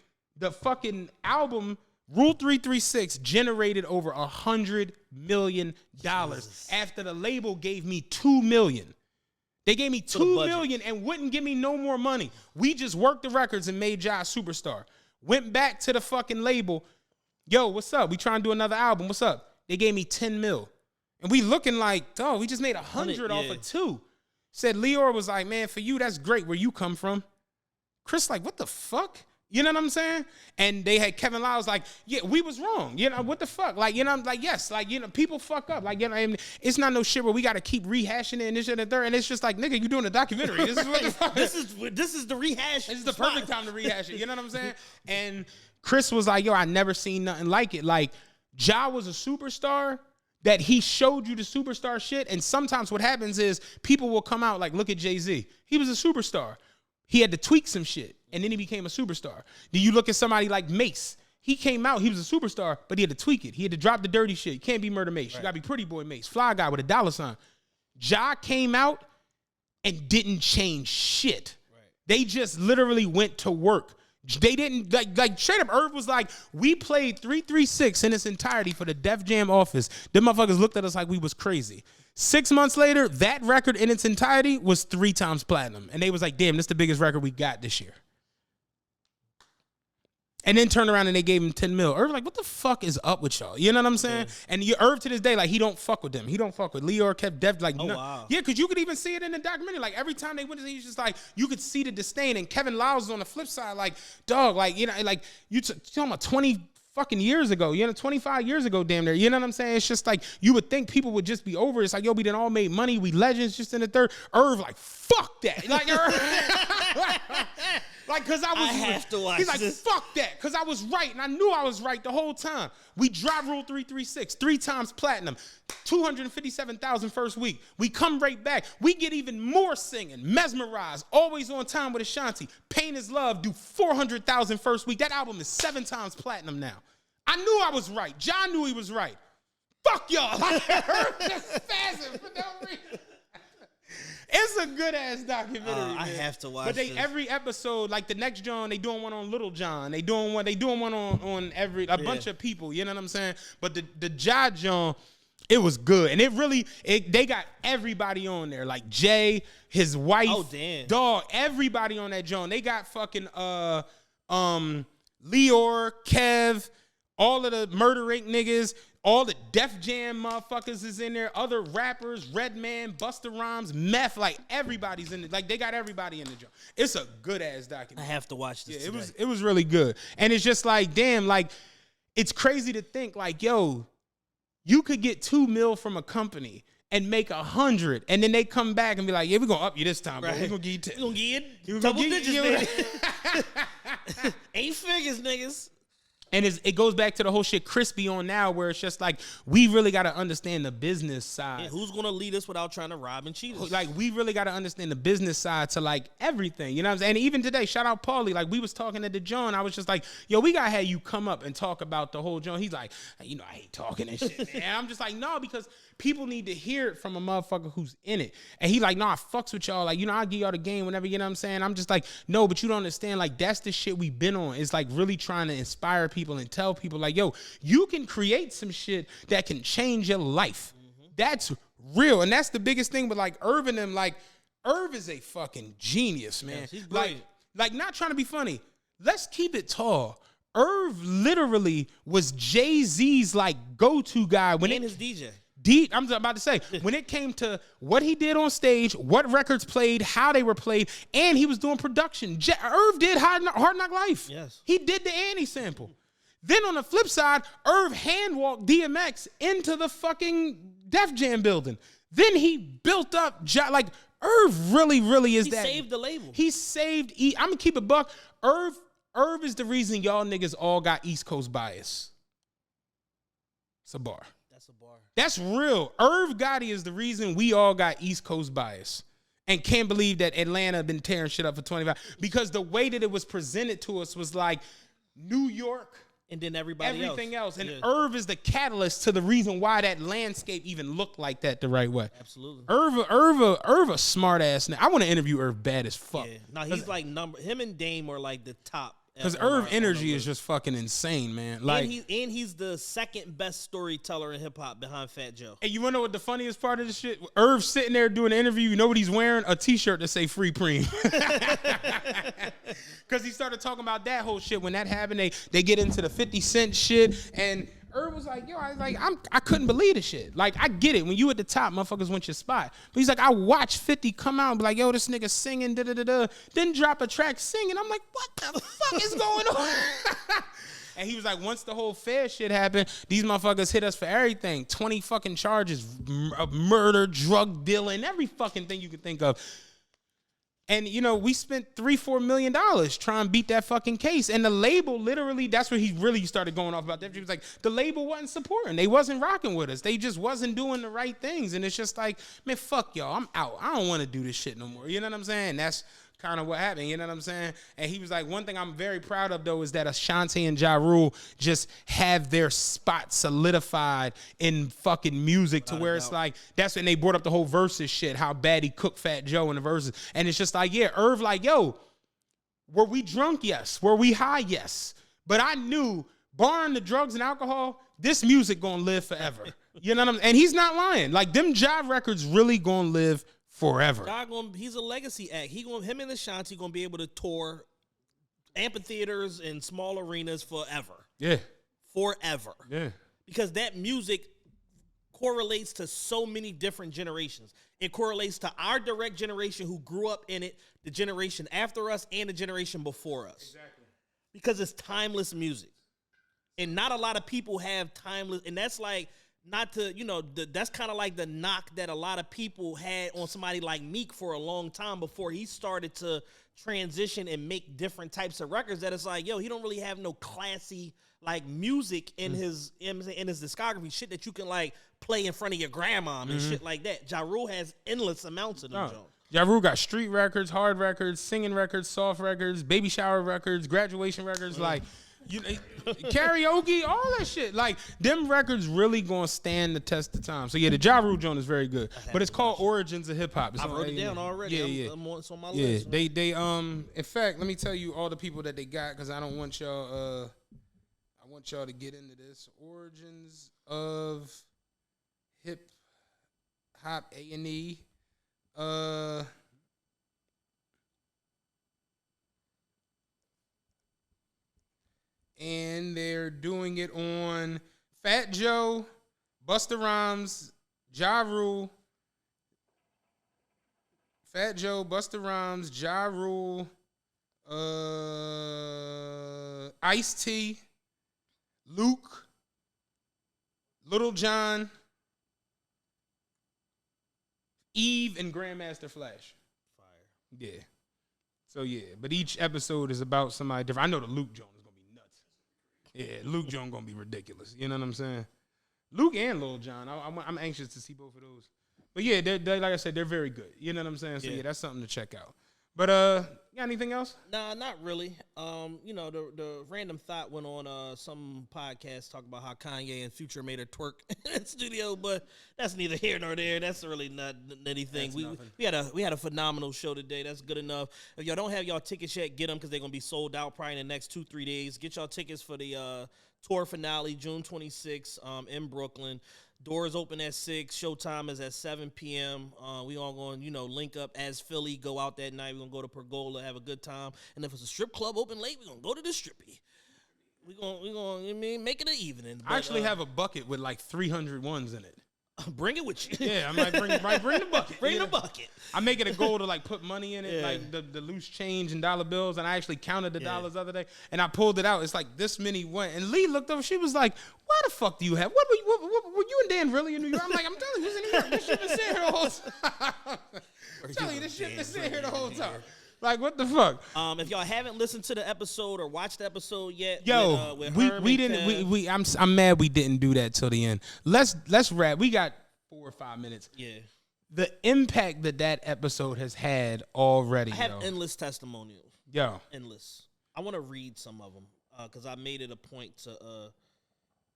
album, Rule 336, generated over $100 million after the label gave me $2 million. They gave me $2 million and wouldn't give me no more money. We just worked the records and made Ja a superstar. Went back to the fucking label. Yo, what's up? We trying to do another album. What's up? They gave me 10 mil. And we looking like, dog, we just made 100 off of 2. Said Leor was like, man, for you, that's great. Where you come from? Chris like, what the fuck? You know what I'm saying? And they had Kevin Lyles like, yeah, we was wrong. You know, what the fuck? Like, you know, I'm like, yes, like, you know, people fuck up. Like, you know, and it's not no shit where we got to keep rehashing it and this and the third. And it's just like, nigga, you doing a documentary. This is what the fuck. This is the rehash. This is the perfect time to rehash it. You know what I'm saying? And Chris was like, yo, I never seen nothing like it. Like, Ja was a superstar that he showed you the superstar shit. And sometimes what happens is people will come out like, look at Jay-Z. He was a superstar. He had to tweak some shit, and then he became a superstar. Then you look at somebody like Mace. He came out, he was a superstar, but he had to tweak it. He had to drop the dirty shit. You can't be Murder Mace. Right. You got to be Pretty Boy Mace. Fly Guy with a $sign. Ja came out and didn't change shit. Right. They just literally went to work. They didn't, like straight up, Irv was like, we played 336 in its entirety for the Def Jam office. Them motherfuckers looked at us like we was crazy. 6 months later, that record in its entirety was 3 times platinum. And they was like, damn, this is the biggest record we got this year. And then turned around and they gave him 10 mil. Irv like, what the fuck is up with y'all? You know what I'm saying? And Irv to this day, like, he don't fuck with them. He don't fuck with Leor, Kev, Dev. Like, wow. Yeah, because you could even see it in the documentary. Like, every time they went, he's just like, you could see the disdain. And Kevin Lyles is on the flip side, like, dog, like, you know, like, you talking about 20 fucking years ago, 25 years ago, damn near. You know what I'm saying? It's just like, you would think people would just be over it. It's like, yo, we done all made money. We legends just in the third. Irv, like, fuck that. Like, like, cause I have to watch He's like, this. fuck that, cause I was right, and I knew I was right the whole time. We drive Rule 336, 3 times platinum, 257,000 first week. We come right back. We get even more singing, mesmerized, always on time with Ashanti. Pain is Love, do 400,000 first week. That album is 7 times platinum now. I knew I was right. John knew he was right. Fuck y'all. I heard just spazzing for no reason. It's a good ass documentary. I man. have to watch. But this. every episode, like the next John, they doing one on Little John. They doing one on every bunch of people. You know what I'm saying? But the Ja John, it was good, and they got everybody on there, like Jay, his wife, dog, everybody on that John. They got fucking Leor, Kev, all of the Murder Inc. niggas. All the Def Jam motherfuckers is in there. Other rappers, Redman, Busta Rhymes, Meth, like everybody's in it. Like they got everybody in the joint. It's a good ass documentary. I have to watch this. Yeah, today. it was really good. And it's just like, damn, like it's crazy to think like, yo, you could get 2 mil from a company and make 100, and then they come back and be like, yeah, we're gonna up you this time, bro. We're gonna give you 10. We're gonna get You double gonna digits, get- baby. 8 figures, niggas. And it goes back to the whole shit Chris be on now, where it's just like, we really got to understand the business side. Yeah, who's going to lead us without trying to rob and cheat us? Like, we really got to understand the business side to, like, everything. You know what I'm saying? And even today, shout out Paulie. Like, we was talking to the John. I was just like, yo, we got to have you come up and talk about the whole John. He's like, you know, I hate talking and shit, man. And I'm just like, no, because people need to hear it from a motherfucker who's in it. And he like, no, I fucks with y'all. Like, you know, I'll give y'all the game whenever, you know what I'm saying? I'm just like, no, but you don't understand. Like, that's the shit we've been on. It's like really trying to inspire people and tell people like, yo, you can create some shit that can change your life. Mm-hmm. That's real. And that's the biggest thing with like Irv and them. Like, Irv is a fucking genius, man. Yes, he's brilliant. Like not trying to be funny. Let's keep it tall. Irv literally was Jay-Z's like go-to guy when and his DJ. I'm about to say, when it came to what he did on stage, what records played, how they were played, and he was doing production. Irv did Hard Knock Life. Yes. He did the Annie sample. Then on the flip side, Irv hand-walked DMX into the fucking Def Jam building. Then he built up, like, Irv really is that. He saved the label. He saved, I'm going to keep it buck. Irv is the reason y'all niggas all got East Coast bias. It's a bar. That's a bar. That's real. Irv Gotti is the reason we all got East Coast bias and can't believe that Atlanta been tearing shit up for 25. Because the way that it was presented to us was like New York, and then everything else. And yeah. Irv is the catalyst to the reason why that landscape even looked like that the right way. Absolutely. Irv a smart ass. I want to interview Irv bad as fuck. Yeah. No, he's like him and Dame are like the top. Because Irv energy is just fucking insane, man. Like, and he's the second best storyteller in hip hop behind Fat Joe. And you wanna know what the funniest part of this shit? Irv sitting there doing an interview. You know what he's wearing? A t-shirt that say Free Preem. Because he started talking about that whole shit when that happened. They get into the 50 Cent shit, and Irv was like, yo, I couldn't believe the shit. Like, I get it. When you at the top, motherfuckers want your spot. But he's like, I watched 50 come out and be like, yo, this nigga singing, da-da-da-da. Then drop a track singing. I'm like, what the fuck is going on? And he was like, once the whole fair shit happened, these motherfuckers hit us for everything. 20 fucking charges of murder, drug dealing, every fucking thing you could think of. And, you know, we spent $3-4 million trying to beat that fucking case. And the label, literally, that's where he really started going off about that. He was like, the label wasn't supporting. They wasn't rocking with us. They just wasn't doing the right things. And it's just like, man, fuck y'all. I'm out. I don't want to do this shit no more. You know what I'm saying? That's kind of what happened. You know what I'm saying? And he was like, one thing I'm very proud of, though, is that Ashanti and Ja Rule just have their spot solidified in fucking music to where it's like, that's when they brought up the whole versus shit, how bad he cooked Fat Joe in the verses. And it's just like, yeah, Irv like, yo, were we drunk? Yes. Were we high? Yes. But I knew, barring the drugs and alcohol, this music gonna live forever. You know what I'm saying? And he's not lying. Like, them Ja records really gonna live forever. He's a legacy act. Him and Ashanti gonna be able to tour amphitheaters and small arenas forever. Yeah. Forever. Yeah. Because that music correlates to so many different generations. It correlates to our direct generation who grew up in it, the generation after us, and the generation before us. Exactly. Because it's timeless music. And not a lot of people have timeless, and that's like, not to, that's kind of like the knock that a lot of people had on somebody like Meek for a long time before he started to transition and make different types of records, that it's like, yo, he don't really have no classy like music in his discography, shit that you can like play in front of your grandma and shit like that. Ja Rule has endless amounts of them. Ja Rule got street records, hard records, singing records, soft records, baby shower records, graduation records, like karaoke, all that shit. Like, them records really gonna stand the test of time. So yeah, the Ja Rule joint is very good, but it's called Origins of Hip Hop. I wrote it down already. Yeah, It's on my list. Yeah, they in fact, let me tell you all the people that they got, because I don't want y'all. I want y'all to get into this. Origins of Hip Hop A&E. And they're doing it on Fat Joe, Busta Rhymes, Ja Rule, Fat Joe, Busta Rhymes, Ja Rule, Ice-T, Luke, Little John, Eve, and Grandmaster Flash. Fire. Yeah. So yeah, but each episode is about somebody different. I know the Luke joint is gonna be nuts. Yeah, Luke joint gonna be ridiculous. You know what I'm saying? Luke and Lil Jon. I'm anxious to see both of those. But yeah, they're like I said, they're very good. You know what I'm saying? So yeah, that's something to check out. But got anything else? Nah, not really. The random thought went on some podcast talking about how Kanye and Future made a twerk in the studio, but that's neither here nor there. That's really not anything. We had a phenomenal show today. That's good enough. If y'all don't have y'all tickets yet, get them, because they're gonna be sold out probably in the next 2-3 days. Get y'all tickets for the tour finale, June 26th, in Brooklyn. Doors open at 6. Showtime is at 7 p.m. We all going, link up as Philly. Go out that night. We're going to go to Pergola, have a good time. And if it's a strip club open late, we're going to go to the strippy. We're going make it an evening. But, I actually have a bucket with like 300 ones in it. Bring it with you. Yeah, I might bring the bucket. Bring the bucket. I make it a goal to like put money in it, like the loose change and dollar bills. And I actually counted the dollars the other day, and I pulled it out. It's like this many went. And Lee looked over. She was like, "Why the fuck do you have? What were you and Dan really in New York?" I'm like, "I'm telling you, this in New York. This shit been sitting here the whole time." I'm telling you, this shit been sitting here the whole time. Like, what the fuck? If y'all haven't listened to the episode or watched the episode yet, with we didn't. I'm mad we didn't do that till the end. Let's wrap. We got 4 or 5 minutes. Yeah. The impact that episode has had already. I have endless testimonials. Yo. Endless. I want to read some of them because I made it a point to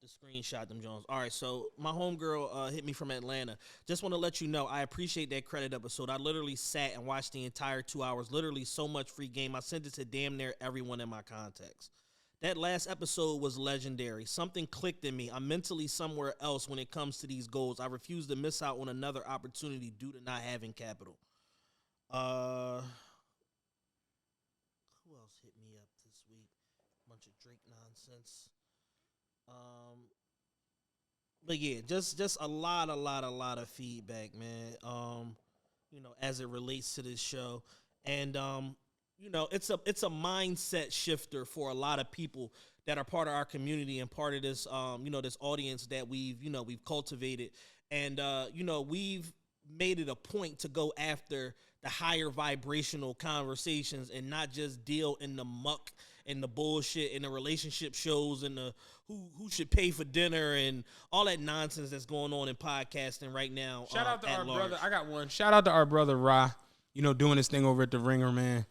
screenshot them, Jones. All right, so my homegirl hit me from Atlanta. Just want to let you know, I appreciate that credit episode. I literally sat and watched the entire 2 hours. Literally so much free game. I sent it to damn near everyone in my contacts. That last episode was legendary. Something clicked in me. I'm mentally somewhere else when it comes to these goals. I refuse to miss out on another opportunity due to not having capital. Who else hit me up this week? Bunch of Drake nonsense. But yeah, just a lot of feedback, man. As it relates to this show. And it's a mindset shifter for a lot of people that are part of our community and part of this, this audience that we've cultivated. And, we've made it a point to go after the higher vibrational conversations and not just deal in the muck and the bullshit and the relationship shows and the who should pay for dinner and all that nonsense that's going on in podcasting right now. Shout out to our brother. I got one. Shout out to our brother, Ra, doing this thing over at The Ringer, man.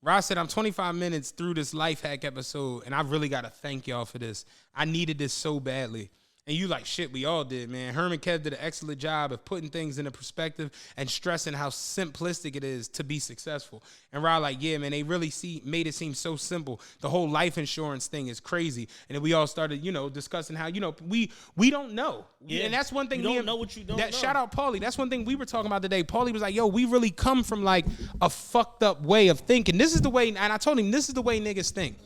Ross said, I'm 25 minutes through this life hack episode, and I really got to thank y'all for this. I needed this so badly. And you like, shit, we all did, man. Herman Kev did an excellent job of putting things into perspective and stressing how simplistic it is to be successful. And Rod like, yeah, man, they really made it seem so simple. The whole life insurance thing is crazy. And then we all started, discussing how, we don't know. Yeah. And that's one thing. You don't know what you don't know. Shout out Paulie. That's one thing we were talking about today. Paulie was like, yo, we really come from like a fucked up way of thinking. This is the way, and I told him, this is the way niggas think.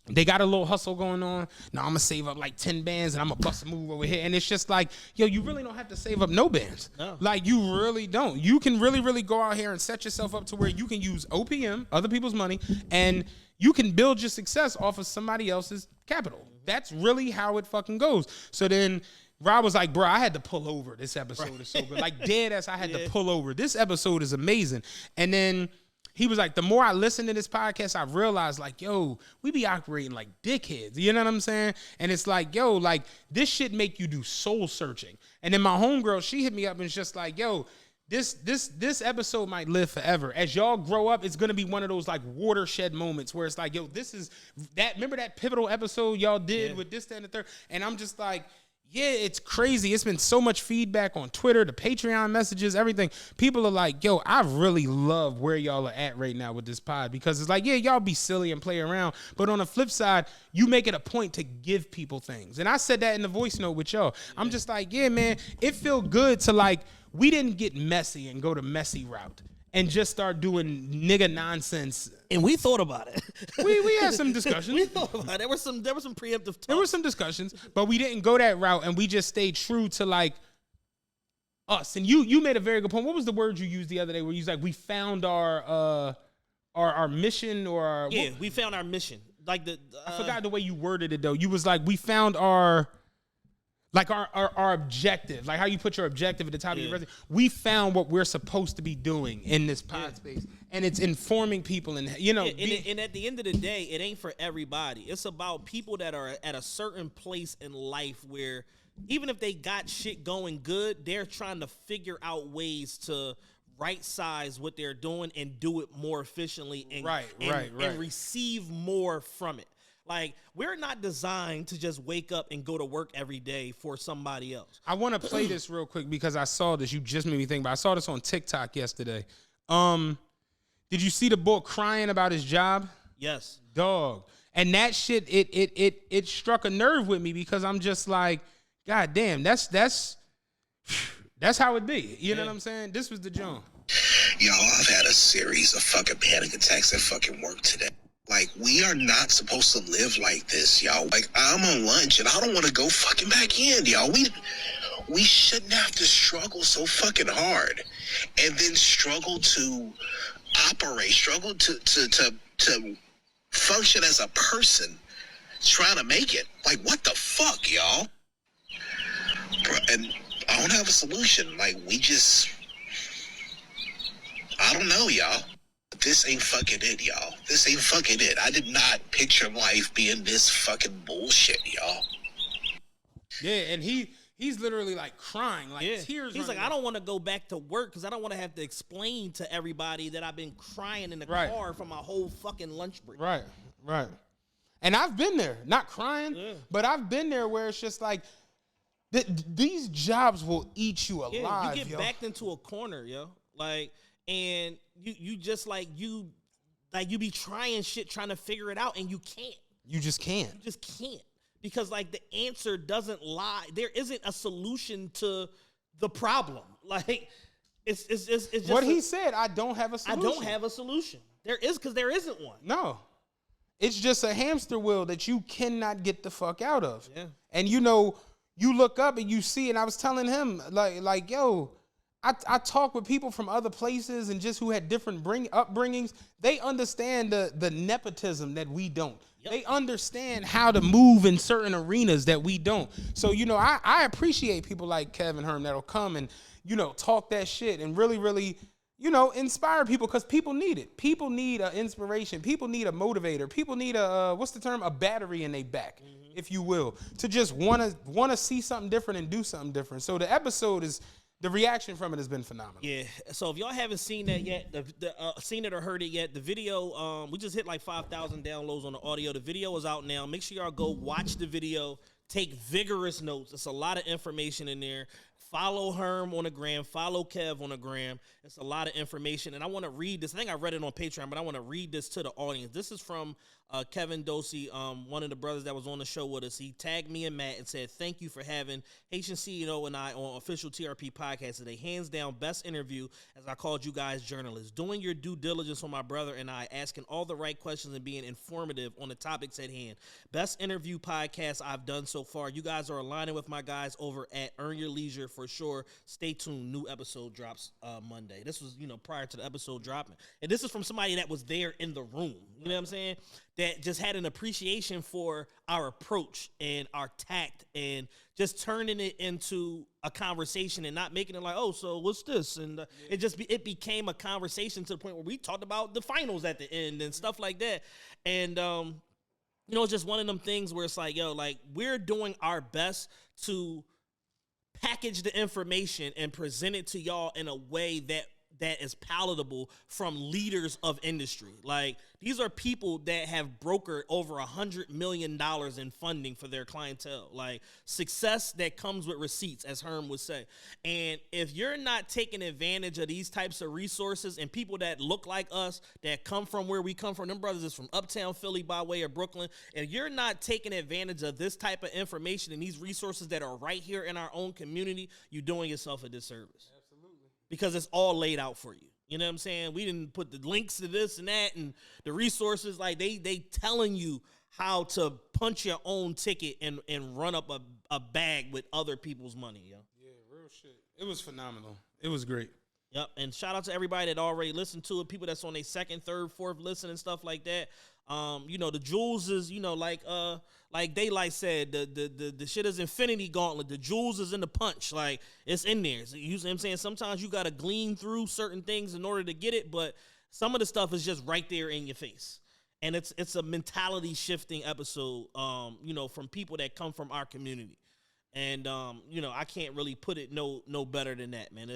They got a little hustle going on. Now I'm going to save up like 10 bands and I'm going to bust a move over here. And it's just like, yo, you really don't have to save up no bands. No. Like, you really don't. You can really, really go out here and set yourself up to where you can use OPM, other people's money, and you can build your success off of somebody else's capital. That's really how it fucking goes. So then Rob was like, bro, I had to pull over. This episode is so good. Like, dead ass, I had to pull over. This episode is amazing. And then he was like, the more I listen to this podcast, I realized, like, yo, we be operating like dickheads. You know what I'm saying? And it's like, yo, like, this shit make you do soul searching. And then my homegirl, she hit me up and it's just like, yo, this episode might live forever. As y'all grow up, it's gonna be one of those like watershed moments where it's like, yo, this is that. Remember that pivotal episode y'all did with this, that, and the third? And I'm just like, yeah, it's crazy. It's been so much feedback on Twitter, the Patreon messages, everything. People are like, yo, I really love where y'all are at right now with this pod, because it's like, yeah, y'all be silly and play around. But on the flip side, you make it a point to give people things. And I said that in the voice note with y'all. Yeah. I'm just like, yeah, man, it feel good to like, we didn't get messy and go the messy route and just start doing nigga nonsense. And we thought about it. We had some discussions. We thought about it. There were some preemptive talks. There were some discussions, but we didn't go that route, and we just stayed true to like us. And you made a very good point. What was the word you used the other day where you was like, we found our mission, or our we found our mission. Like I forgot the way you worded it though. You was like, we found our objective, like how you put your objective at the top of your resume. We found what we're supposed to be doing in this pod space, and it's informing people. And and at the end of the day, it ain't for everybody. It's about people that are at a certain place in life where even if they got shit going good, they're trying to figure out ways to right size what they're doing and do it more efficiently and receive more from it. Like, we're not designed to just wake up and go to work every day for somebody else. I want to play this real quick because I saw this. You just made me think, but I saw this on TikTok yesterday. Did you see the boy crying about his job? Yes. Dog. And that shit, it struck a nerve with me because I'm just like, God damn, that's how it be. You know what I'm saying? This was the John. Y'all, I've had a series of fucking panic attacks at fucking work today. Like, we are not supposed to live like this, y'all. Like, I'm on lunch and I don't want to go fucking back in, y'all. We shouldn't have to struggle so fucking hard and then struggle to operate, struggle to function as a person trying to make it. Like, what the fuck, y'all? And I don't have a solution. Like, I don't know, y'all. This ain't fucking it, y'all. This ain't fucking it. I did not picture life being this fucking bullshit, y'all. Yeah, and he's literally like crying, like tears. He's like, I don't want to go back to work because I don't want to have to explain to everybody that I've been crying in the car for my whole fucking lunch break. Right. And I've been there, not crying, but I've been there where it's just like, these jobs will eat you alive. You get backed into a corner, yo. Like, and you just like you be trying shit, trying to figure it out, and you can't. You just can't. You just can't. Because like the answer doesn't lie. There isn't a solution to the problem. Like it's just what he said. I don't have a solution. I don't have a solution. There isn't one. No. It's just a hamster wheel that you cannot get the fuck out of. Yeah. And you look up and you see, and I was telling him like yo, I talk with people from other places and just who had different upbringings. They understand the nepotism that we don't. Yep. They understand how to move in certain arenas that we don't. So, I appreciate people like Kevin Herm that'll come and, talk that shit and really, really, inspire people, because people need it. People need an inspiration. People need a motivator. People need a battery in their back, if you will, to just want to see something different and do something different. So the episode the reaction from it has been phenomenal. Yeah. So if y'all haven't seen that yet, seen it or heard it yet, the video, we just hit like 5,000 downloads on the audio. The video is out now. Make sure y'all go watch the video. Take vigorous notes. It's a lot of information in there. Follow Herm on the gram. Follow Kev on the gram. It's a lot of information. And I want to read this. I think I read it on Patreon, but I want to read this to the audience. This is from Kevin Dosey, one of the brothers that was on the show with us. He tagged me and Matt and said, thank you for having Haitian CEO and I on official TRP podcast today. Hands down, best interview, as I called you guys journalists. Doing your due diligence on my brother and I, asking all the right questions and being informative on the topics at hand. Best interview podcast I've done so far. You guys are aligning with my guys over at Earn Your Leisure for sure. Stay tuned. New episode drops Monday. This was, prior to the episode dropping. And this is from somebody that was there in the room. You know what I'm saying? That just had an appreciation for our approach and our tact and just turning it into a conversation and not making it like, oh, so what's this? And it became a conversation to the point where we talked about the finals at the end and stuff like that. And, it's just one of them things where it's like, we're doing our best to package the information and present it to y'all in a way that is palatable from leaders of industry. Like, these are people that have brokered over $100 million in funding for their clientele. Like, success that comes with receipts, as Herm would say. And if you're not taking advantage of these types of resources and people that look like us, that come from where we come from, them brothers is from uptown Philly by way of Brooklyn, and you're not taking advantage of this type of information and these resources that are right here in our own community, you're doing yourself a disservice. Because it's all laid out for you. You know what I'm saying? We didn't put the links to this and that and the resources. Like, they telling you how to punch your own ticket and run up a bag with other people's money, yo. Yeah, real shit. It was phenomenal. It was great. Yep, and shout out to everybody that already listened to it, people that's on their second, third, fourth listen and stuff like that. The jewels is, like Daylight said, the shit is infinity gauntlet. The jewels is in the punch. Like, it's in there. So, you know what I'm saying? Sometimes you got to glean through certain things in order to get it, but some of the stuff is just right there in your face. And it's a mentality shifting episode, from people that come from our community. And, I can't really put it no better than that, man.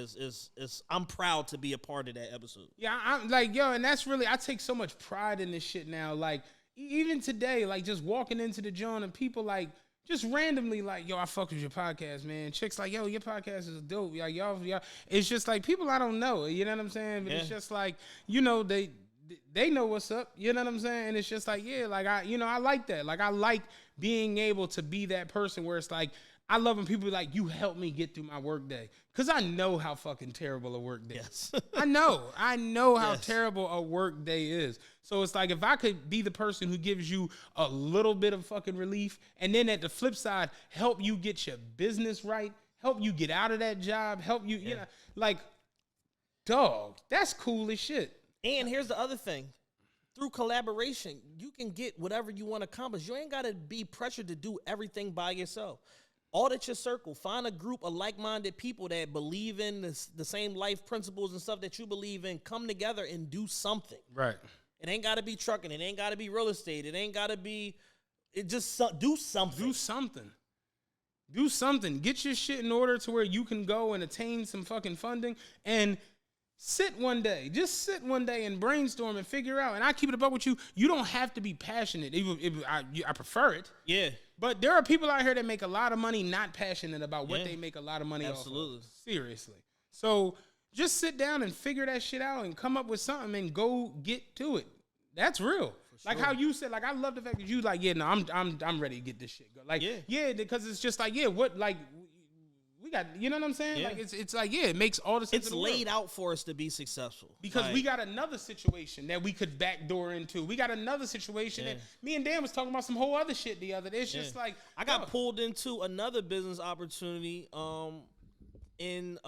I'm proud to be a part of that episode. Yeah, I'm like, and that's really, I take so much pride in this shit now. Like, even today, like, just walking into the joint and people, like, just randomly, like, I fuck with your podcast, man. Chicks like, your podcast is dope. Like, y'all. It's just like people I don't know. You know what I'm saying? But It's just like, they know what's up. You know what I'm saying? And it's just like, I like that. Like, I like being able to be that person where it's like, I love when people are like, you help me get through my work day. Because I know how fucking terrible a work day is. I know how terrible a work day is. So it's like, if I could be the person who gives you a little bit of fucking relief, and then at the flip side, help you get your business right, help you get out of that job, help you, like, dog, that's cool as shit. And here's the other thing. Through collaboration, you can get whatever you want to accomplish. You ain't got to be pressured to do everything by yourself. Audit your circle. Find a group of like-minded people that believe in the same life principles and stuff that you believe in. Come together and do something. Right. It ain't got to be trucking. It ain't got to be real estate. It ain't got to be. It just do something. Do something. Get your shit in order to where you can go and attain some fucking funding and sit one day and brainstorm and figure out. And I keep it above with you. You don't have to be passionate. I prefer it. Yeah. But there are people out here that make a lot of money not passionate about what they make a lot of money Absolutely. off of. Seriously. So just sit down and figure that shit out and come up with something and go get to it. That's real. Sure. Like how you said, like, I love the fact that you like, I'm ready to get this shit go. Like, because it's just like, we got, you know what I'm saying? Yeah. Like, it's like, it makes all the sense. It's laid out for us to be successful. Because we got another situation that we could backdoor into. We got another situation that me and Dan was talking about some whole other shit the other day. It's just like, I got pulled into another business opportunity in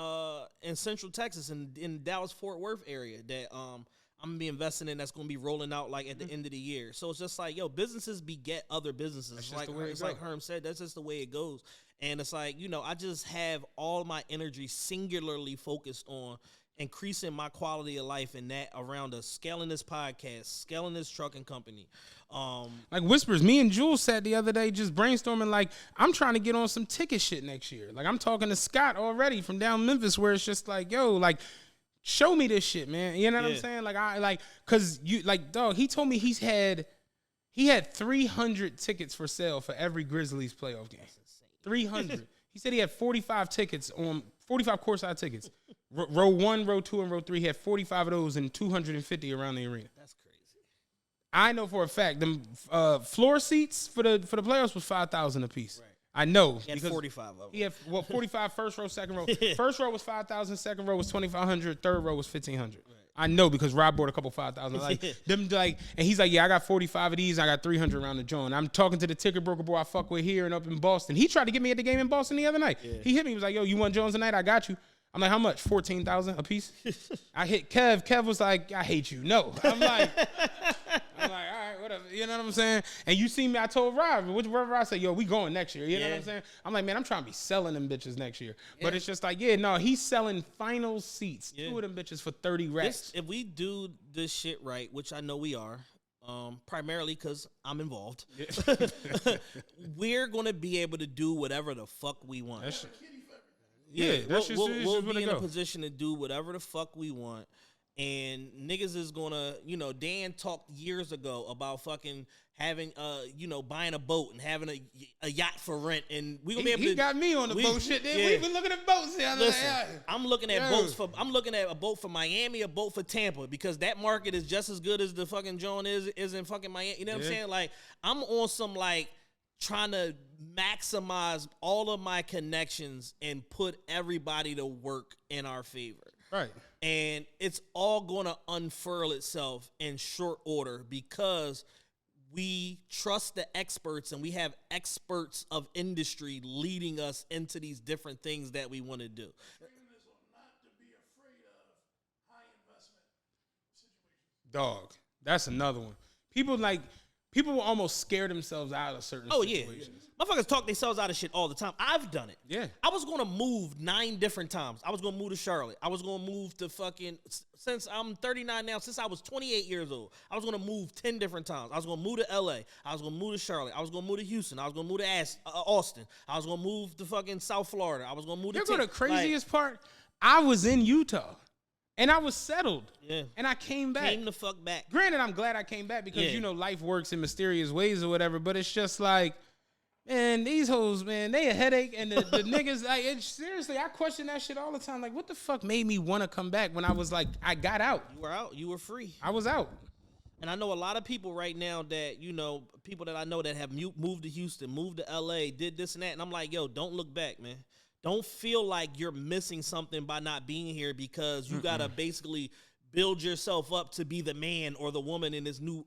Central Texas in Dallas Fort Worth area that I'm gonna be investing in. That's gonna be rolling out like at the end of the year. So it's just like, businesses beget other businesses. It's like Herm said, that's just the way it goes. And it's like, I just have all my energy singularly focused on increasing my quality of life and that around us, scaling this podcast, scaling this trucking company. Like Whispers, me and Jules sat the other day just brainstorming, like, I'm trying to get on some ticket shit next year. Like, I'm talking to Scott already from down Memphis where it's just like, show me this shit, man. You know what I'm saying? Like, cause you, like, dog, he told me he He had 300 tickets for sale for every Grizzlies playoff game. 300. He said he had 45 tickets on 45 courtside tickets. Row 1, row 2, and row 3. He had 45 of those and 250 around the arena. That's crazy. I know for a fact them floor seats for the playoffs was $5,000 a piece. Right. I know. He had 45 of them. He had 45 first row, second row. First row was $5,000, second row was $2,500, third row was $1,500. Right. I know because Rob bought a couple $5,000. Like them, like, and he's like, yeah, I got 45 of these. I got 300 around the joint. I'm talking to the ticket broker boy I fuck with here and up in Boston. He tried to get me at the game in Boston the other night. Yeah. He hit me. He was like, yo, you want Jones tonight? I got you. I'm like, how much? 14,000 a piece. I hit Kev. Kev was like, I hate you. No. I'm like, all right, whatever. You know what I'm saying? And you see me, I told Rob, wherever I say, yo, we going next year. You know what I'm saying? I'm like, man, I'm trying to be selling them bitches next year. But it's just like, yeah, no, he's selling final seats. 2 of them bitches for 30 racks. If we do this shit right, which I know we are, primarily because I'm involved, we're going to be able to do whatever the fuck we want. We'll be in a position to do whatever the fuck we want. And niggas is gonna, Dan talked years ago about fucking having, buying a boat and having a yacht for rent, and we gonna be able to. He got me on the boat shit. We've been looking at boats. I'm looking at boats I'm looking at a boat for Miami, a boat for Tampa, because that market is just as good as the fucking John is in fucking Miami. You know what I'm saying? Like, I'm on some like trying to maximize all of my connections and put everybody to work in our favor. Right. And it's all going to unfurl itself in short order because we trust the experts and we have experts of industry leading us into these different things that we want to do. Dog, that's another one. People will almost scare themselves out of certain situations. Motherfuckers talk themselves out of shit all the time. I've done it. Yeah. I was going to move 9 different times. I was going to move to Charlotte. I was going to move to since I'm 39 now, since I was 28 years old, I was going to move 10 different times. I was going to move to LA. I was going to move to Charlotte. I was going to move to Houston. I was going to move to Austin. I was going to move to fucking South Florida. I was going to move to the craziest part? I was in Utah. And I was settled. Yeah. And I came back. Came the fuck back. Granted, I'm glad I came back because, life works in mysterious ways or whatever. But it's just like, man, these hoes, man, they a headache. And the niggas, like, seriously, I question that shit all the time. Like, what the fuck made me want to come back when I was like, I got out? You were out. You were free. I was out. And I know a lot of people right now that, people that I know that have moved to Houston, moved to LA, did this and that. And I'm like, yo, don't look back, man. Don't feel like you're missing something by not being here because you gotta basically build yourself up to be the man or the woman in this new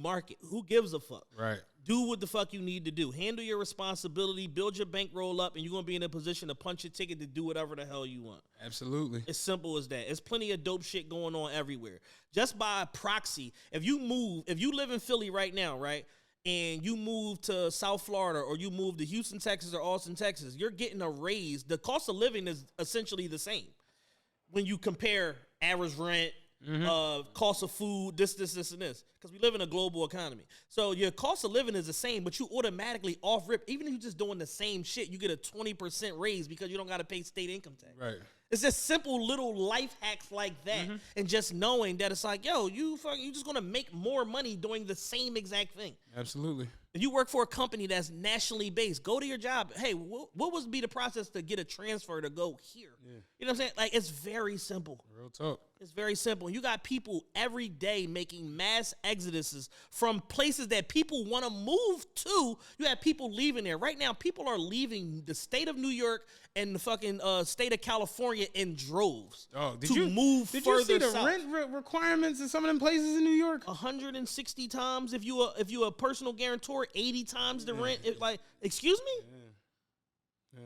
market. Who gives a fuck? Right. Do what the fuck you need to do. Handle your responsibility. Build your bankroll up, and you're gonna be in a position to punch your ticket to do whatever the hell you want. Absolutely. It's simple as that. There's plenty of dope shit going on everywhere. Just by proxy, if you live in Philly right now, right? And you move to South Florida or you move to Houston, Texas or Austin, Texas, you're getting a raise. The cost of living is essentially the same when you compare average rent, cost of food, this, and this. Because we live in a global economy. So your cost of living is the same, but you automatically off rip. Even if you're just doing the same shit, you get a 20% raise because you don't got to pay state income tax. Right. It's just simple little life hacks like that. And just knowing that it's like, yo, you just going to make more money doing the same exact thing. Absolutely. If you work for a company that's nationally based, go to your job. Hey, what would be the process to get a transfer to go here? Yeah. You know what I'm saying? Like, it's very simple. Real talk. It's very simple. You got people every day making mass exoduses from places that people want to move to. You have people leaving there. Right now, people are leaving the state of New York and the fucking state of California in droves Did you see the south. Rent requirements in some of them places in New York? 160 times if you a personal guarantor, 80 times the rent. Like, excuse me? Yeah.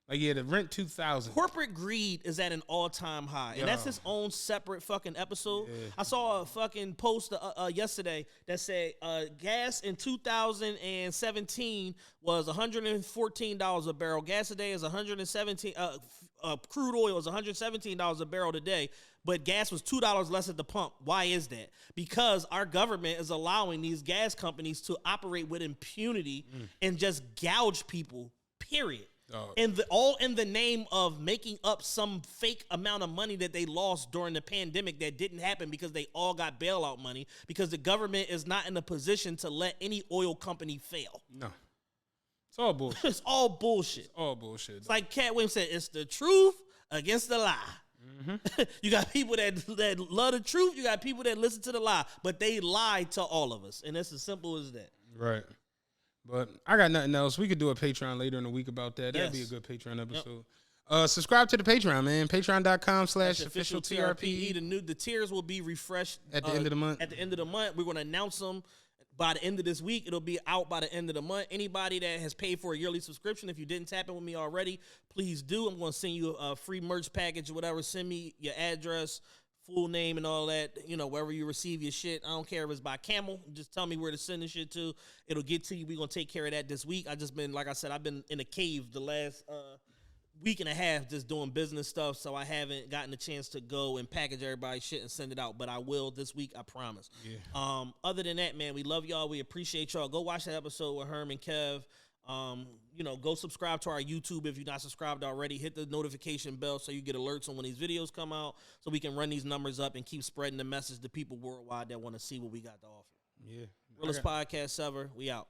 Like, the rent 2,000. Corporate greed is at an all-time high, and that's its own separate fucking episode. Yeah. I saw a fucking post yesterday that said gas in 2017 was $114 a barrel. Gas today is $117. Crude oil is $117 a barrel today, but gas was $2 less at the pump. Why is that? Because our government is allowing these gas companies to operate with impunity and just gouge people, period. And all in the name of making up some fake amount of money that they lost during the pandemic that didn't happen because they all got bailout money because the government is not in a position to let any oil company fail. No. It's all bullshit. It's all bullshit. It's all bullshit. It's like Cat Williams said, it's the truth against the lie. Mm-hmm. You got people that love the truth. You got people that listen to the lie, but they lie to all of us. And it's as simple as that. Right. But I got nothing else. We could do a Patreon later in the week about that. That'd be a good Patreon episode. Yep. Subscribe to the Patreon, man. Patreon.com/official TRPE. The tiers will be refreshed at the end of the month. At the end of the month, we're going to announce them by the end of this week. It'll be out by the end of the month. Anybody that has paid for a yearly subscription, if you didn't tap in with me already, please do. I'm going to send you a free merch package or whatever. Send me your address, full name and all that, wherever you receive your shit. I don't care if it's by Camel. Just tell me where to send the shit to. It'll get to you. We're going to take care of that this week. Like I said, I've been in a cave the last week and a half just doing business stuff, so I haven't gotten a chance to go and package everybody's shit and send it out, but I will this week, I promise. Yeah. Other than that, man, we love y'all. We appreciate y'all. Go watch that episode with Herm and Kev. Go subscribe to our YouTube if you're not subscribed already. Hit the notification bell so you get alerts on when these videos come out so we can run these numbers up and keep spreading the message to people worldwide that want to see what we got to offer. Yeah. Realest podcast ever. We out.